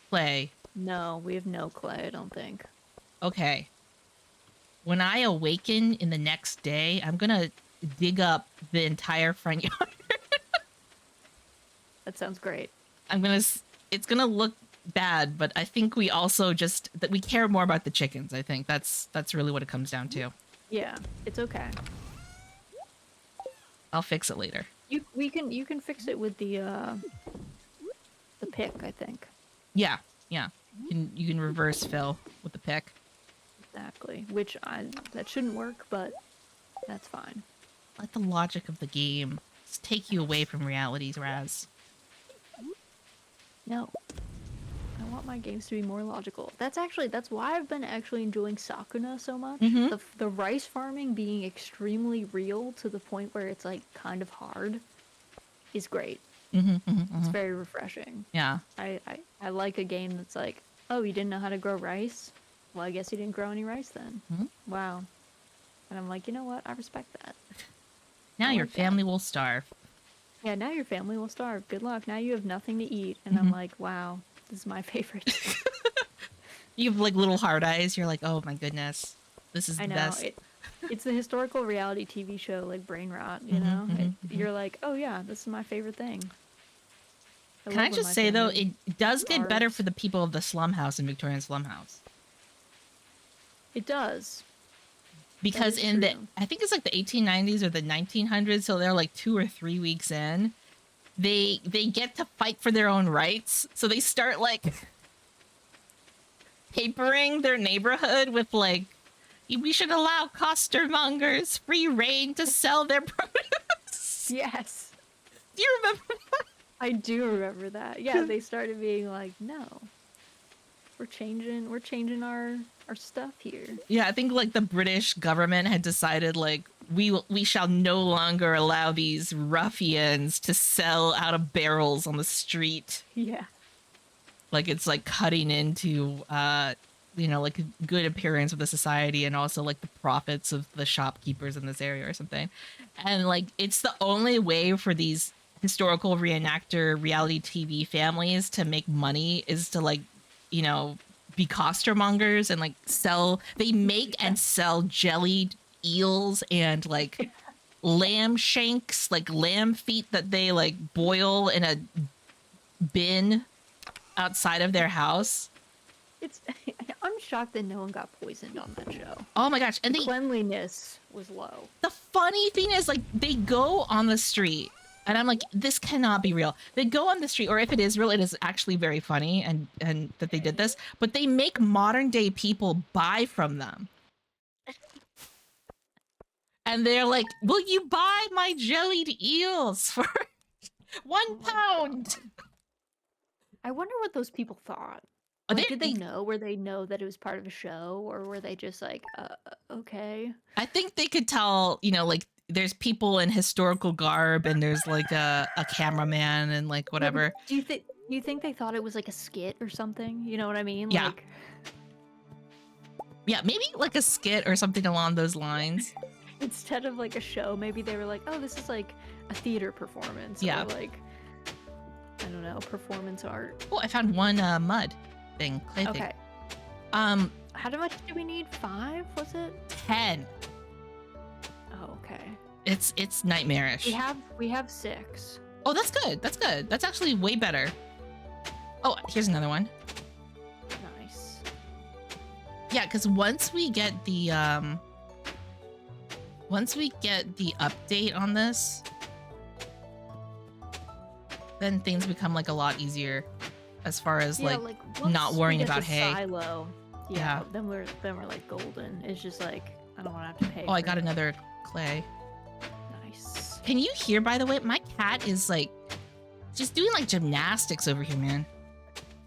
Speaker 1: Clay?
Speaker 2: No, we have no clay, I don't think.
Speaker 1: Okay. When I awaken in the next day, I'm gonna dig up the entire front yard.
Speaker 2: That sounds great.
Speaker 1: It's gonna look bad, but I think we also that we care more about the chickens. I think that's really what it comes down to.
Speaker 2: Yeah, it's okay.
Speaker 1: I'll fix it later.
Speaker 2: You can fix it with the pick, I think.
Speaker 1: Yeah. You can reverse fill with the pick.
Speaker 2: Exactly. That shouldn't work, but that's fine.
Speaker 1: Let the logic of the game just take you away from realities, Raz.
Speaker 2: No. I want my games to be more logical. That's why I've been actually enjoying Sakuna so much.
Speaker 1: Mm-hmm.
Speaker 2: The rice farming being extremely real to the point where it's like kind of hard is great. It's very refreshing.
Speaker 1: Yeah.
Speaker 2: I like a game that's like, oh, you didn't know how to grow rice? Well, I guess you didn't grow any rice then. Wow. And I'm like, you know what? I respect that.
Speaker 1: Now your family will starve.
Speaker 2: Yeah, now your family will starve. Good luck. Now you have nothing to eat. And I'm like, wow, this is my favorite.
Speaker 1: You have like little hard eyes. You're like, oh my goodness, this is the best.
Speaker 2: It's the historical reality TV show like Brain Rot, you know? You're like, oh yeah, this is my favorite thing.
Speaker 1: Can I just say though, it does get better for the people of the slum house in Victorian slum house.
Speaker 2: It does.
Speaker 1: Because I think it's like the 1890s or the 1900s, so they're like 2 or 3 weeks in. They get to fight for their own rights, so they start like papering their neighborhood with like, we should allow costermongers free reign to sell their produce.
Speaker 2: Yes.
Speaker 1: Do you remember that?
Speaker 2: I do remember that. Yeah, they started being like, no, we're changing our stuff here.
Speaker 1: Yeah, I think like the British government had decided like we shall no longer allow these ruffians to sell out of barrels on the street.
Speaker 2: Yeah.
Speaker 1: Like it's like cutting into like a good appearance of the society and also like the profits of the shopkeepers in this area or something. And like it's the only way for these historical reenactor reality TV families to make money is to like, be costermongers and like they make and sell jellied eels and like lamb shanks, like lamb feet that they like boil in a bin outside of their house.
Speaker 2: I'm shocked that no one got poisoned on that show.
Speaker 1: Oh my gosh. And
Speaker 2: the cleanliness was low.
Speaker 1: The funny thing is like they go on the street and I'm like, this cannot be real. They go on the street, or if it is real, it is actually very funny and that they did this, but they make modern day people buy from them. And they're like, will you buy my jellied eels for £1?
Speaker 2: I wonder what those people thought. Like, did they know? Were they know that it was part of a show, or were they just like, okay?
Speaker 1: I think they could tell, like there's people in historical garb and there's like a cameraman and like whatever.
Speaker 2: Do you think they thought it was like a skit or something? You know what I mean?
Speaker 1: Yeah.
Speaker 2: Like...
Speaker 1: Yeah, maybe like a skit or something along those lines.
Speaker 2: Instead of like a show, maybe they were like, oh, this is like a theater performance.
Speaker 1: Yeah.
Speaker 2: Or like, I don't know, performance art.
Speaker 1: Oh, I found one mud thing, clay thing.
Speaker 2: Okay. How much do we need? 5, was it?
Speaker 1: 10.
Speaker 2: Oh, okay.
Speaker 1: It's nightmarish.
Speaker 2: We have 6.
Speaker 1: Oh, that's good. That's good. That's actually way better. Oh, here's another one.
Speaker 2: Nice.
Speaker 1: Yeah, because once we get the Once we get the update on this, then things become like a lot easier as far as
Speaker 2: Yeah,
Speaker 1: like
Speaker 2: once
Speaker 1: not
Speaker 2: we
Speaker 1: worrying
Speaker 2: get
Speaker 1: about
Speaker 2: the
Speaker 1: hay.
Speaker 2: silo,
Speaker 1: Yeah.
Speaker 2: then we're like golden. It's just like I don't want to have to pay.
Speaker 1: Oh, I
Speaker 2: for
Speaker 1: got
Speaker 2: it.
Speaker 1: another clay.
Speaker 2: Nice.
Speaker 1: Can you hear, by the way, my cat is like just doing like gymnastics over here, man.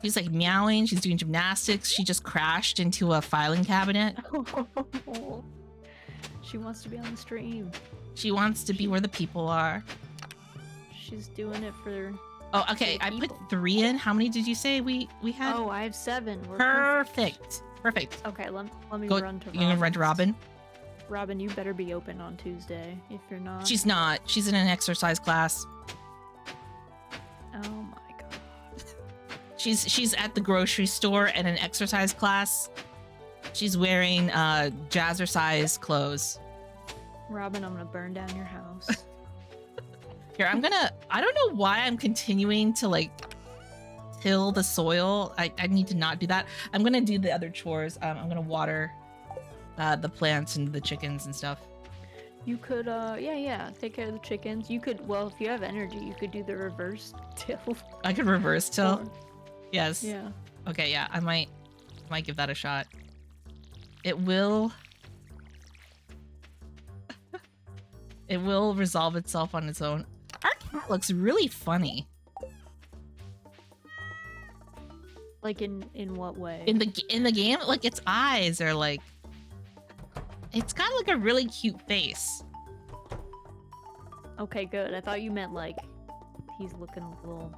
Speaker 1: She's like meowing, she's doing gymnastics. She just crashed into a filing cabinet.
Speaker 2: She wants to be on the stream.
Speaker 1: She wants to be where the people are.
Speaker 2: She's doing it for.
Speaker 1: Oh, okay. I put 3 in. How many did you say we had?
Speaker 2: Oh, I have 7. We're
Speaker 1: perfect.
Speaker 2: Okay, let me
Speaker 1: Go,
Speaker 2: run to Robin.
Speaker 1: You gonna run to Robin?
Speaker 2: Robin, you better be open on Tuesday. If you're not.
Speaker 1: She's not. She's in an exercise class.
Speaker 2: Oh my god.
Speaker 1: She's at the grocery store in an exercise class. She's wearing jazzercise clothes.
Speaker 2: Robin, I'm gonna burn down your house.
Speaker 1: Here, I don't know why I'm continuing to like till the soil. I need to not do that. I'm gonna do the other chores. I'm gonna water the plants and the chickens and stuff.
Speaker 2: You could, yeah, take care of the chickens. You could, well, if you have energy, you could do the reverse till.
Speaker 1: I could reverse till. Yes.
Speaker 2: Yeah.
Speaker 1: Okay, yeah, I might give that a shot. It will resolve itself on its own. Our cat looks really funny.
Speaker 2: Like in what way?
Speaker 1: In the game, like its eyes are like, it's got like a really cute face.
Speaker 2: Okay, good. I thought you meant like he's looking a little.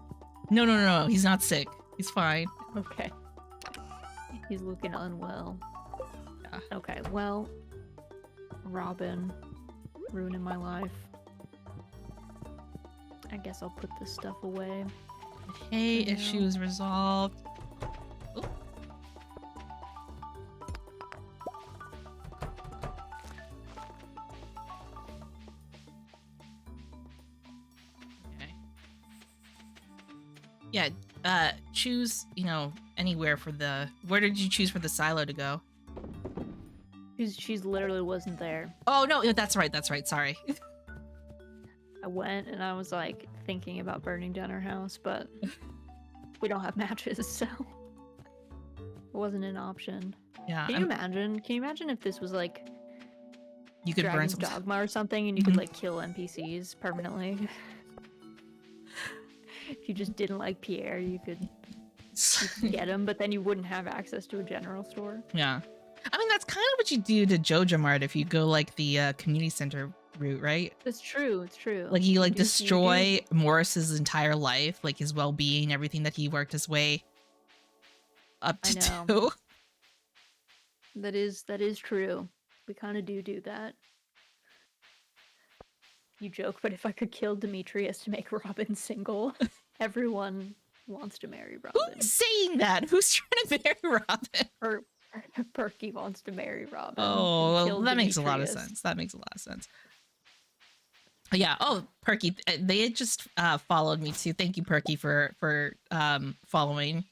Speaker 1: No, he's not sick. He's fine.
Speaker 2: Okay. He's looking unwell.
Speaker 1: Yeah.
Speaker 2: Okay, well, Robin, ruining my life. I guess I'll put this stuff away.
Speaker 1: Hay
Speaker 2: For now.
Speaker 1: issues resolved. Oop. Okay. Yeah, choose, anywhere for the... Where did you choose for the silo to go?
Speaker 2: She's literally wasn't there.
Speaker 1: Oh, no, that's right, sorry.
Speaker 2: I went and I was like thinking about burning down her house, but we don't have matches, so it wasn't an option.
Speaker 1: Yeah.
Speaker 2: Can you imagine if this was like
Speaker 1: You could burn
Speaker 2: Dragon's
Speaker 1: some...
Speaker 2: Dogma or something and you could like kill NPCs permanently? If you just didn't like Pierre, you could get him, but then you wouldn't have access to a general store.
Speaker 1: Yeah. I mean, that's kind of what you do to Joja Mart if you go like the community center route, right?
Speaker 2: It's true.
Speaker 1: Like you like
Speaker 2: do- you
Speaker 1: destroy Morris's entire life, like his well-being, everything that he worked his way up
Speaker 2: I
Speaker 1: to
Speaker 2: know.
Speaker 1: do.
Speaker 2: That is true. We kind of do that. You joke, but if I could kill Demetrius to make Robin single, everyone wants to marry Robin.
Speaker 1: Who's saying that? Who's trying to marry Robin?
Speaker 2: Or Perky wants to marry Robin.
Speaker 1: Oh,
Speaker 2: and kill
Speaker 1: well, that makes a lot of
Speaker 2: Demetrius.
Speaker 1: sense. That makes a lot of sense. Yeah. Oh, Perky, they had just followed me too. Thank you, Perky, for following.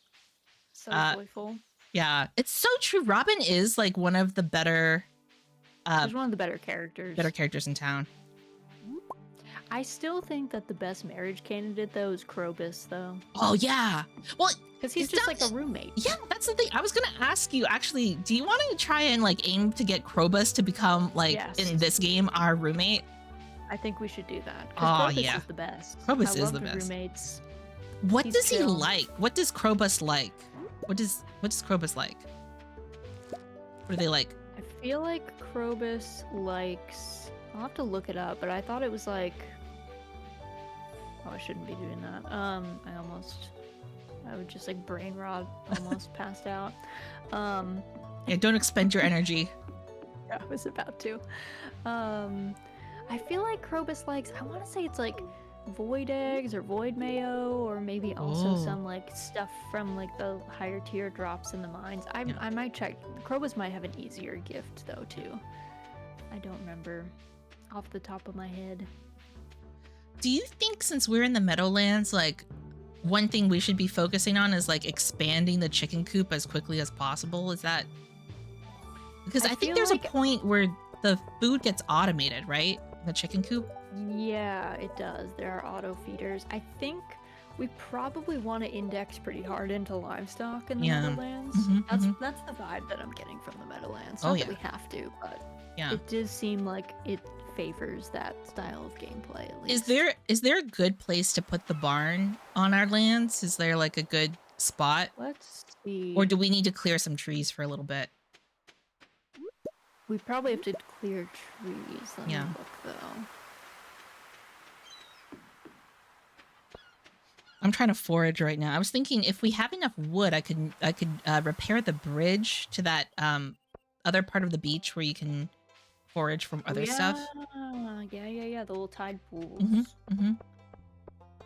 Speaker 2: So joyful.
Speaker 1: Yeah, it's so true. Robin is like one of the better
Speaker 2: She's one of the better characters.
Speaker 1: in town.
Speaker 2: I still think that the best marriage candidate though is Krobus though,
Speaker 1: Oh yeah. Well,
Speaker 2: because he's
Speaker 1: Is
Speaker 2: just
Speaker 1: that-
Speaker 2: like a roommate.
Speaker 1: yeah, that's the thing. I was gonna ask you actually. Do you want to try and like aim to get Krobus to become like
Speaker 2: Yes.
Speaker 1: in this game our roommate?
Speaker 2: I think we should do that.
Speaker 1: Oh,
Speaker 2: Krobus
Speaker 1: yeah.
Speaker 2: is the best.
Speaker 1: Krobus
Speaker 2: I
Speaker 1: is
Speaker 2: love
Speaker 1: the best.
Speaker 2: Roommates.
Speaker 1: What
Speaker 2: He's
Speaker 1: does he
Speaker 2: chill.
Speaker 1: like? What does Krobus like? What does Krobus like? What do they like?
Speaker 2: I feel like Krobus likes. I'll have to look it up, but I thought it was like. Oh, I shouldn't be doing that. I would just like brain rot, almost passed out.
Speaker 1: Yeah, don't expend your energy.
Speaker 2: I was about to. I feel like Krobus likes. I want to say it's like void eggs or void mayo, or maybe also
Speaker 1: Oh.
Speaker 2: some like stuff from like the higher tier drops in the mines. I might check. Krobus might have an easier gift though too. I don't remember off the top of my head.
Speaker 1: Do you think since we're in the Meadowlands, like one thing we should be focusing on is like expanding the chicken coop as quickly as possible? Is that because
Speaker 2: I
Speaker 1: I think
Speaker 2: feel
Speaker 1: there's
Speaker 2: like-
Speaker 1: a point where the food gets automated, right? The chicken coop.
Speaker 2: Yeah, it does. There are auto feeders. I think we probably want to index pretty hard into livestock in the
Speaker 1: Yeah.
Speaker 2: Meadowlands.
Speaker 1: Mm-hmm.
Speaker 2: That's the vibe that I'm getting from the Meadowlands.
Speaker 1: Oh,
Speaker 2: Not
Speaker 1: yeah.
Speaker 2: that we have to, but
Speaker 1: Yeah.
Speaker 2: it does seem like it favors that style of gameplay at least.
Speaker 1: Is there a good place to put the barn on our lands? Is there like a good spot?
Speaker 2: Let's see.
Speaker 1: Or do we need to clear some trees for a little bit?
Speaker 2: We probably have to clear trees. Let me
Speaker 1: Yeah.
Speaker 2: look though.
Speaker 1: I'm trying to forage right now. I was thinking if we have enough wood, I could repair the bridge to that other part of the beach where you can forage from other stuff.
Speaker 2: Yeah. The little tide pools.
Speaker 1: Mm-hmm.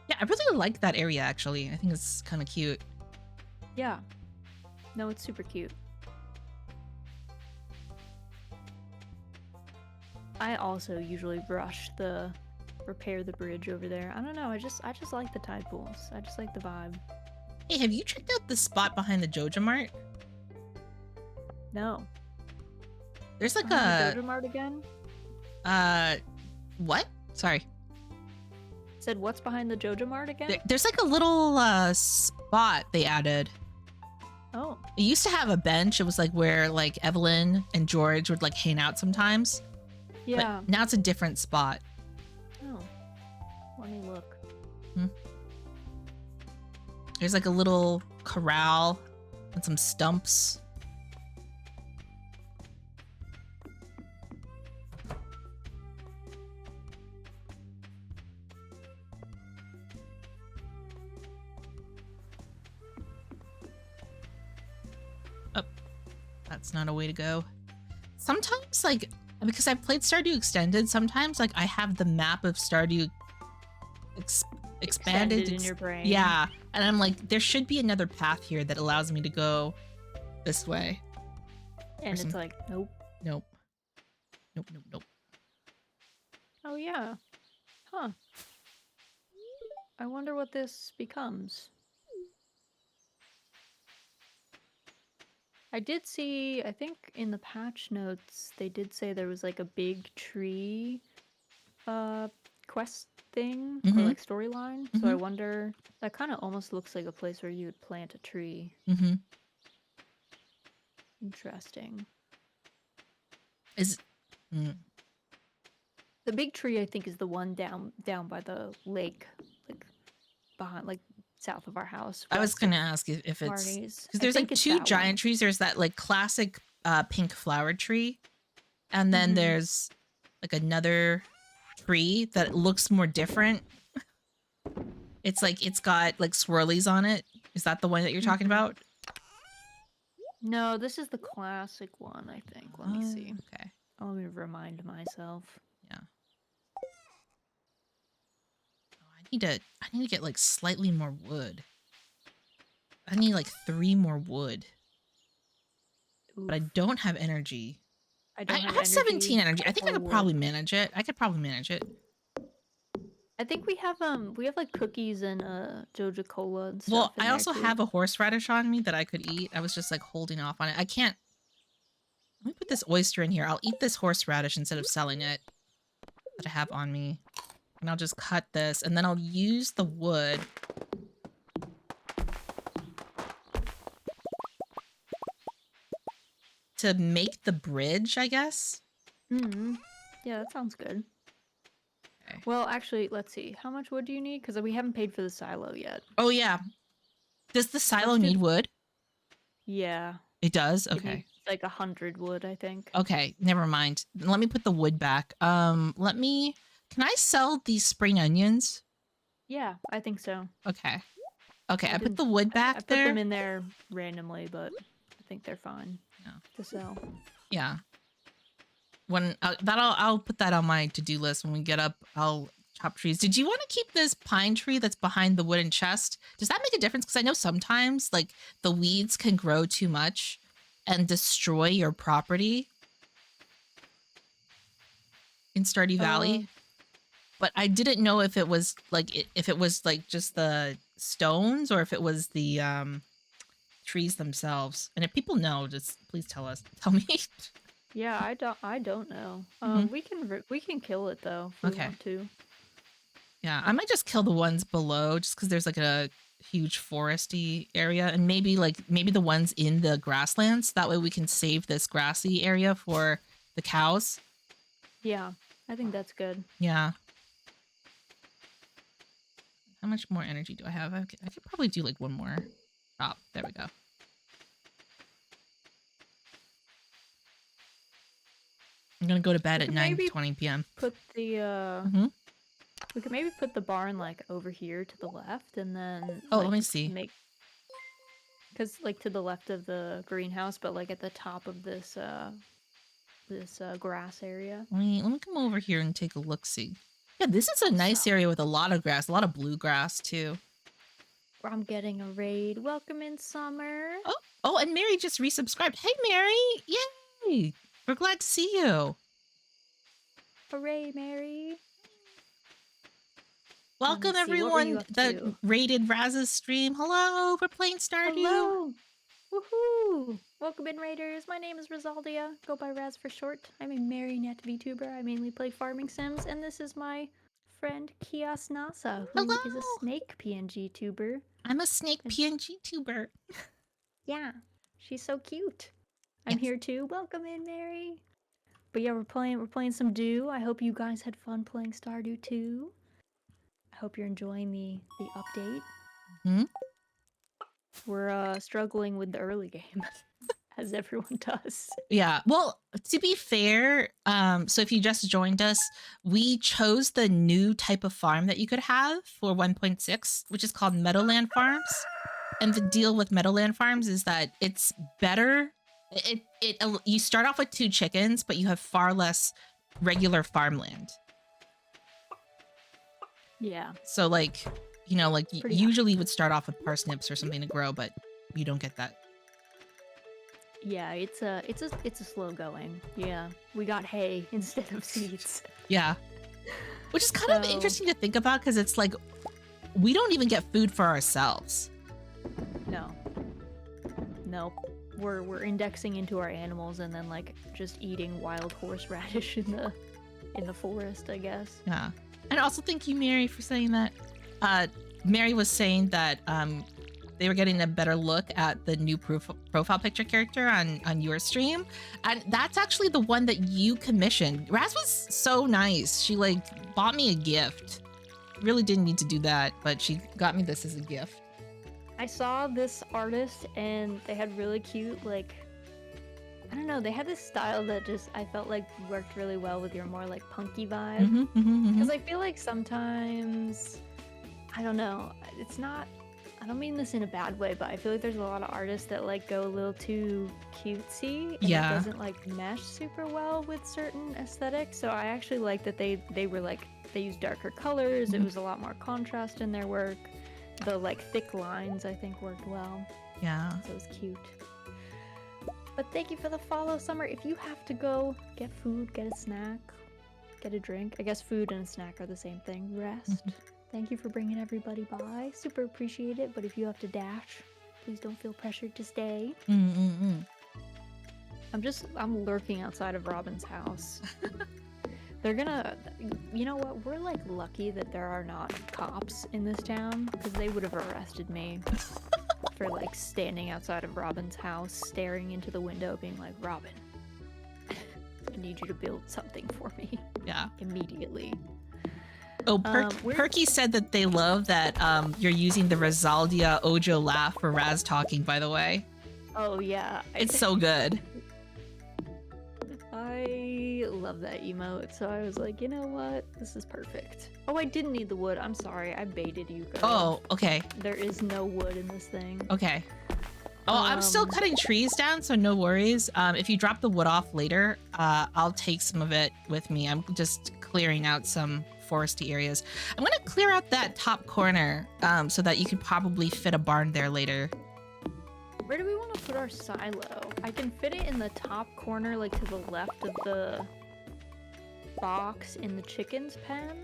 Speaker 1: Yeah, I really like that area actually. I think it's kind of cute.
Speaker 2: Yeah. No, it's super cute. I also usually repair the bridge over there. I don't know. I just like the tide pools. I just like the vibe.
Speaker 1: Hey, have you checked out the spot behind the Joja Mart?
Speaker 2: No.
Speaker 1: There's like
Speaker 2: Joja Mart again?
Speaker 1: What? Sorry.
Speaker 2: Said what's behind the Joja Mart again?
Speaker 1: There's like a little spot they added.
Speaker 2: Oh.
Speaker 1: It used to have a bench. It was like where like Evelyn and George would like hang out sometimes.
Speaker 2: Yeah.
Speaker 1: But now it's a different spot.
Speaker 2: Oh. Let me look.
Speaker 1: There's like a little corral and some stumps. Oh, that's not a way to go. Sometimes, like, because I've played Stardew Extended, sometimes, like, I have the map of Stardew expanded
Speaker 2: in your brain.
Speaker 1: Yeah, and I'm like, there should be another path here that allows me to go this way.
Speaker 2: And it's like, nope.
Speaker 1: Nope.
Speaker 2: Oh yeah. Huh. I wonder what this becomes. I did see, I think in the patch notes, they did say there was like a big tree quest thing or like storyline. So I wonder, that kind of almost looks like a place where you would plant a tree. Interesting. The big tree, I think, is the one down by the lake, like behind, like south of our house.
Speaker 1: I was gonna ask if it's because there's like two
Speaker 2: giant
Speaker 1: giant trees. There's that like classic pink flowered tree, and then there's like another tree that looks more different. It's like it's got like swirlies on it. Is that the one that you're talking about?
Speaker 2: No, this is the classic one, I think. Let me see.
Speaker 1: Okay.
Speaker 2: Let me remind myself.
Speaker 1: Yeah. I need to get like slightly more wood. I need like 3 more wood.
Speaker 2: Oof.
Speaker 1: But I don't have energy.
Speaker 2: I
Speaker 1: have 17 energy. I think I could probably manage it.
Speaker 2: I think we have like cookies and Joja Cola and stuff.
Speaker 1: Well, I also have a horseradish on me that I could eat. I was just like holding off on it. I can't. Let me put this oyster in here. I'll eat this horseradish instead of selling it that I have on me. And I'll just cut this and then I'll use the wood to make the bridge, I guess.
Speaker 2: Yeah, that sounds good. Okay. Well, actually, let's see. How much wood do you need? Because we haven't paid for the silo yet.
Speaker 1: Oh, yeah. Does the silo need wood?
Speaker 2: Yeah.
Speaker 1: It does? Okay.
Speaker 2: It's like 100 wood, I think.
Speaker 1: Okay, never mind. Let me put the wood back. Can I sell these spring onions?
Speaker 2: Yeah, I think so.
Speaker 1: Okay. Okay, I put the wood back
Speaker 2: I put
Speaker 1: there.
Speaker 2: them in there randomly, but I think they're fine to sell.
Speaker 1: Yeah. I'll put that on my to-do list when we get up. I'll chop trees. Did you want to keep this pine tree that's behind the wooden chest? Does that make a difference? Because I know sometimes like the weeds can grow too much and destroy your property in Stardew Valley. But I didn't know if it was like just the stones or if it was the trees themselves. And if people know, just please tell me.
Speaker 2: Yeah, I don't know.
Speaker 1: Mhm.
Speaker 2: We can kill it though if we
Speaker 1: Okay.
Speaker 2: want to.
Speaker 1: Yeah, I might just kill the ones below just because there's like a huge foresty area, and maybe the ones in the grasslands. That way we can save this grassy area for the cows.
Speaker 2: Yeah, I think that's good.
Speaker 1: Yeah. How much more energy do I have? I could probably do like one more. Oh, there we go. I'm gonna go to bed
Speaker 2: We
Speaker 1: at
Speaker 2: could maybe
Speaker 1: 9:20 p.m.
Speaker 2: put the
Speaker 1: Hmm.
Speaker 2: we could maybe put the barn like over here to the left, and then
Speaker 1: Oh, let
Speaker 2: like
Speaker 1: me see.
Speaker 2: make because like to the left of the greenhouse, but like at the top of this grass area.
Speaker 1: Let me come over here and take a look. See. Yeah, this is a
Speaker 2: So
Speaker 1: nice area with a lot of grass, a lot of bluegrass too.
Speaker 2: I'm getting a raid. Welcome in summer.
Speaker 1: Oh, and Mary just resubscribed. Hey, Mary! Yay! We're glad to see you.
Speaker 2: Hooray, Mary.
Speaker 1: Welcome
Speaker 2: What were you
Speaker 1: everyone
Speaker 2: up
Speaker 1: that
Speaker 2: to?
Speaker 1: raided Raz's stream. Hello, we're playing Stardew.
Speaker 2: Hello! Woohoo! Welcome in, Raiders. My name is Rosaldia. Go by Raz for short. I'm a Marionette VTuber. I mainly play farming sims, and this is my friend Kias Nasa, who is a
Speaker 1: Hello.
Speaker 2: snake PNG tuber.
Speaker 1: I'm a snake PNG tuber.
Speaker 2: Yeah, she's so cute. I'm
Speaker 1: Yes.
Speaker 2: here too. Welcome in, Mary. But yeah, we're playing some Dew. I hope you guys had fun playing Stardew too. I hope you're enjoying the update.
Speaker 1: Hmm?
Speaker 2: We're struggling with the early game, as everyone does.
Speaker 1: Yeah. Well, to be fair, so if you just joined us, we chose the new type of farm that you could have for 1.6, which is called Meadowland Farms. And the deal with Meadowland Farms is that it's better. You start off with 2 chickens, but you have far less regular farmland.
Speaker 2: Yeah.
Speaker 1: So like, like
Speaker 2: Pretty
Speaker 1: usually you would start off with parsnips or something to grow, but you don't get that.
Speaker 2: Yeah, it's a slow going. Yeah, we got hay instead of seeds.
Speaker 1: Yeah. Which is kind of interesting to think about because it's like we don't even get food for ourselves.
Speaker 2: No. Nope. We're indexing into our animals and then like just eating wild horseradish in the forest, I guess.
Speaker 1: Yeah. And also thank you, Mary, for saying that. Mary was saying that they were getting a better look at the new profile picture character on your stream. And that's actually the one that you commissioned. Raz was so nice. She like bought me a gift. Really didn't need to do that, but she got me this as a gift.
Speaker 2: I saw this artist and they had really cute, like, I don't know, they had this style that just I felt like worked really well with your more like punky vibe. Because I feel like sometimes, I don't know, it's not, I don't mean this in a bad way, but I feel like there's a lot of artists that like go a little too cutesy and it doesn't like mesh super well with certain aesthetics. So I actually like that they were like, they used darker colors, it was a lot more contrast in their work. The like thick lines I think worked well.
Speaker 1: Yeah.
Speaker 2: So it was cute. But thank you for the follow, Summer. If you have to go get food, get a snack, get a drink. I guess food and a snack are the same thing. Rest. Thank you for bringing everybody by. Super appreciate it. But if you have to dash, please don't feel pressured to stay. I'm lurking outside of Robin's house. They're gonna, you know what? We're like lucky that there are not cops in this town because they would have arrested me for like standing outside of Robin's house, staring into the window, being like, Robin, I need you to build something for me.
Speaker 1: Yeah.
Speaker 2: Immediately.
Speaker 1: Oh, Perky said that they love that you're using the Rosaldia Ojo laugh for Raz talking, by the way.
Speaker 2: Oh, yeah.
Speaker 1: It's so good.
Speaker 2: I love that emote, so I was like, you know what? This is perfect. Oh, I didn't need the wood. I'm sorry. I baited you, girl.
Speaker 1: Oh, okay.
Speaker 2: There is no wood in this thing.
Speaker 1: Okay. Oh, I'm still cutting trees down, so no worries. If you drop the wood off later, I'll take some of it with me. I'm just clearing out some foresty areas. I'm gonna clear out that top corner so that you could probably fit a barn there later.
Speaker 2: Where do we want to put our silo? I can fit it in the top corner, like to the left of the box in the chicken's pen.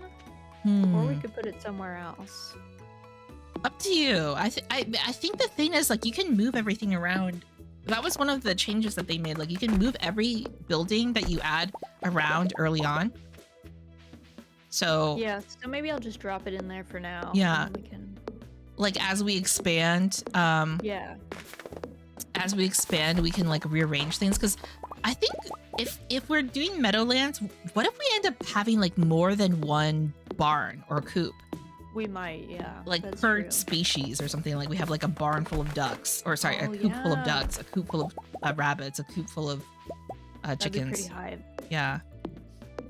Speaker 2: Or we could put it somewhere else.
Speaker 1: Up to you. I think the thing is, like, you can move everything around That was one of the changes that they made. Like you can move every building that you add around early on. So
Speaker 2: Yeah, so maybe I'll just drop it in there for now.
Speaker 1: yeah,
Speaker 2: And then we can.
Speaker 1: like as we expand,
Speaker 2: Yeah.
Speaker 1: as we expand, we can like rearrange things. Because I think if we're doing Meadowlands, what if we end up having like more than one barn or coop?
Speaker 2: We might, yeah.
Speaker 1: Like
Speaker 2: that's
Speaker 1: per
Speaker 2: true.
Speaker 1: species or something. Like we have like a barn full of ducks, or sorry, a
Speaker 2: Oh,
Speaker 1: coop full of
Speaker 2: yeah.
Speaker 1: ducks, a coop full of rabbits, a coop full of
Speaker 2: That'd be
Speaker 1: chickens.
Speaker 2: pretty high.
Speaker 1: Yeah.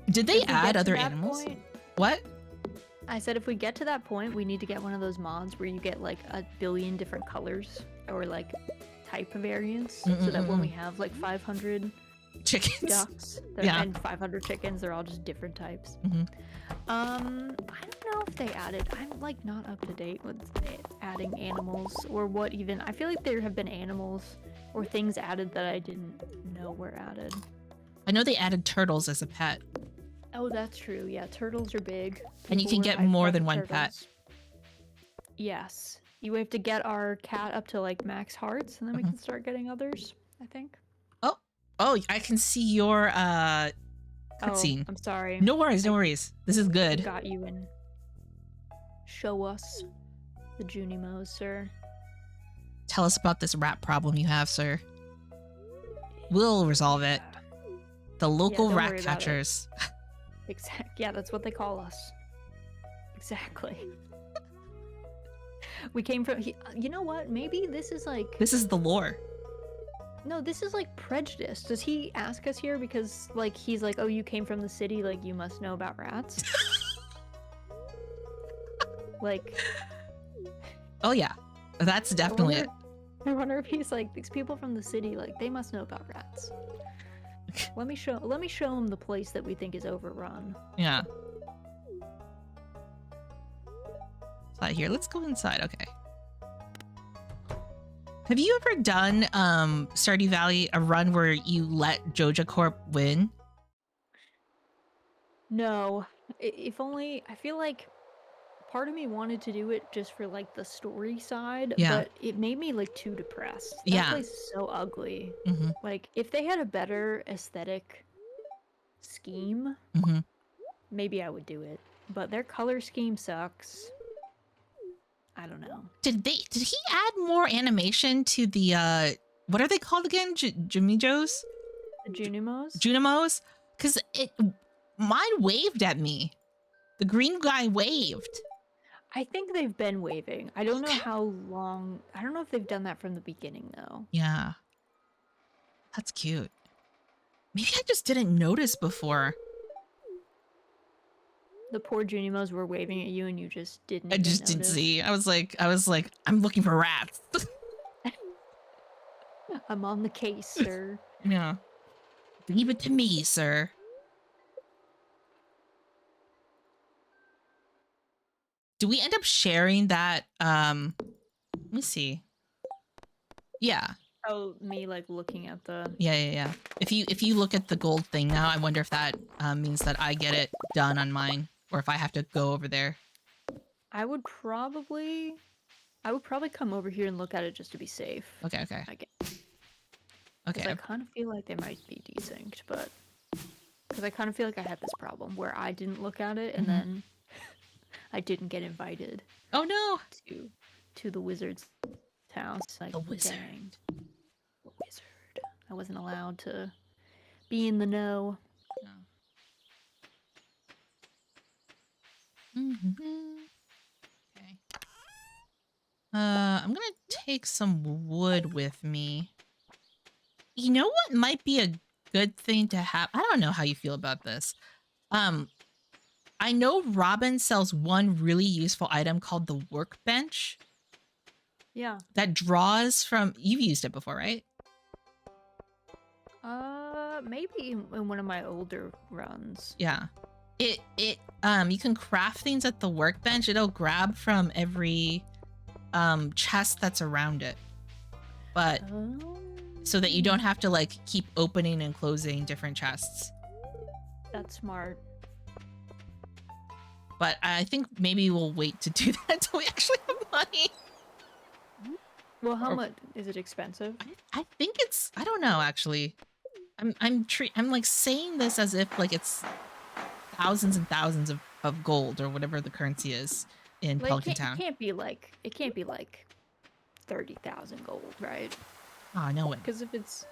Speaker 1: Did they
Speaker 2: If we
Speaker 1: add
Speaker 2: get to
Speaker 1: other
Speaker 2: that
Speaker 1: animals?
Speaker 2: point-
Speaker 1: What?
Speaker 2: I said if we get to that point, we need to get one of those mods where you get like a billion different colors or like type of variants, so that when we have like 500
Speaker 1: Chickens.
Speaker 2: ducks
Speaker 1: Yeah.
Speaker 2: and 500 chickens, they're all just different types.
Speaker 1: Mhm.
Speaker 2: I don't know if they added. I'm like not up to date with adding animals or what even. I feel like there have been animals or things added that I didn't know were added.
Speaker 1: I know they added turtles as a pet.
Speaker 2: Oh, that's true. Yeah, turtles are big.
Speaker 1: And you
Speaker 2: People
Speaker 1: can
Speaker 2: were
Speaker 1: get
Speaker 2: hyped
Speaker 1: more
Speaker 2: about
Speaker 1: than
Speaker 2: the
Speaker 1: one pet.
Speaker 2: turtles. Yes. You have to get our cat up to like max hearts, and then we
Speaker 1: Mhm.
Speaker 2: can start getting others, I think.
Speaker 1: Oh, I can see your cutscene.
Speaker 2: Oh, I'm sorry.
Speaker 1: No worries, no worries. This is good.
Speaker 2: Got you in. Show us the Junimos, sir.
Speaker 1: Tell us about this rat problem you have, sir. We'll resolve it. The local
Speaker 2: don't
Speaker 1: rat
Speaker 2: worry about it.
Speaker 1: catchers.
Speaker 2: Yeah, that's what they call us. Exactly. We came from. You know what? Maybe this is like.
Speaker 1: This is the lore.
Speaker 2: No, this is like prejudice. Does he ask us here because, like, he's like, oh, you came from the city, like, you must know about rats? Like.
Speaker 1: Oh yeah, that's definitely it.
Speaker 2: I wonder if he's like, these people from the city, like, they must know about rats. Let me show him the place that we think is overrun.
Speaker 1: Yeah. Here, let's go inside. Okay. Have you ever done Stardew Valley, a run where you let Joja Corp win?
Speaker 2: No. If only, I feel like part of me wanted to do it just for like the story side,
Speaker 1: Yeah.
Speaker 2: but it made me like too depressed. That
Speaker 1: Yeah.
Speaker 2: place is so ugly.
Speaker 1: Mm-hmm.
Speaker 2: Like if they had a better aesthetic scheme,
Speaker 1: Mm-hmm.
Speaker 2: maybe I would do it. But their color scheme sucks. I don't know.
Speaker 1: Did he add more animation to the what are they called again? Jimijos?
Speaker 2: The Junimos?
Speaker 1: Junimos? Because mine waved at me. The green guy waved.
Speaker 2: I think they've been waving. I don't know how long. I don't know if they've done that from the beginning though.
Speaker 1: Yeah. That's cute. Maybe I just didn't notice before.
Speaker 2: The poor Junimos were waving at you and you just didn't.
Speaker 1: I just didn't see. I was like, I'm looking for rats.
Speaker 2: I'm on the case, sir.
Speaker 1: Yeah. Leave it to me, sir. Do we end up sharing that? Let me see. Yeah.
Speaker 2: Oh, me like looking at the.
Speaker 1: Yeah. If you look at the gold thing now, I wonder if that means that I get it done on mine, or if I have to go over there.
Speaker 2: I would probably come over here and look at it just to be safe.
Speaker 1: Okay.
Speaker 2: I
Speaker 1: Okay.
Speaker 2: kind of feel like they might be desynced, but because I kind of feel like I had this problem where I didn't look at it and then I didn't get invited.
Speaker 1: Oh no.
Speaker 2: To the wizard's house. Like,
Speaker 1: The wizard.
Speaker 2: dang. The wizard. I wasn't allowed to be in the know.
Speaker 1: Okay. I'm gonna take some wood with me. You know what might be a good thing to have? I don't know how you feel about this. I know Robin sells one really useful item called the workbench
Speaker 2: Yeah.
Speaker 1: that draws from. You've used it before, right?
Speaker 2: Maybe in one of my older runs.
Speaker 1: Yeah. You can craft things at the workbench. It'll grab from every chest that's around it. But so that you don't have to like keep opening and closing different chests.
Speaker 2: That's smart.
Speaker 1: But I think maybe we'll wait to do that until we actually have money.
Speaker 2: Well, how
Speaker 1: Or
Speaker 2: much is it expensive?
Speaker 1: I think it's, I don't know actually. I'm like saying this as if like it's thousands and thousands of gold or whatever the currency is in
Speaker 2: Like,
Speaker 1: Pelican
Speaker 2: it
Speaker 1: Town.
Speaker 2: can't be like 30,000 gold, right?
Speaker 1: Oh, no way.
Speaker 2: Because if it's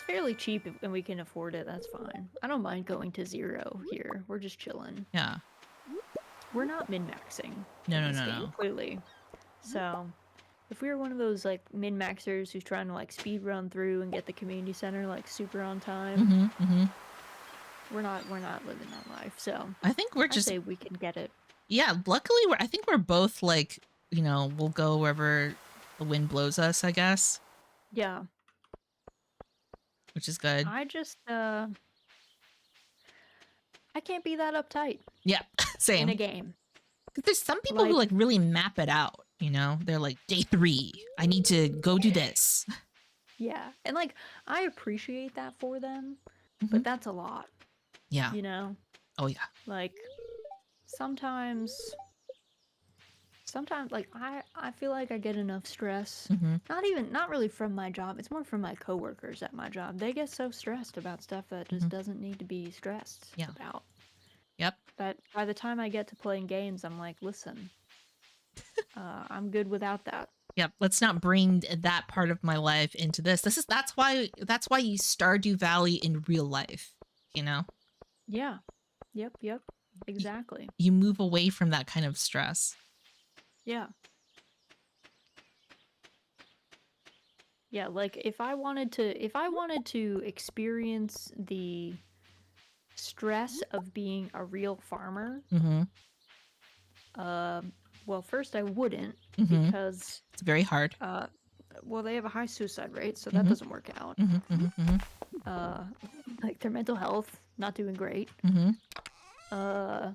Speaker 2: fairly cheap and we can afford it, that's fine. I don't mind going to 0 here. We're just chilling.
Speaker 1: Yeah.
Speaker 2: We're not min-maxing
Speaker 1: No,
Speaker 2: in
Speaker 1: no,
Speaker 2: this
Speaker 1: no,
Speaker 2: game,
Speaker 1: no.
Speaker 2: clearly. So, if we were one of those like min-maxers who's trying to like speed run through and get the community center like super on time, we're not living that life. So,
Speaker 1: I think we're
Speaker 2: I
Speaker 1: just,
Speaker 2: say we can get it.
Speaker 1: yeah, luckily I think we're both like, you know, we'll go wherever the wind blows us, I guess,
Speaker 2: Yeah.
Speaker 1: which is good.
Speaker 2: I just I can't be that uptight
Speaker 1: Yeah,
Speaker 2: in a
Speaker 1: same.
Speaker 2: game.
Speaker 1: 'Cause there's some people who
Speaker 2: Like,
Speaker 1: like really map it out, you know? They're like, day 3, I need to go do this.
Speaker 2: yeah. And like I appreciate that for them,
Speaker 1: Mhm.
Speaker 2: but that's a lot,
Speaker 1: Yeah.
Speaker 2: you know?
Speaker 1: Oh, yeah.
Speaker 2: Like sometimes like I feel like I get enough stress.
Speaker 1: Mhm.
Speaker 2: Not really from my job. It's more from my coworkers at my job. They get so stressed about stuff that just
Speaker 1: Mhm.
Speaker 2: doesn't need to be stressed
Speaker 1: Yeah.
Speaker 2: about.
Speaker 1: Yep.
Speaker 2: But by the time I get to playing games, I'm like, listen, I'm good without that.
Speaker 1: Yep. Let's not bring that part of my life into this. That's why you Stardew Valley in real life, you know?
Speaker 2: Yeah. Yep.
Speaker 1: Y-
Speaker 2: Exactly.
Speaker 1: You move away from that kind of stress.
Speaker 2: Yeah. Yeah, like if I wanted to experience the stress of being a real farmer,
Speaker 1: Mhm.
Speaker 2: well, first I wouldn't
Speaker 1: Mhm.
Speaker 2: because
Speaker 1: It's very hard.
Speaker 2: uh well, they have a high suicide rate, so that
Speaker 1: Mhm.
Speaker 2: doesn't work out.
Speaker 1: Mhm. Mhm. Mhm.
Speaker 2: Uh like their mental health not doing great.
Speaker 1: Mhm.
Speaker 2: Uh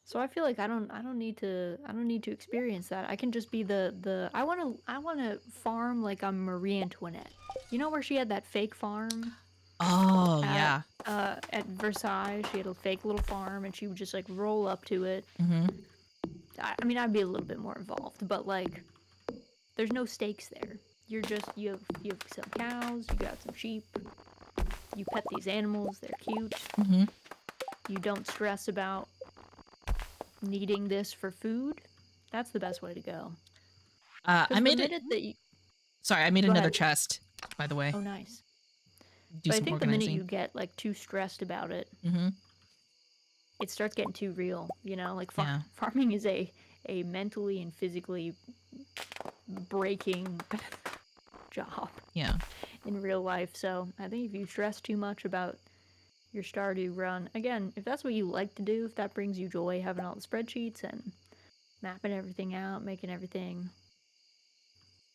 Speaker 2: so I feel like I don't need to experience that. I can just be the I want to farm like I'm Marie Antoinette. You know where she had that fake farm
Speaker 1: Oh, yeah.
Speaker 2: at Versailles? She had a fake little farm and she would just like roll up to it.
Speaker 1: Mhm.
Speaker 2: I mean, I'd be a little bit more involved, but like there's no stakes there. You have some cows, you got some sheep, you pet these animals, they're cute.
Speaker 1: Mhm.
Speaker 2: You don't stress about needing this for food. That's the best way to go.
Speaker 1: I
Speaker 2: Because the
Speaker 1: made it.
Speaker 2: minute that you
Speaker 1: Sorry, I made
Speaker 2: go
Speaker 1: another
Speaker 2: ahead.
Speaker 1: chest, by the way.
Speaker 2: Oh, nice.
Speaker 1: Do
Speaker 2: But I
Speaker 1: some
Speaker 2: think the minute
Speaker 1: organizing.
Speaker 2: you get like too stressed about it,
Speaker 1: Mhm.
Speaker 2: it starts getting too real. You know, like
Speaker 1: Yeah.
Speaker 2: farming is a mentally and physically breaking job
Speaker 1: Yeah.
Speaker 2: in real life. So I think if you stress too much about your Stardew run, again, if that's what you like to do, if that brings you joy, having all the spreadsheets and mapping everything out, making everything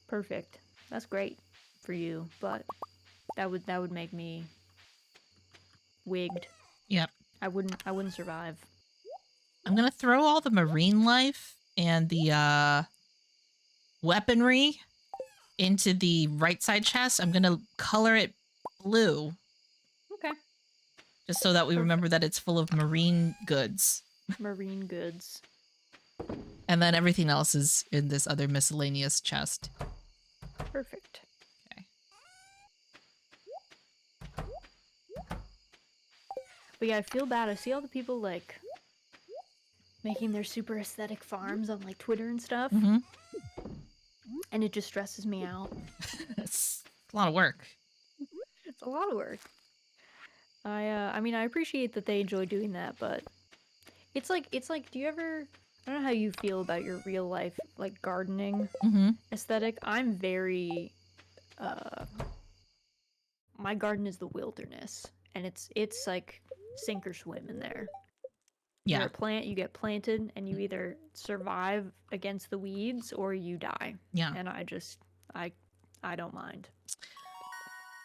Speaker 2: perfect, that's great for you. But that would make me wigged.
Speaker 1: Yep.
Speaker 2: I wouldn't survive.
Speaker 1: I'm gonna throw all the marine life and the weaponry into the right side chest. I'm gonna color it blue
Speaker 2: Okay.
Speaker 1: just so that we remember
Speaker 2: Perfect.
Speaker 1: that it's full of marine goods.
Speaker 2: Marine goods.
Speaker 1: And then everything else is in this other miscellaneous chest.
Speaker 2: Perfect.
Speaker 1: Okay.
Speaker 2: But yeah, I feel bad. I see all the people like making their super aesthetic farms on like Twitter and stuff,
Speaker 1: Mm-hmm.
Speaker 2: and it just stresses me out.
Speaker 1: It's a lot of work.
Speaker 2: It's a lot of work. I mean I appreciate that they enjoy doing that, but it's like do you ever I don't know how you feel about your real life like gardening
Speaker 1: Mm-hmm.
Speaker 2: aesthetic. I'm very uh my garden is the wilderness and it's like sink or swim in there. You're
Speaker 1: Yeah.
Speaker 2: a plant, you get planted, and you either survive against the weeds or you die.
Speaker 1: Yeah.
Speaker 2: And I, I don't mind.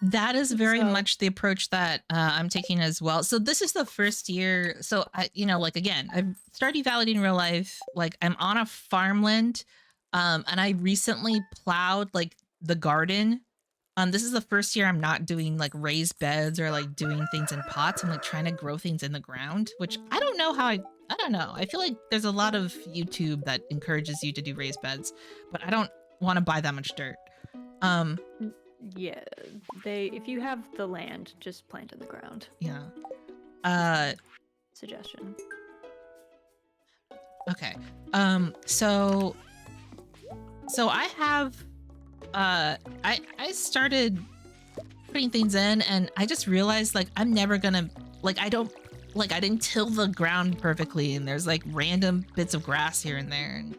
Speaker 1: That is very
Speaker 2: So,
Speaker 1: much the approach that I'm taking as well. So this is the first year. So I, you know, like again, I've started validating in real life. Like I'm on a farmland, and I recently plowed like the garden. This is the first year I'm not doing like raised beds or like doing things in pots. I'm like trying to grow things in the ground, which I don't know how I don't know. I feel like there's a lot of YouTube that encourages you to do raised beds, but I don't want to buy that much dirt. Um,
Speaker 2: N- Yeah, if you have the land, just plant in the ground.
Speaker 1: yeah.
Speaker 2: Just
Speaker 1: Uh,
Speaker 2: my suggestion.
Speaker 1: okay. So I have I started putting things in, and I just realized like I'm never gonna like I don't like I didn't till the ground perfectly, and there's like random bits of grass here and there, and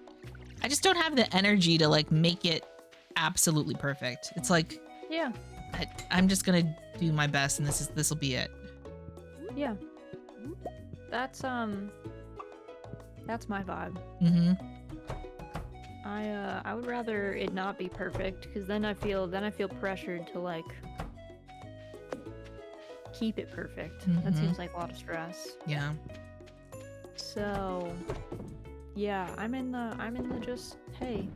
Speaker 1: I just don't have the energy to like make it absolutely perfect. It's like
Speaker 2: Yeah,
Speaker 1: I'm just gonna do my best, and this will be it.
Speaker 2: yeah. That's that's my vibe.
Speaker 1: Mm-hmm.
Speaker 2: I would rather it not be perfect because then I feel pressured to like keep it perfect. That
Speaker 1: Mm-hmm.
Speaker 2: seems like a lot of stress.
Speaker 1: Yeah.
Speaker 2: So, yeah, I'm in the just hey,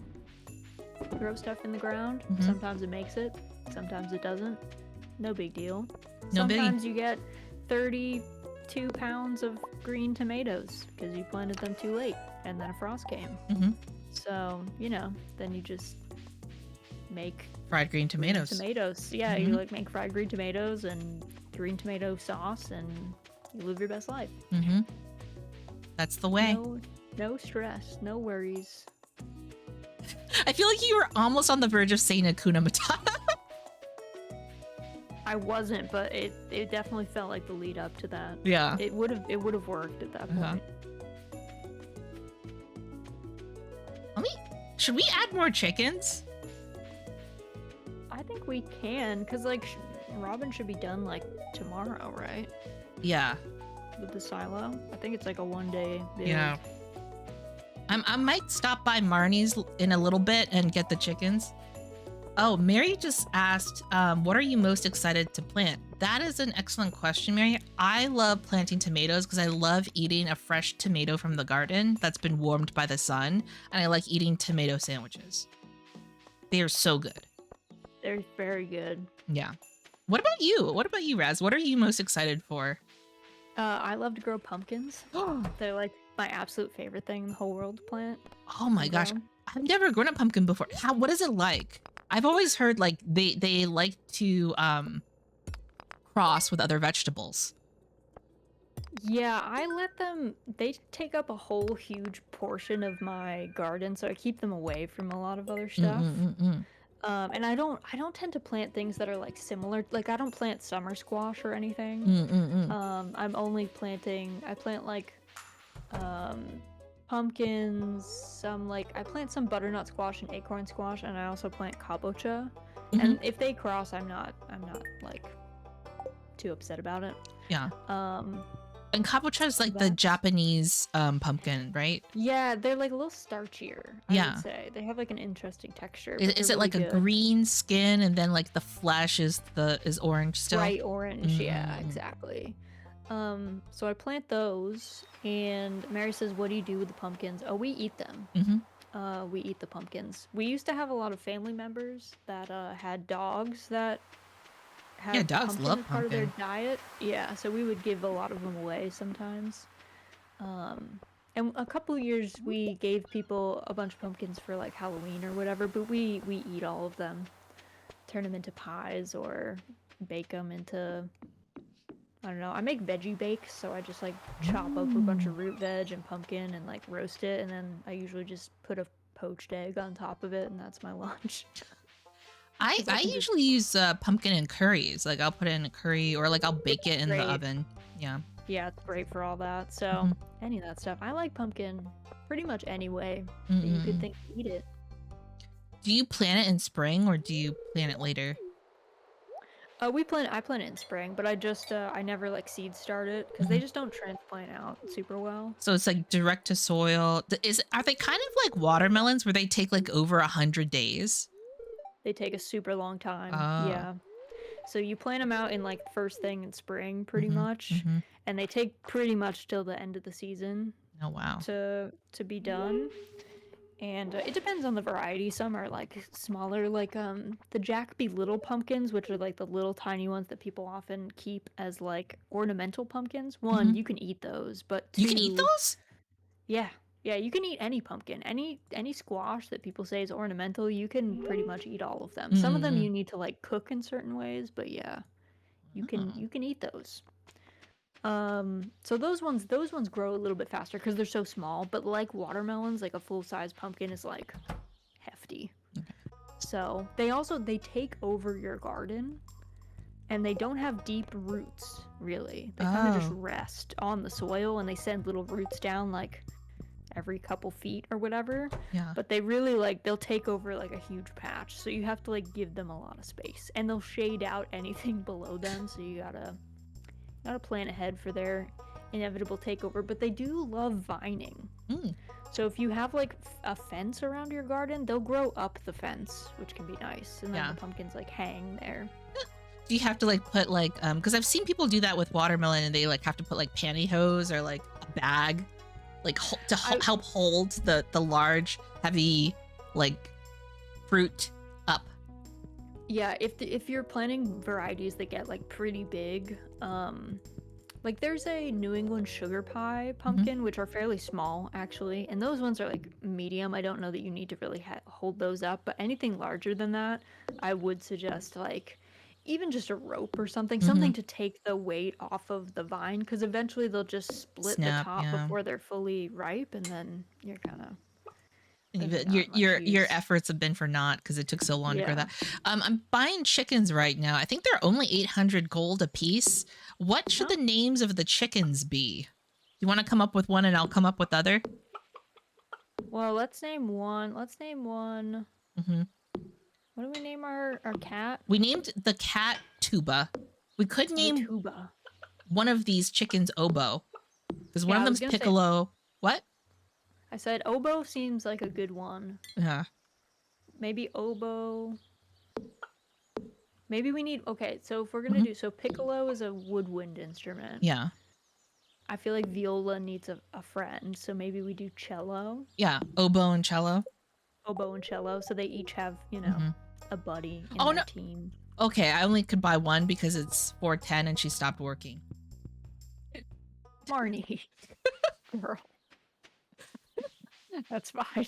Speaker 2: throw stuff in the ground.
Speaker 1: Mm-hmm.
Speaker 2: Sometimes it makes it, sometimes it doesn't. No big deal.
Speaker 1: No biggie.
Speaker 2: Sometimes you get 32 pounds of green tomatoes because you planted them too late and then a frost came.
Speaker 1: Mm-hmm.
Speaker 2: So, then you just make
Speaker 1: Fried green
Speaker 2: green
Speaker 1: tomatoes.
Speaker 2: tomatoes. Yeah,
Speaker 1: Mhm.
Speaker 2: you like make fried green tomatoes and green tomato sauce and you live your best life.
Speaker 1: Mm-hmm. That's the way.
Speaker 2: No stress, no worries.
Speaker 1: I feel like you were almost on the verge of saying Hakuna Matata.
Speaker 2: I wasn't, but it definitely felt like the lead up to that.
Speaker 1: Yeah.
Speaker 2: It would have worked at that
Speaker 1: Uh-huh.
Speaker 2: point.
Speaker 1: Should we add more chickens?
Speaker 2: I think we can, because, like, Robin should be done, like, tomorrow, right?
Speaker 1: Yeah.
Speaker 2: With the silo. I think it's, like, a one-day build.
Speaker 1: Yeah. I might stop by Marnie's in a little bit and get the chickens. Oh, Mary just asked, what are you most excited to plant? That is an excellent question, Mary. I love planting tomatoes because I love eating a fresh tomato from the garden that's been warmed by the sun, and I like eating tomato sandwiches. They are so good.
Speaker 2: They're very good.
Speaker 1: Yeah. What about you? What about you, Raz? What are you most excited for?
Speaker 2: I love to grow pumpkins. They're, like, my absolute favorite thing in the whole world to plant.
Speaker 1: Oh my
Speaker 2: and
Speaker 1: gosh.
Speaker 2: grow.
Speaker 1: I've never grown a pumpkin before. What is it like? I've always heard like they like to cross with other vegetables.
Speaker 2: Yeah, I let them. They take up a whole huge portion of my garden, so I keep them away from a lot of other stuff.
Speaker 1: Mm-mm-mm-mm.
Speaker 2: And I don't tend to plant things that are like similar. Like I don't plant summer squash or anything.
Speaker 1: Mm-mm-mm.
Speaker 2: I'm only planting. I plant like um, pumpkins. I plant some butternut squash and acorn squash, and I also plant kabocha.
Speaker 1: Mhm.
Speaker 2: And if they cross, I'm not like too upset about it.
Speaker 1: Yeah.
Speaker 2: Um,
Speaker 1: And kabocha is like the
Speaker 2: That's-
Speaker 1: Japanese pumpkin, right?
Speaker 2: Yeah, they're like a little starchier, I
Speaker 1: Yeah.
Speaker 2: would say. They have like an interesting texture.
Speaker 1: Is,
Speaker 2: but
Speaker 1: is
Speaker 2: they're
Speaker 1: it like
Speaker 2: really
Speaker 1: a
Speaker 2: good.
Speaker 1: green skin and then like the flesh is orange still?
Speaker 2: Bright orange, yeah,
Speaker 1: Mm.
Speaker 2: exactly. So I plant those, and Mary says, "What do you do with the pumpkins?" Oh, we eat them.
Speaker 1: Mm-hmm.
Speaker 2: We eat the pumpkins. We used to have a lot of family members that had dogs that
Speaker 1: Yeah,
Speaker 2: had
Speaker 1: dogs
Speaker 2: pumpkin
Speaker 1: love
Speaker 2: as part of their
Speaker 1: pumpkin.
Speaker 2: diet. Yeah, so we would give a lot of them away sometimes. Um, and a couple years we gave people a bunch of pumpkins for like Halloween or whatever, but we eat all of them, turn them into pies or bake them into. I don't know. I make veggie bakes, so I just like chop up a bunch of root veg and pumpkin and like roast it, and then I usually just put a poached egg on top of it, and that's my lunch.
Speaker 1: I
Speaker 2: 'Cause I
Speaker 1: I
Speaker 2: can just
Speaker 1: usually use pumpkin in curries. Like I'll put it in a curry or like I'll bake it in the
Speaker 2: great.
Speaker 1: oven. Yeah.
Speaker 2: Yeah, it's great for all that. So
Speaker 1: Mhm.
Speaker 2: any of that stuff, I like pumpkin pretty much any way that you could
Speaker 1: Mm-mm.
Speaker 2: think to eat it.
Speaker 1: Do you plant it in spring or do you plant it later?
Speaker 2: I plant it in spring, but I never like seed start it because they
Speaker 1: Mhm.
Speaker 2: just don't transplant out super well.
Speaker 1: So it's like direct to soil. Are they kind of like watermelons where they take like over 100 days?
Speaker 2: They take a super long time.
Speaker 1: Oh.
Speaker 2: Yeah. So you plant them out in like first thing in spring, pretty
Speaker 1: Mm-hmm.
Speaker 2: much,
Speaker 1: Mm-hmm.
Speaker 2: and they take pretty much till the end of the season
Speaker 1: Oh wow.
Speaker 2: to be done. And it depends on the variety. Some are like smaller, like the Jackby little pumpkins, which are like the little tiny ones that people often keep as like ornamental pumpkins. One,
Speaker 1: Mm-hmm.
Speaker 2: you can eat those, but
Speaker 1: You can eat
Speaker 2: two,
Speaker 1: those?
Speaker 2: yeah, Yeah, you can eat any pumpkin, any squash that people say is ornamental. You can pretty much eat all of them. Some of them
Speaker 1: Mm.
Speaker 2: you need to like cook in certain ways, but yeah,
Speaker 1: Oh.
Speaker 2: you can eat those. So those ones grow a little bit faster because they're so small. But like watermelons, like a full size pumpkin is like hefty.
Speaker 1: Okay.
Speaker 2: So they take over your garden, and they don't have deep roots really. They kind of just
Speaker 1: Oh.
Speaker 2: rest on the soil, and they send little roots down like every couple feet or whatever.
Speaker 1: Yeah.
Speaker 2: But they really like they'll take over like a huge patch, so you have to like give them a lot of space, and they'll shade out anything below them. So you gotta plan ahead for their inevitable takeover. But they do love vining.
Speaker 1: Mm.
Speaker 2: So if you have like a fence around your garden, they'll grow up the fence, which can be nice, and then
Speaker 1: Yeah.
Speaker 2: the pumpkins like hang there.
Speaker 1: Do you have to like put like because I've seen people do that with watermelon and they like have to put like pantyhose or like a bag like help hold the large heavy like fruit up.
Speaker 2: Yeah, if you're planting varieties that get like pretty big, like there's a New England sugar pie pumpkin, which are fairly small actually, and those ones are like medium. I don't know that you need to really hold those up, but anything larger than that, I would suggest like even just a rope or something, something to take the weight off of the vine, because eventually they'll just split the
Speaker 1: Snap,
Speaker 2: top
Speaker 1: yeah.
Speaker 2: before they're fully ripe, and then you're kind of
Speaker 1: And
Speaker 2: then they're
Speaker 1: your
Speaker 2: not much
Speaker 1: your
Speaker 2: use.
Speaker 1: efforts have been for naught because it took so long to grow
Speaker 2: Yeah.
Speaker 1: that. I'm buying chickens right now. I think they're only 800 gold a piece. What should
Speaker 2: Oh,
Speaker 1: the names of the chickens be? You want to come up with one and I'll come up with other?
Speaker 2: well, let's name one. Let's name one.
Speaker 1: Hmm.
Speaker 2: What do we name our cat?
Speaker 1: We named the cat Tuba. We could
Speaker 2: Oh,
Speaker 1: name
Speaker 2: Tuba.
Speaker 1: one of these chickens Oboe because one
Speaker 2: Yeah,
Speaker 1: of
Speaker 2: I was
Speaker 1: them's
Speaker 2: gonna say.
Speaker 1: Piccolo. What?
Speaker 2: I said oboe seems like a good one.
Speaker 1: Yeah.
Speaker 2: Maybe oboe. Maybe we need. Okay, so if we're gonna
Speaker 1: Hmm.
Speaker 2: do so, piccolo is a woodwind instrument.
Speaker 1: Yeah.
Speaker 2: I feel like viola needs a friend, so maybe we do cello,
Speaker 1: Yeah. Oboe and cello.
Speaker 2: oboe and cello, so they each have
Speaker 1: Hmm.
Speaker 2: a buddy in
Speaker 1: Oh
Speaker 2: their
Speaker 1: no.
Speaker 2: team.
Speaker 1: Okay, I only could buy one because it's 410 and she stopped working.
Speaker 2: Marnie, girl. That's fine.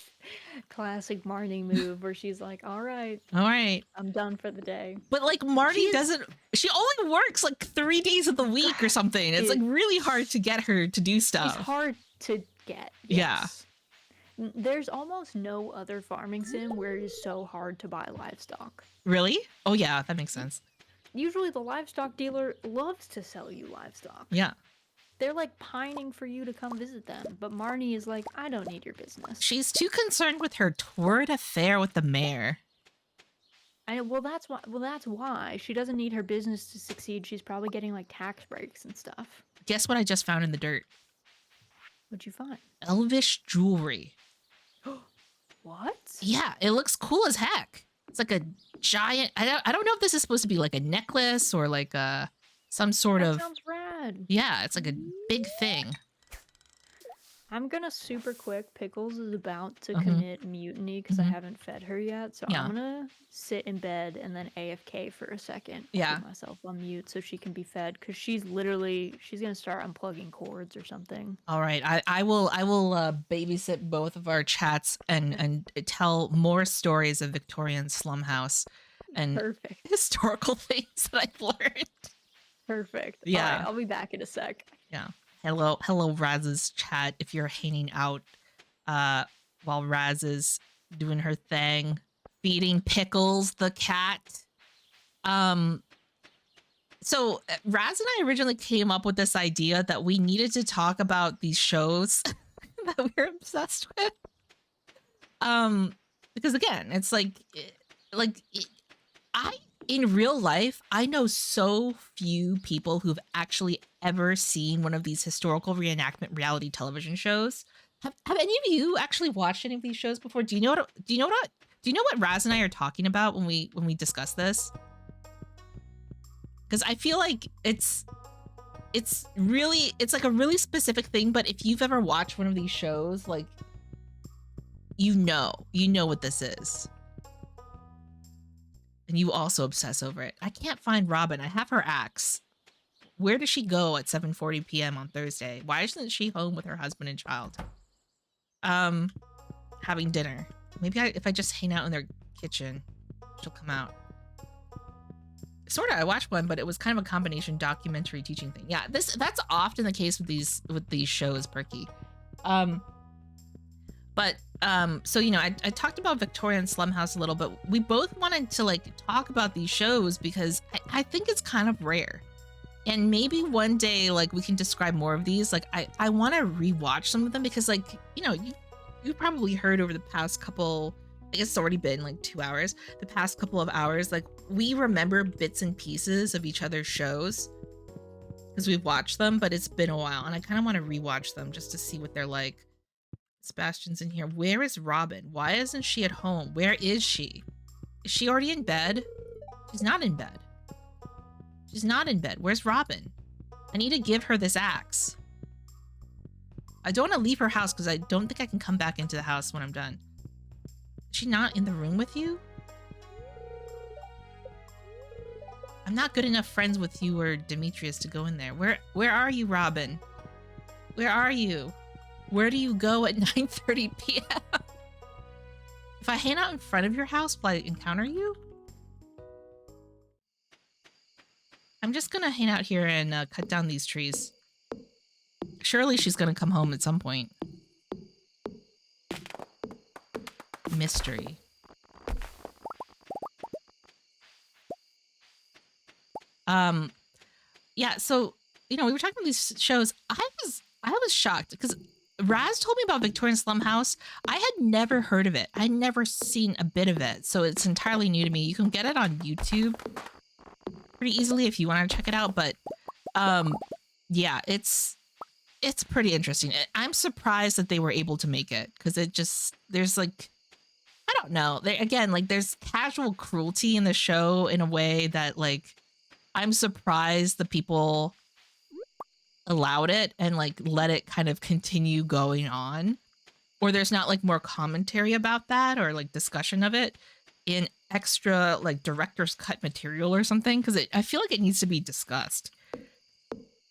Speaker 2: Classic Marnie move where she's like, all right,
Speaker 1: All right.
Speaker 2: I'm done for the day.
Speaker 1: But like Marty
Speaker 2: She's
Speaker 1: doesn't, she only works like 3 days of the week or something. It's like really hard to get her to do
Speaker 2: She's
Speaker 1: stuff.
Speaker 2: hard to get.
Speaker 1: Yeah.
Speaker 2: Yes. There's almost no other farming sim where it is so hard to buy livestock.
Speaker 1: Really? Oh yeah, that makes sense.
Speaker 2: Usually the livestock dealer loves to sell you livestock.
Speaker 1: Yeah.
Speaker 2: They're like pining for you to come visit them, but Marnie is like, I don't need your business.
Speaker 1: She's too concerned with her torrid affair with the mayor.
Speaker 2: Well, that's why. Well, that's why she doesn't need her business to succeed. She's probably getting like tax breaks and stuff.
Speaker 1: Guess what I just found in the dirt?
Speaker 2: What'd you find?
Speaker 1: Elvish jewelry.
Speaker 2: What?
Speaker 1: Yeah, it looks cool as heck. It's like a giant, I don't know if this is supposed to be like a necklace or like some sort
Speaker 2: That
Speaker 1: of,
Speaker 2: sounds rad.
Speaker 1: yeah, it's like a big thing.
Speaker 2: I'm gonna super quick. Pickles is about to commit mutiny because I haven't fed her yet. So
Speaker 1: Yeah.
Speaker 2: I'm gonna sit in bed and then AFK for a second.
Speaker 1: Yeah.
Speaker 2: Put myself on mute so she can be fed because she's gonna start unplugging cords or something.
Speaker 1: All right, I will babysit both of our chats and tell more stories of Victorian slum house and
Speaker 2: Perfect.
Speaker 1: historical things that I've learned.
Speaker 2: Perfect.
Speaker 1: Yeah.
Speaker 2: All right, I'll be back in a sec.
Speaker 1: Yeah. Hello, Raz's chat. If you're hanging out, while Raz is doing her thing, feeding Pickles the cat. So Raz and I originally came up with this idea that we needed to talk about these shows that we're obsessed with. Because again, it's in real life, I know so few people who've actually ever seen one of these historical reenactment reality television shows. Have any of you actually watched any of these shows before? Do you know what Raz and I are talking about when we discuss this? Because I feel like it's like a really specific thing, but if you've ever watched one of these shows, like you know what this is. And you also obsess over it. I can't find Robin. I have her axe. Where does she go at 7:40 p.m. on Thursday? Why isn't she home with her husband and child? having dinner. Maybe if I just hang out in their kitchen, she'll come out. Sort of, I watched one, but it was kind of a combination documentary teaching thing. Yeah, that's often the case with these shows, Perky. So I talked about Victorian Slum House a little, but we both wanted to like talk about these shows because I think it's kind of rare. And maybe one day like we can describe more of these. Like I want to rewatch some of them because like, you probably heard over the past couple, I guess it's already been like 2 hours, the past couple of hours, like we remember bits and pieces of each other's shows because we've watched them, but it's been a while and I kind of want to rewatch them just to see what they're like. Sebastian's in here. Where is Robin? Why isn't she at home? Where is she? Is she already in bed? She's not in bed. She's not in bed. Where's Robin? I need to give her this axe. I don't want to leave her house because I don't think I can come back into the house when I'm done. Is she not in the room with you? I'm not good enough friends with you or Demetrius to go in there. Where are you, Robin? Where are you? Where do you go at 9:30 p.m.? If I hang out in front of your house, will I encounter you? I'm just gonna hang out here and cut down these trees. Surely she's gonna come home at some point. Mystery. Yeah, so we were talking about these shows. I was shocked because Raz told me about Victorian Slum House. I had never heard of it. I'd never seen a bit of it, so it's entirely new to me. You can get it on YouTube pretty easily if you want to check it out, but yeah, it's pretty interesting. I'm surprised that they were able to make it because there's like, I don't know. There's casual cruelty in the show in a way that like I'm surprised the people allowed it and like let it kind of continue going on, or there's not like more commentary about that or like discussion of it in extra like director's cut material or something, because I feel like it needs to be discussed.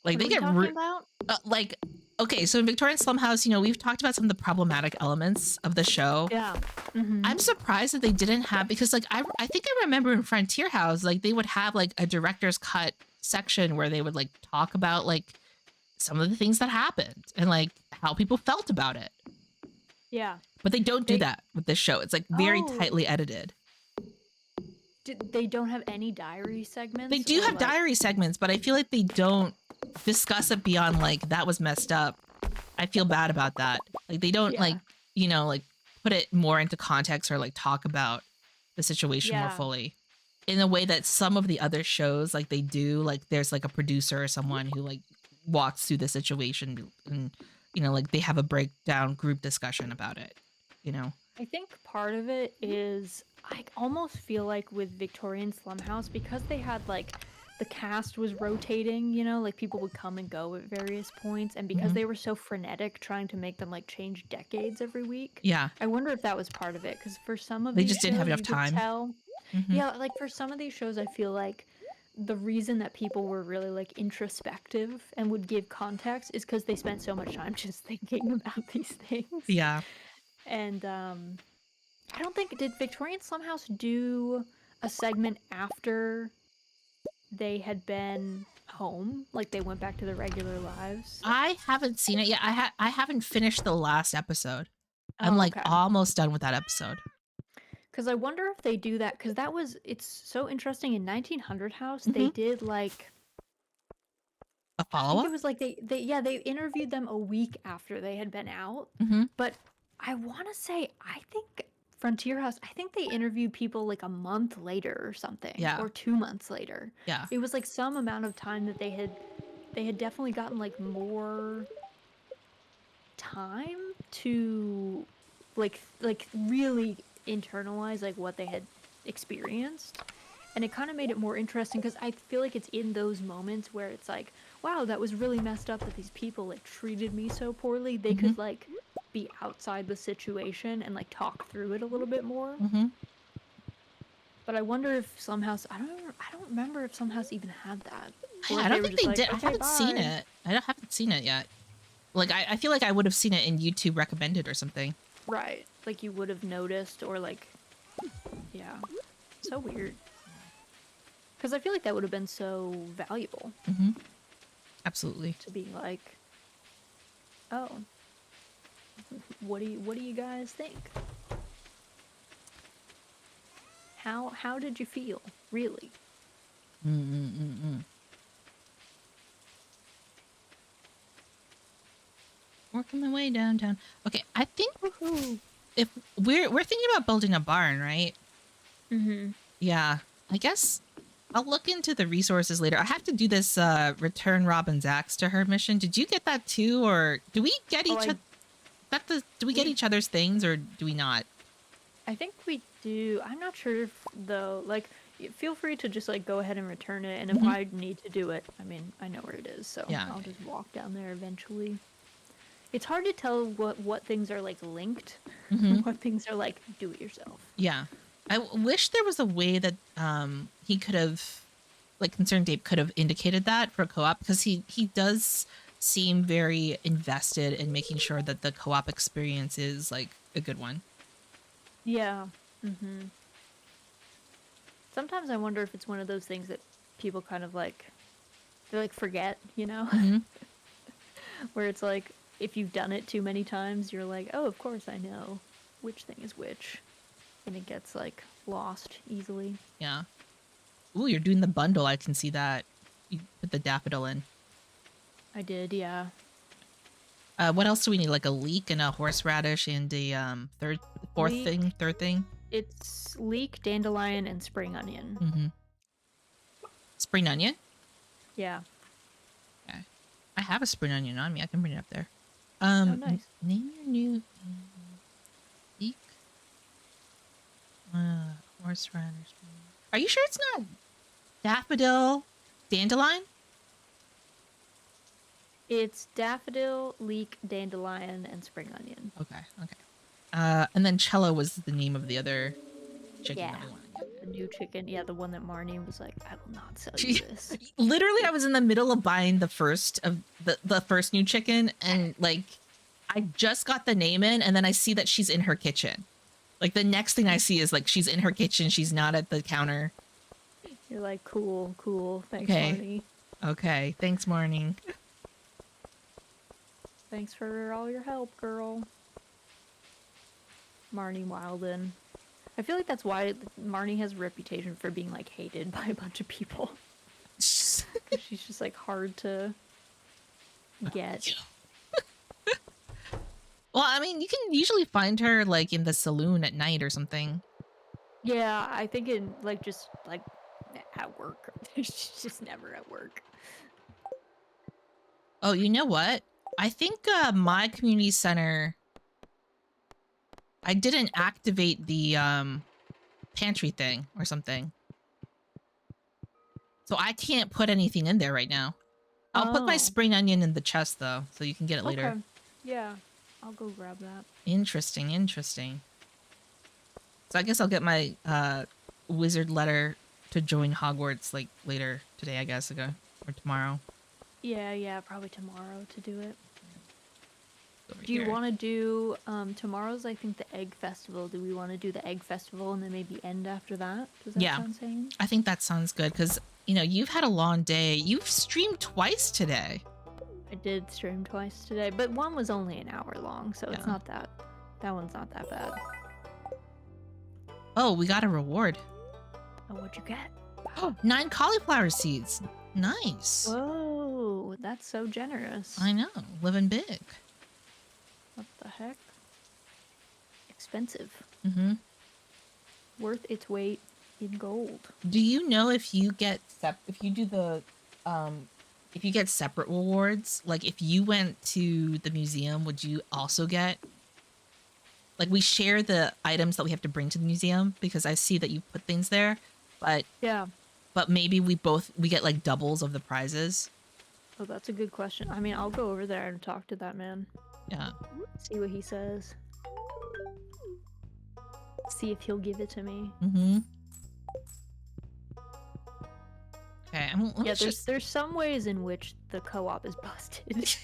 Speaker 1: Like
Speaker 2: What
Speaker 1: they
Speaker 2: are we
Speaker 1: get
Speaker 2: talking about?
Speaker 1: like, okay, so in Victorian Slum House, we've talked about some of the problematic elements of the show.
Speaker 2: Yeah. Mm-hmm.
Speaker 1: I'm surprised that they didn't have, because like I think I remember in Frontier House, like they would have like a director's cut section where they would like talk about like some of the things that happened and like how people felt about it.
Speaker 2: Yeah.
Speaker 1: But they don't do that with this show. It's like very
Speaker 2: Oh.
Speaker 1: tightly edited.
Speaker 2: They don't have any diary segments?
Speaker 1: They do have diary segments, but I feel like they don't discuss it beyond like that was messed up. I feel bad about that. Like they don't like put it more into context or like talk about the situation more fully in a way that some of the other shows like they do. Like there's like a producer or someone who like walks through the situation and like they have a breakdown group discussion about it.
Speaker 2: I think part of it is I almost feel like with Victorian Slum House, because they had like the cast was rotating, like people would come and go at various points, and because they were so frenetic trying to make them like change decades every week.
Speaker 1: Yeah.
Speaker 2: I wonder if that was part of it, because for some of
Speaker 1: they
Speaker 2: these
Speaker 1: just didn't have enough time.
Speaker 2: Yeah, like for some of these shows, I feel like the reason that people were really like introspective and would give context is because they spent so much time just thinking about these things.
Speaker 1: Yeah.
Speaker 2: And I don't think, did Victorian Slum House do a segment after they had been home? Like they went back to their regular lives?
Speaker 1: I haven't seen it yet. I haven't finished the last episode. I'm like almost done with that episode. Because
Speaker 2: I wonder if they do that, because it's so interesting. In 1900 House, they did like
Speaker 1: a follow-up?
Speaker 2: It was like they interviewed them a week after they had been out. But I want to say, I think Frontier House, I think they interviewed people like a month later or something.
Speaker 1: Yeah.
Speaker 2: Or 2 months later.
Speaker 1: Yeah.
Speaker 2: It was like some amount of time that they had definitely gotten like more time to like really internalize like what they had experienced. And it kind of made it more interesting, because I feel like it's in those moments where it's like, wow, that was really messed up that these people like treated me so poorly. They could like be outside the situation and like talk through it a little bit more. But I wonder if Slum House, I don't remember if Slum House even had that.
Speaker 1: I don't think they did. I haven't seen it. I haven't seen it yet. Like I feel like I would have seen it in YouTube recommended or something.
Speaker 2: Right. Like you would have noticed, or like, yeah. So weird. Because I feel like that would have been so valuable
Speaker 1: Mm-hmm. Absolutely.
Speaker 2: to be like, oh, what do you guys think? How did you feel, really?
Speaker 1: Mm-mm-mm-mm. Working my way downtown. Okay, I think
Speaker 2: Woohoo!
Speaker 1: if we're thinking about building a barn, right?
Speaker 2: Mm-hmm.
Speaker 1: Yeah. I guess I'll look into the resources later. I have to do this return Robin's axe to her mission. Did you get that too, or do we get
Speaker 2: Oh,
Speaker 1: each other? Do we get
Speaker 2: we
Speaker 1: each other's things, or do we not?
Speaker 2: I think we do. I'm not sure if, though. Like, feel free to just like go ahead and return it, and if
Speaker 1: Mhm.
Speaker 2: I need to do it, I mean, I know where it is, so
Speaker 1: Yeah.
Speaker 2: I'll just walk down there eventually. It's hard to tell what things are like linked,
Speaker 1: Hmm.
Speaker 2: what things are like do it yourself.
Speaker 1: Yeah. I wish there was a way that he could have, like Concerned Dave could have indicated that for co-op, because he does seem very invested in making sure that the co-op experience is like a good one.
Speaker 2: Yeah. Mm-hmm. Sometimes I wonder if it's one of those things that people kind of like they like forget, you know,
Speaker 1: Hmm.
Speaker 2: where it's like if you've done it too many times, you're like, oh, of course I know which thing is which, and it gets like lost easily.
Speaker 1: Yeah. Ooh, you're doing the bundle. I can see that. You put the daffodil in.
Speaker 2: I did, yeah.
Speaker 1: What else do we need? Like a leek and a horseradish and a
Speaker 2: Leek.
Speaker 1: third thing.
Speaker 2: It's leek, dandelion, and spring onion.
Speaker 1: Mm-hmm. Spring onion.
Speaker 2: Yeah.
Speaker 1: Okay. I have a spring onion on me. I can bring it up there.
Speaker 2: Oh, nice.
Speaker 1: Name your new leek. Horseradish. Are you sure it's not daffodil, dandelion?
Speaker 2: It's daffodil, leek, dandelion, and spring onion.
Speaker 1: Okay. Okay. And then cello was the name of the other chicken
Speaker 2: Yeah.
Speaker 1: that we wanted.
Speaker 2: The new chicken. Yeah, the one that Marnie was like, I will not sell you this.
Speaker 1: Literally, I was in the middle of buying the first of the first new chicken, and like I just got the name in, and then I see that she's in her kitchen. Like the next thing I see is like she's in her kitchen, she's not at the counter.
Speaker 2: You're like, cool, cool. Thanks,
Speaker 1: Okay.
Speaker 2: Marnie.
Speaker 1: Okay, thanks, Marnie.
Speaker 2: Thanks for all your help, girl. Marnie Wilden. I feel like that's why Marnie has a reputation for being like hated by a bunch of people. 'Cause she's just like hard to get.
Speaker 1: Well, I mean, you can usually find her like in the saloon at night or something.
Speaker 2: Yeah, I think in like just like at work. She's just never at work.
Speaker 1: Oh, you know what? I think my community center, I didn't activate the pantry thing or something. So I can't put anything in there right now. I'll put my
Speaker 2: Oh.
Speaker 1: spring onion in the chest though, so you can get it later.
Speaker 2: Okay. Yeah, I'll go grab that.
Speaker 1: Interesting, interesting. So I guess I'll get my wizard letter to join Hogwarts like later today, I guess, or tomorrow.
Speaker 2: Yeah, probably tomorrow to do it.
Speaker 1: Over
Speaker 2: Do you
Speaker 1: here.
Speaker 2: want to do tomorrow's? I think the egg festival. Do we want to do the egg festival and then maybe end after that? Does that
Speaker 1: Yeah.
Speaker 2: sound sane?
Speaker 1: I think that sounds good because you know you've had a long day. You've streamed twice today.
Speaker 2: I did stream twice today, but one was only an hour long, so it's
Speaker 1: Yeah.
Speaker 2: not that. That one's not that bad.
Speaker 1: Oh, we got a reward.
Speaker 2: Oh, what'd you get?
Speaker 1: Oh, 9 cauliflower seeds. Nice.
Speaker 2: Whoa, that's so generous.
Speaker 1: I know, living big.
Speaker 2: What the heck? Expensive.
Speaker 1: Mm-hmm.
Speaker 2: Worth its weight in gold.
Speaker 1: Do you know if you get if you do the if you get separate rewards, like if you went to the museum, would you also get, like, we share the items that we have to bring to the museum because I see that you put things there, but
Speaker 2: Yeah.
Speaker 1: maybe we get like doubles of the prizes.
Speaker 2: Oh, that's a good question. I mean, I'll go over there and talk to that man.
Speaker 1: Yeah.
Speaker 2: See what he says. See if he'll give it to me.
Speaker 1: Mm-hmm. Okay.
Speaker 2: Yeah, there's some ways in which the co-op is busted.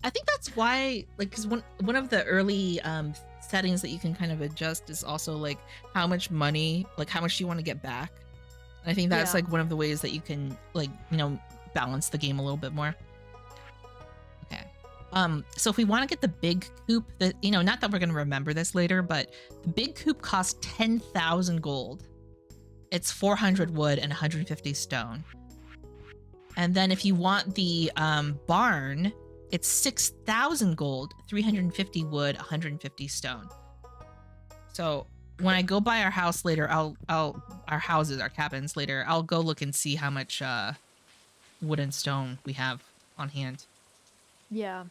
Speaker 1: I why, like, because one of the early settings that you can kind of adjust is also like how much money, like how much you want to get back. And I think that's
Speaker 2: Yeah.
Speaker 1: like one of the ways that you can, like, you know, balance the game a little bit more. Okay. So if we want to get the big coop, that, you know, not that we're going to remember this later, but the big coop costs 10,000 gold. It's 400 wood and 150 stone. And then if you want the barn, it's 6,000 gold, 350 wood, 150 stone. So when I go by our house later, our cabins later, I'll go look and see how much wood and stone we have on hand.
Speaker 2: Yeah.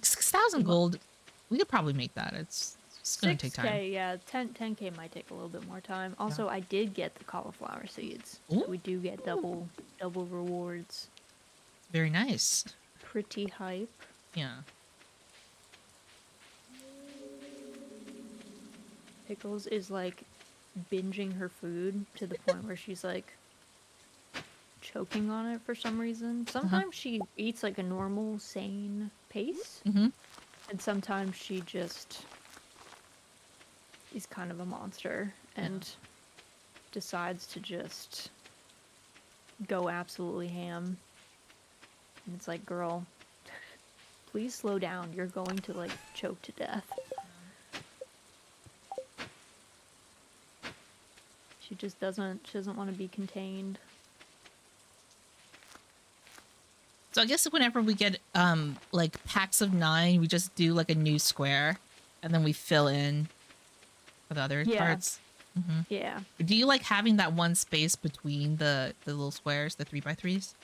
Speaker 1: 6,000 gold, we could probably make that. It's gonna take time.
Speaker 2: 6K, yeah. 10K might take a little bit more time. Also, I did get the cauliflower seeds.
Speaker 1: Ooh.
Speaker 2: So we do get double rewards.
Speaker 1: Very nice.
Speaker 2: Pretty hype.
Speaker 1: Yeah.
Speaker 2: Pickles is like binging her food to the point where she's like choking on it for some reason. Sometimes she eats like a normal, sane pace,
Speaker 1: Mm-hmm.
Speaker 2: and sometimes she just is kind of a monster and decides to just go absolutely ham. And it's like, girl, please slow down. You're going to like choke to death. She just doesn't want to be contained.
Speaker 1: So I guess whenever we get like packs of 9, we just do like a new square, and then we fill in for the other parts. Mm-hmm.
Speaker 2: Yeah.
Speaker 1: Do you like having that one space between the little squares, the 3x3s?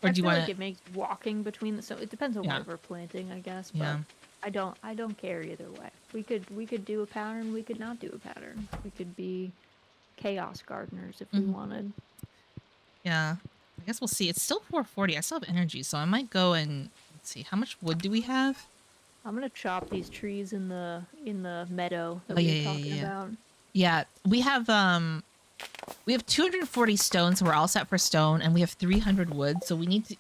Speaker 1: Or do you want
Speaker 2: like it makes walking between the, so it depends on what we're planting, I guess. But I don't care either way. We could do a pattern. We could not do a pattern. We could be chaos gardeners if we wanted.
Speaker 1: Yeah, I guess we'll see. It's still 440. I still have energy, so I might go and let's see. How much wood do we have?
Speaker 2: I'm gonna chop these trees in the meadow that we were talking about.
Speaker 1: Yeah, we have 240 stone, so we're all set for stone, and we have 300 wood, so we need to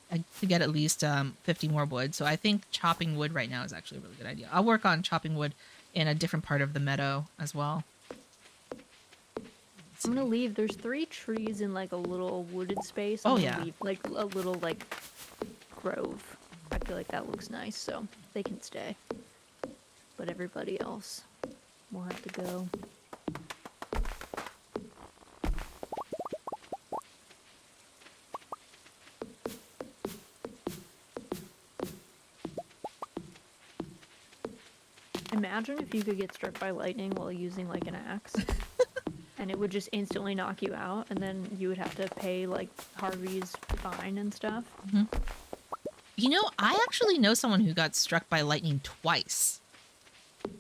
Speaker 1: get at least 50 more wood. So I think chopping wood right now is actually a really good idea. I'll work on chopping wood in a different part of the meadow as well.
Speaker 2: I'm gonna leave. There's 3 trees in like a little wooded space. Leave, like a little like grove. I feel like that looks nice, so they can stay. But everybody else will have to go. Imagine if you could get struck by lightning while using like an axe. And it would just instantly knock you out, and then you would have to pay like Harvey's fine and stuff.
Speaker 1: Mm-hmm. You know, I actually know someone who got struck by lightning twice.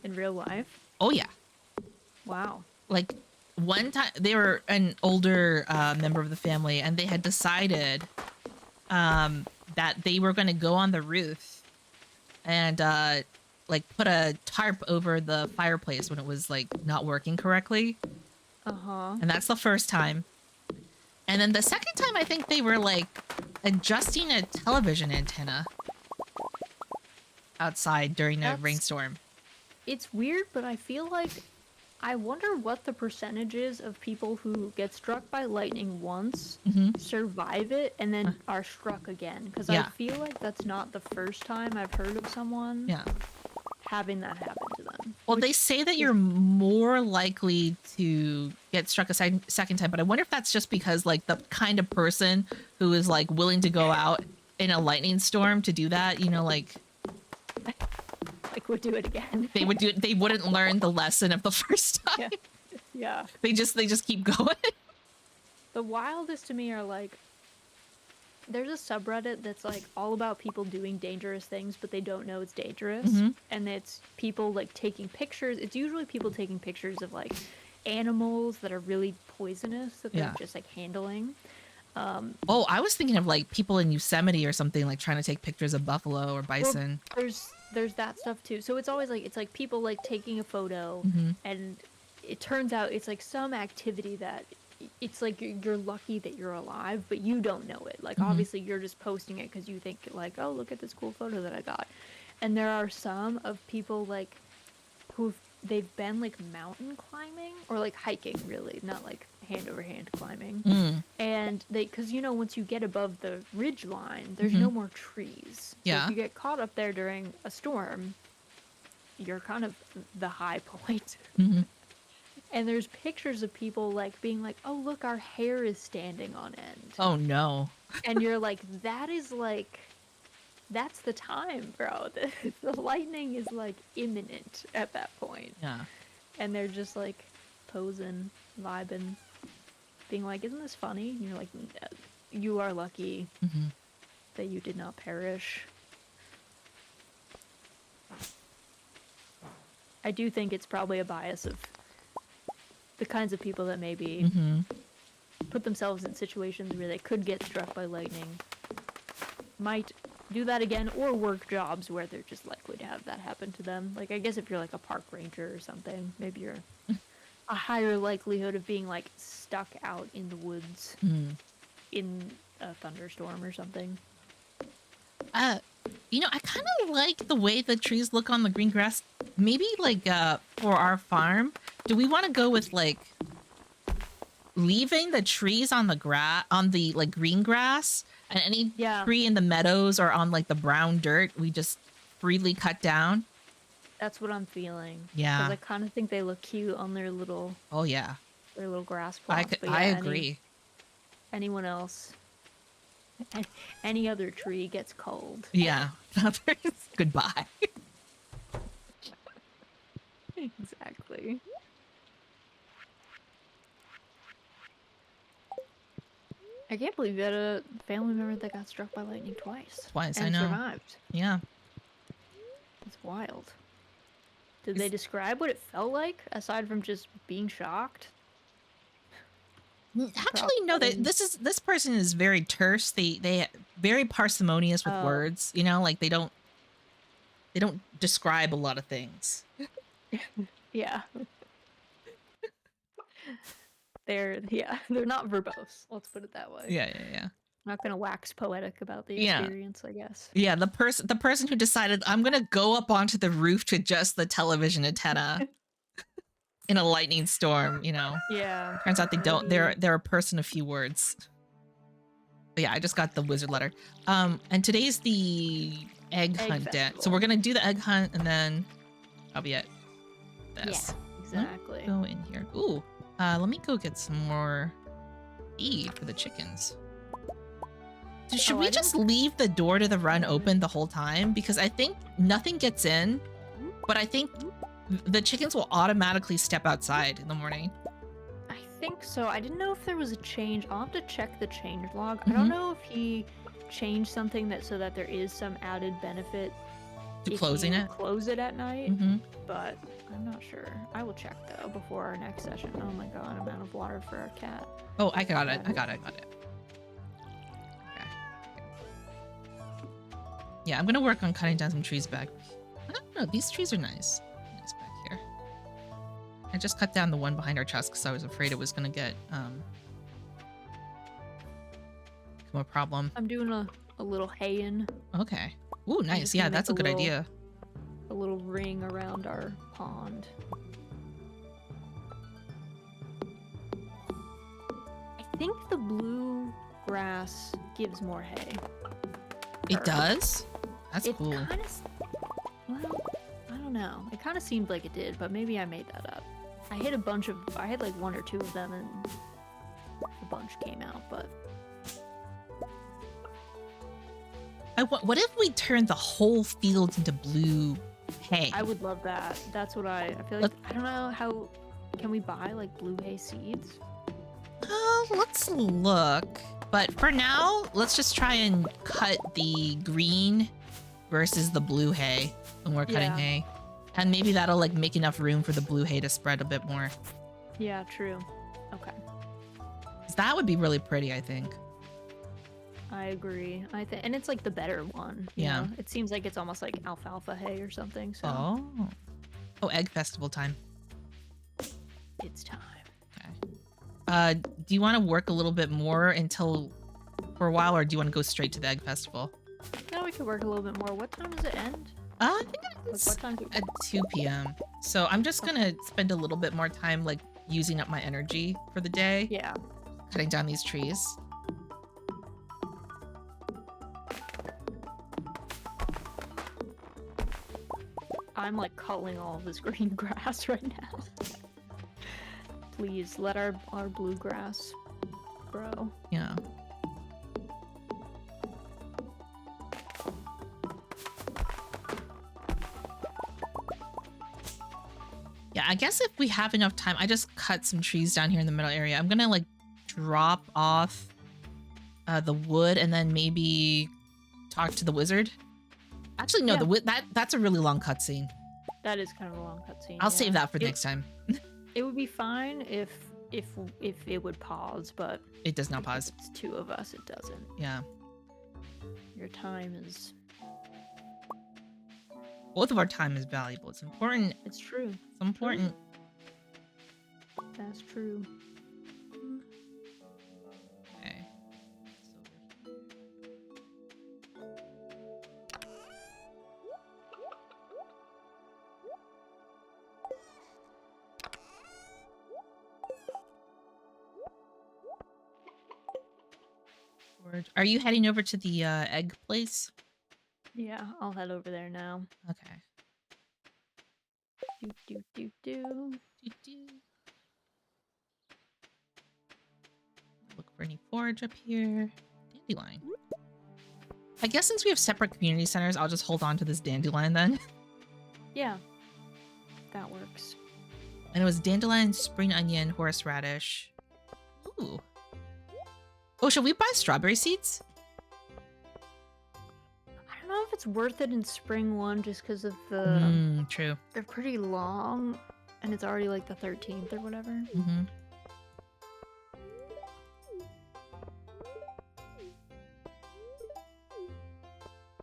Speaker 2: In real life?
Speaker 1: Oh yeah.
Speaker 2: Wow.
Speaker 1: Like one time, they were an older member of the family, and they had decided that they were going to go on the roof and like put a tarp over the fireplace when it was like not working correctly. And that's the first time. And then the second time, I think they were like adjusting a television antenna outside during a rainstorm.
Speaker 2: It's weird, but I feel like I wonder what the percentage is of people who get struck by lightning once, survive it, and then are struck again. Because I feel like that's not the first time I've heard of someone having that happen to them.
Speaker 1: Well, they say that you're more likely to get struck a second time, but I wonder if that's just because like the kind of person who is like willing to go out in a lightning storm to do that, you know, like
Speaker 2: would do it again.
Speaker 1: They would do it. They wouldn't learn the lesson of the first time.
Speaker 2: Yeah.
Speaker 1: They just keep going.
Speaker 2: The wildest to me are like, there's a subreddit that's like all about people doing dangerous things, but they don't know it's dangerous. And it's people like taking pictures. It's usually people taking pictures of like animals that are really poisonous that they're just like handling.
Speaker 1: I was thinking of like people in Yosemite or something, like trying to take pictures of buffalo or bison.
Speaker 2: Well, there's that stuff too. So it's always like, it's like people like taking a photo and it turns out it's like some activity that it's like you're lucky that you're alive, but you don't know it. Like,
Speaker 1: Mhm.
Speaker 2: obviously, you're just posting it because you think, like, oh, look at this cool photo that I got. And there are some of people, like, they've been, like, mountain climbing, or, like, hiking, really, not, like, hand-over-hand climbing.
Speaker 1: Mm.
Speaker 2: And because, once you get above the ridge line, there's
Speaker 1: Mhm.
Speaker 2: no more trees. So
Speaker 1: Yeah.
Speaker 2: if you get caught up there during a storm, you're kind of the high point.
Speaker 1: Mhm.
Speaker 2: And there's pictures of people like being like, "Oh, look, our hair is standing on end."
Speaker 1: Oh no.
Speaker 2: And you're like, "That is like that's the time, bro. The lightning is like imminent at that point."
Speaker 1: Yeah.
Speaker 2: And they're just like posing, vibing, being like, "Isn't this funny?" And you're like, "You are lucky
Speaker 1: Mhm.
Speaker 2: that you did not perish." I do think it's probably a bias of the kinds of people that maybe
Speaker 1: Mhm.
Speaker 2: put themselves in situations where they could get struck by lightning might do that again, or work jobs where they're just likely to have that happen to them. Like, I guess if you're like a park ranger or something, maybe you're a higher likelihood of being like stuck out in the woods
Speaker 1: Mhm.
Speaker 2: in a thunderstorm or something.
Speaker 1: Uh, I kind of like the way the trees look on the green grass. Maybe like for our farm, do we want to go with like leaving the trees on the grass on the like green grass and any
Speaker 2: Yeah,
Speaker 1: tree in the meadows or on like the brown dirt we just freely cut down?
Speaker 2: that's what I'm feeling. Because
Speaker 1: Yeah.
Speaker 2: I kind of think they look cute on
Speaker 1: Oh yeah.
Speaker 2: their little grass plots. But
Speaker 1: I
Speaker 2: yeah,
Speaker 1: agree.
Speaker 2: anyone else, any other tree gets cold.
Speaker 1: Yeah. Goodbye.
Speaker 2: Exactly. I can't believe you had a family member that got struck by lightning twice
Speaker 1: Twice, I
Speaker 2: and
Speaker 1: know.
Speaker 2: survived.
Speaker 1: Yeah.
Speaker 2: It's wild. Did they
Speaker 1: It's-
Speaker 2: describe what it felt like aside from just being shocked?
Speaker 1: Actually, no.
Speaker 2: Probably.
Speaker 1: This person is very terse. They very parsimonious with
Speaker 2: Oh,
Speaker 1: words. Like they don't describe a lot of things.
Speaker 2: yeah. They're not verbose. Let's put it that way.
Speaker 1: Yeah, yeah, yeah.
Speaker 2: Not gonna wax poetic about the
Speaker 1: Yeah.
Speaker 2: experience, I guess.
Speaker 1: Yeah, the person who decided I'm gonna go up onto the roof to adjust the television antenna in a lightning storm.
Speaker 2: Yeah.
Speaker 1: Turns out they don't.
Speaker 2: Maybe
Speaker 1: They're a person of few words. But yeah, I just got the wizard letter. And today's the egg
Speaker 2: egg
Speaker 1: hunt day. So
Speaker 2: festival.
Speaker 1: we're gonna do the egg hunt and then that'll be it.
Speaker 2: Yeah,
Speaker 1: This.
Speaker 2: exactly.
Speaker 1: Go in here. Ooh. Let me go get some more feed for the chickens. Should
Speaker 2: Oh,
Speaker 1: we
Speaker 2: I
Speaker 1: just
Speaker 2: didn't-
Speaker 1: leave the door to the run open the whole time? Because I think nothing gets in, but I think the chickens will automatically step outside in the morning.
Speaker 2: I think so. I didn't know if there was a change. I'll have to check the change log. I
Speaker 1: Mhm.
Speaker 2: don't know if he changed something so that there is some added benefit
Speaker 1: To
Speaker 2: if
Speaker 1: closing
Speaker 2: you
Speaker 1: it?
Speaker 2: close it at night,
Speaker 1: Mm-hmm.
Speaker 2: but I'm not sure. I will check though before our next session. Oh my god, I'm out of water for our cat.
Speaker 1: Oh, I got it. I got it. Okay. Yeah, I'm gonna work on cutting down some trees back. I don't know. These trees are nice. Nice back here. I just cut down the one behind our chest because I was afraid it was gonna get become a problem.
Speaker 2: I'm doing a little haying,
Speaker 1: Okay. Ooh, nice.
Speaker 2: just
Speaker 1: Yeah,
Speaker 2: gonna
Speaker 1: that's a
Speaker 2: make
Speaker 1: good
Speaker 2: a little-
Speaker 1: idea.
Speaker 2: a little ring around our pond. I think the blue grass gives more hay.
Speaker 1: It
Speaker 2: Or-
Speaker 1: does? That's
Speaker 2: It
Speaker 1: cool.
Speaker 2: kind of, well, I don't know. It kind of seemed like it did, but maybe I made that up. I had like one or two of them, and a bunch came out. But
Speaker 1: What if we turned the whole field into blue hay?
Speaker 2: I would love that. That's what I feel like. I don't know how. Can we buy like blue hay seeds?
Speaker 1: Let's look. But for now, let's just try and cut the green versus the blue hay when we're cutting
Speaker 2: Yeah.
Speaker 1: hay. And maybe that'll like make enough room for the blue hay to spread a bit more.
Speaker 2: Yeah, true. Okay,
Speaker 1: 'Cause that would be really pretty, I think.
Speaker 2: I agree. And it's like the better one. you
Speaker 1: Yeah.
Speaker 2: know? It seems like it's almost like alfalfa hay or something. So
Speaker 1: Oh, egg festival time.
Speaker 2: it's time.
Speaker 1: Okay. Do you want to work a little bit more until for a while, or do you want to go straight to the egg festival?
Speaker 2: Yeah, we could work a little bit more. What time does it end?
Speaker 1: I think
Speaker 2: Like,
Speaker 1: it's
Speaker 2: what time do
Speaker 1: at 2 p.m. So I'm just gonna spend a little bit more time like using up my energy for the day,
Speaker 2: Yeah.
Speaker 1: cutting down these trees.
Speaker 2: I'm like culling all of this green grass right now. Please let our bluegrass grow.
Speaker 1: Yeah. Yeah, I guess if we have enough time, I just cut some trees down here in the middle area. I'm gonna like drop off the wood and then maybe talk to the wizard. Actually, no,
Speaker 2: Yeah.
Speaker 1: that's a really long cutscene.
Speaker 2: That is kind of a long cutscene.
Speaker 1: I'll
Speaker 2: yeah.
Speaker 1: save that for next time.
Speaker 2: It would be fine if it would pause, but
Speaker 1: It does not pause.
Speaker 2: it's two of us, it doesn't.
Speaker 1: Yeah.
Speaker 2: Your time is...
Speaker 1: Both of our time is valuable. It's important.
Speaker 2: It's true.
Speaker 1: It's important.
Speaker 2: That's true.
Speaker 1: Okay. Are you heading over to the egg place?
Speaker 2: Yeah, I'll head over there now.
Speaker 1: Okay.
Speaker 2: Do.
Speaker 1: Look for any forage up here. Dandelion. I guess since we have separate community centers, I'll just hold on to this dandelion then.
Speaker 2: Yeah, that works.
Speaker 1: And it was dandelion, spring onion, horseradish. Ooh. Oh, should we buy strawberry seeds?
Speaker 2: I don't know if it's worth it in spring one just because of the...
Speaker 1: True.
Speaker 2: They're pretty long, and it's already like the 13th or whatever.
Speaker 1: Mm-hmm.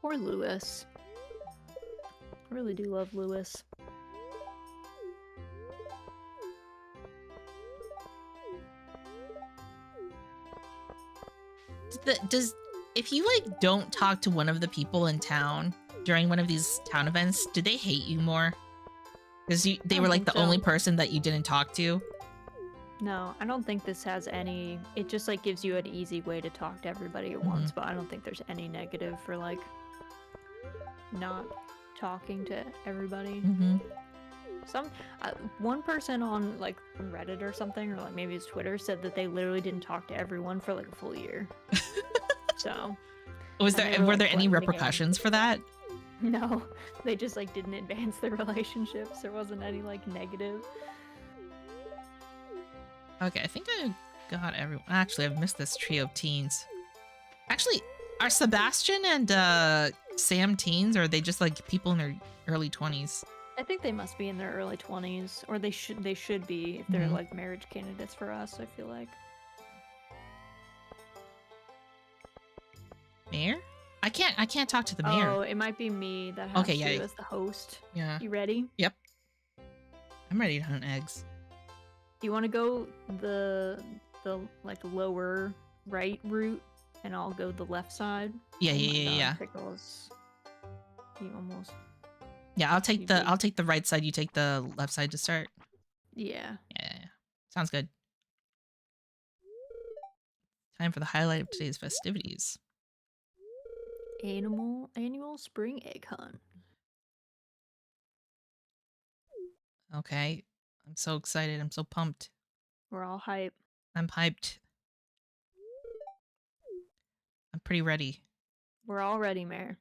Speaker 2: Poor Lewis. I really do love Lewis.
Speaker 1: If you like don't talk to one of the people in town during one of these town events, do they hate you more? Because they were like the only person that you didn't talk to?
Speaker 2: No, I don't think this has any... It just like gives you an easy way to talk to everybody at once, but I don't think there's any negative for like not talking to everybody. One person on like Reddit or something, or like maybe it's Twitter, said that they literally didn't talk to everyone for like a full year. So
Speaker 1: were there any repercussions for that?
Speaker 2: No, they just like didn't advance their relationships. There wasn't any like negative.
Speaker 1: Okay, I think I got everyone. Actually, I've missed this trio of teens. Actually, are Sebastian and Sam teens, or are they just like people in their early 20s?
Speaker 2: I think they must be in their early 20s, or they should be if they're like marriage candidates for us, I feel like.
Speaker 1: Mayor? I can't talk to the mayor.
Speaker 2: Oh, it might be me that has to as the host.
Speaker 1: Yeah.
Speaker 2: You ready?
Speaker 1: Yep. I'm ready to hunt eggs.
Speaker 2: Do you want to go the like lower right route, and I'll go the left side?
Speaker 1: Yeah.
Speaker 2: Pickles. You almost.
Speaker 1: Yeah, I'll take the right side. You take the left side to start.
Speaker 2: Yeah.
Speaker 1: Yeah. Sounds good. Time for the highlight of today's festivities.
Speaker 2: Annual spring egg hunt.
Speaker 1: Okay. I'm so excited. I'm so pumped.
Speaker 2: We're all hype.
Speaker 1: I'm hyped. I'm pretty ready.
Speaker 2: We're all ready, Mare.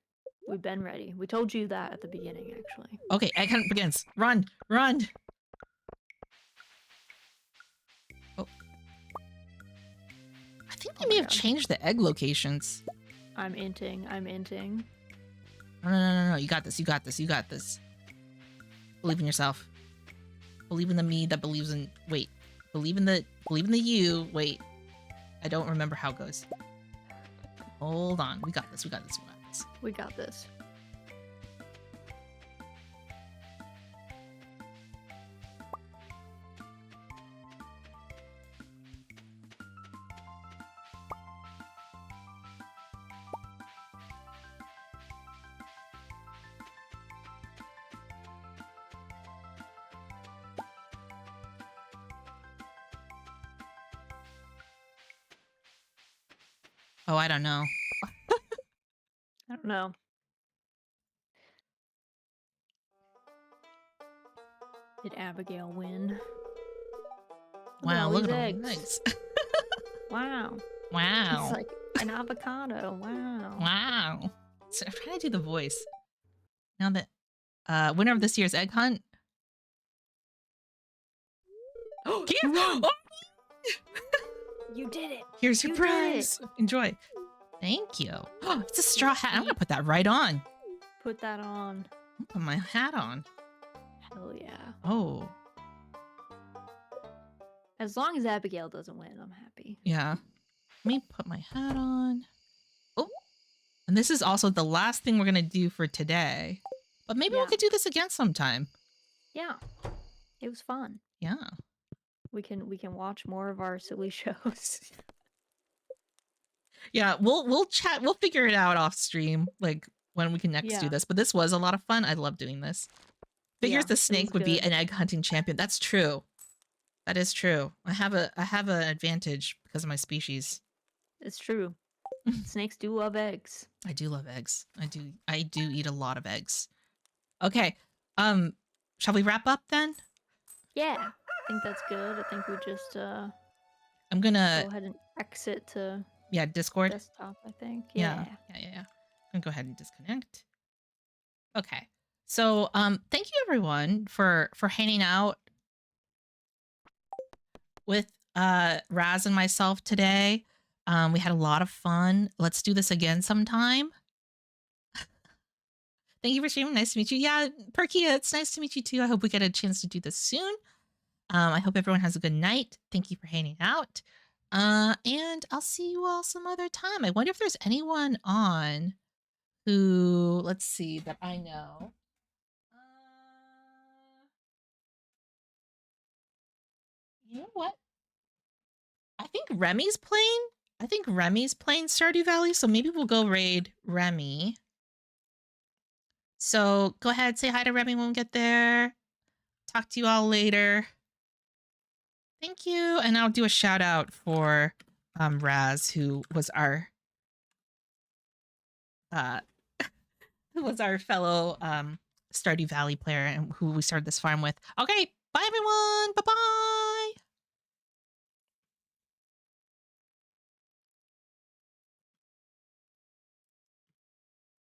Speaker 2: We've been ready. We told you that at the beginning, actually.
Speaker 1: Okay, egg hunt begins. Run! Run! Oh. I think they may have changed the egg locations.
Speaker 2: I'm inting.
Speaker 1: No. You got this. You got this. Believe in yourself. Believe in the me that believes in... Wait. Believe in the you. Wait. I don't remember how it goes. Hold on. We got this.
Speaker 2: We got this.
Speaker 1: Oh, I don't know.
Speaker 2: I don't know. Did Abigail win? Look at
Speaker 1: Wow,
Speaker 2: all
Speaker 1: look
Speaker 2: these
Speaker 1: at all the
Speaker 2: eggs.
Speaker 1: eggs.
Speaker 2: Wow. It's
Speaker 1: Wow.
Speaker 2: like an avocado. Wow.
Speaker 1: Wow. So I'm trying to do the voice. Now that winner of this year's egg hunt.
Speaker 2: Oh,
Speaker 1: Yeah.
Speaker 2: you won!
Speaker 1: Oh,
Speaker 2: You did it!
Speaker 1: here's your
Speaker 2: You did
Speaker 1: prize. Enjoy. Thank you. Oh, it's a straw hat. I'm gonna put that right on.
Speaker 2: Put that on.
Speaker 1: I'll put my hat on.
Speaker 2: Hell yeah.
Speaker 1: Oh,
Speaker 2: As long as Abigail doesn't win, I'm happy.
Speaker 1: yeah. Let me put my hat on. Oh, and this is also the last thing we're gonna do for today. But maybe
Speaker 2: Yeah.
Speaker 1: we could do this again sometime.
Speaker 2: Yeah. It was fun.
Speaker 1: Yeah.
Speaker 2: We can watch more of our silly shows.
Speaker 1: Yeah, we'll chat. We'll figure it out off stream, like when we can next do
Speaker 2: Yeah.
Speaker 1: this. But this was a lot of fun. I love doing this. Figures
Speaker 2: Yeah,
Speaker 1: the
Speaker 2: it was
Speaker 1: snake would be
Speaker 2: good.
Speaker 1: an egg hunting champion. That's true. That is true. I have an advantage because of my species.
Speaker 2: It's true. Snakes do love eggs.
Speaker 1: I do love eggs. I do eat a lot of eggs. Okay. Shall we wrap up then?
Speaker 2: Yeah. I think that's good. I think we just
Speaker 1: I'm gonna
Speaker 2: go ahead and exit to
Speaker 1: Discord.
Speaker 2: desktop, I think.
Speaker 1: Yeah. I'm gonna go ahead and disconnect. Okay. So thank you everyone for hanging out with Raz and myself today. We had a lot of fun. Let's do this again sometime. Thank you for streaming. Nice to meet you. Yeah, Perkia, it's nice to meet you too. I hope we get a chance to do this soon. I hope everyone has a good night. Thank you for hanging out. And I'll see you all some other time. I wonder if there's anyone on who, let's see, that I know. You know what? I think Remy's playing. Stardew Valley, so maybe we'll go raid Remy. So go ahead, say hi to Remy when we get there. Talk to you all later. Thank you, and I'll do a shout out for Raz, who was our fellow Stardew Valley player and who we started this farm with. Okay, bye everyone. Bye bye.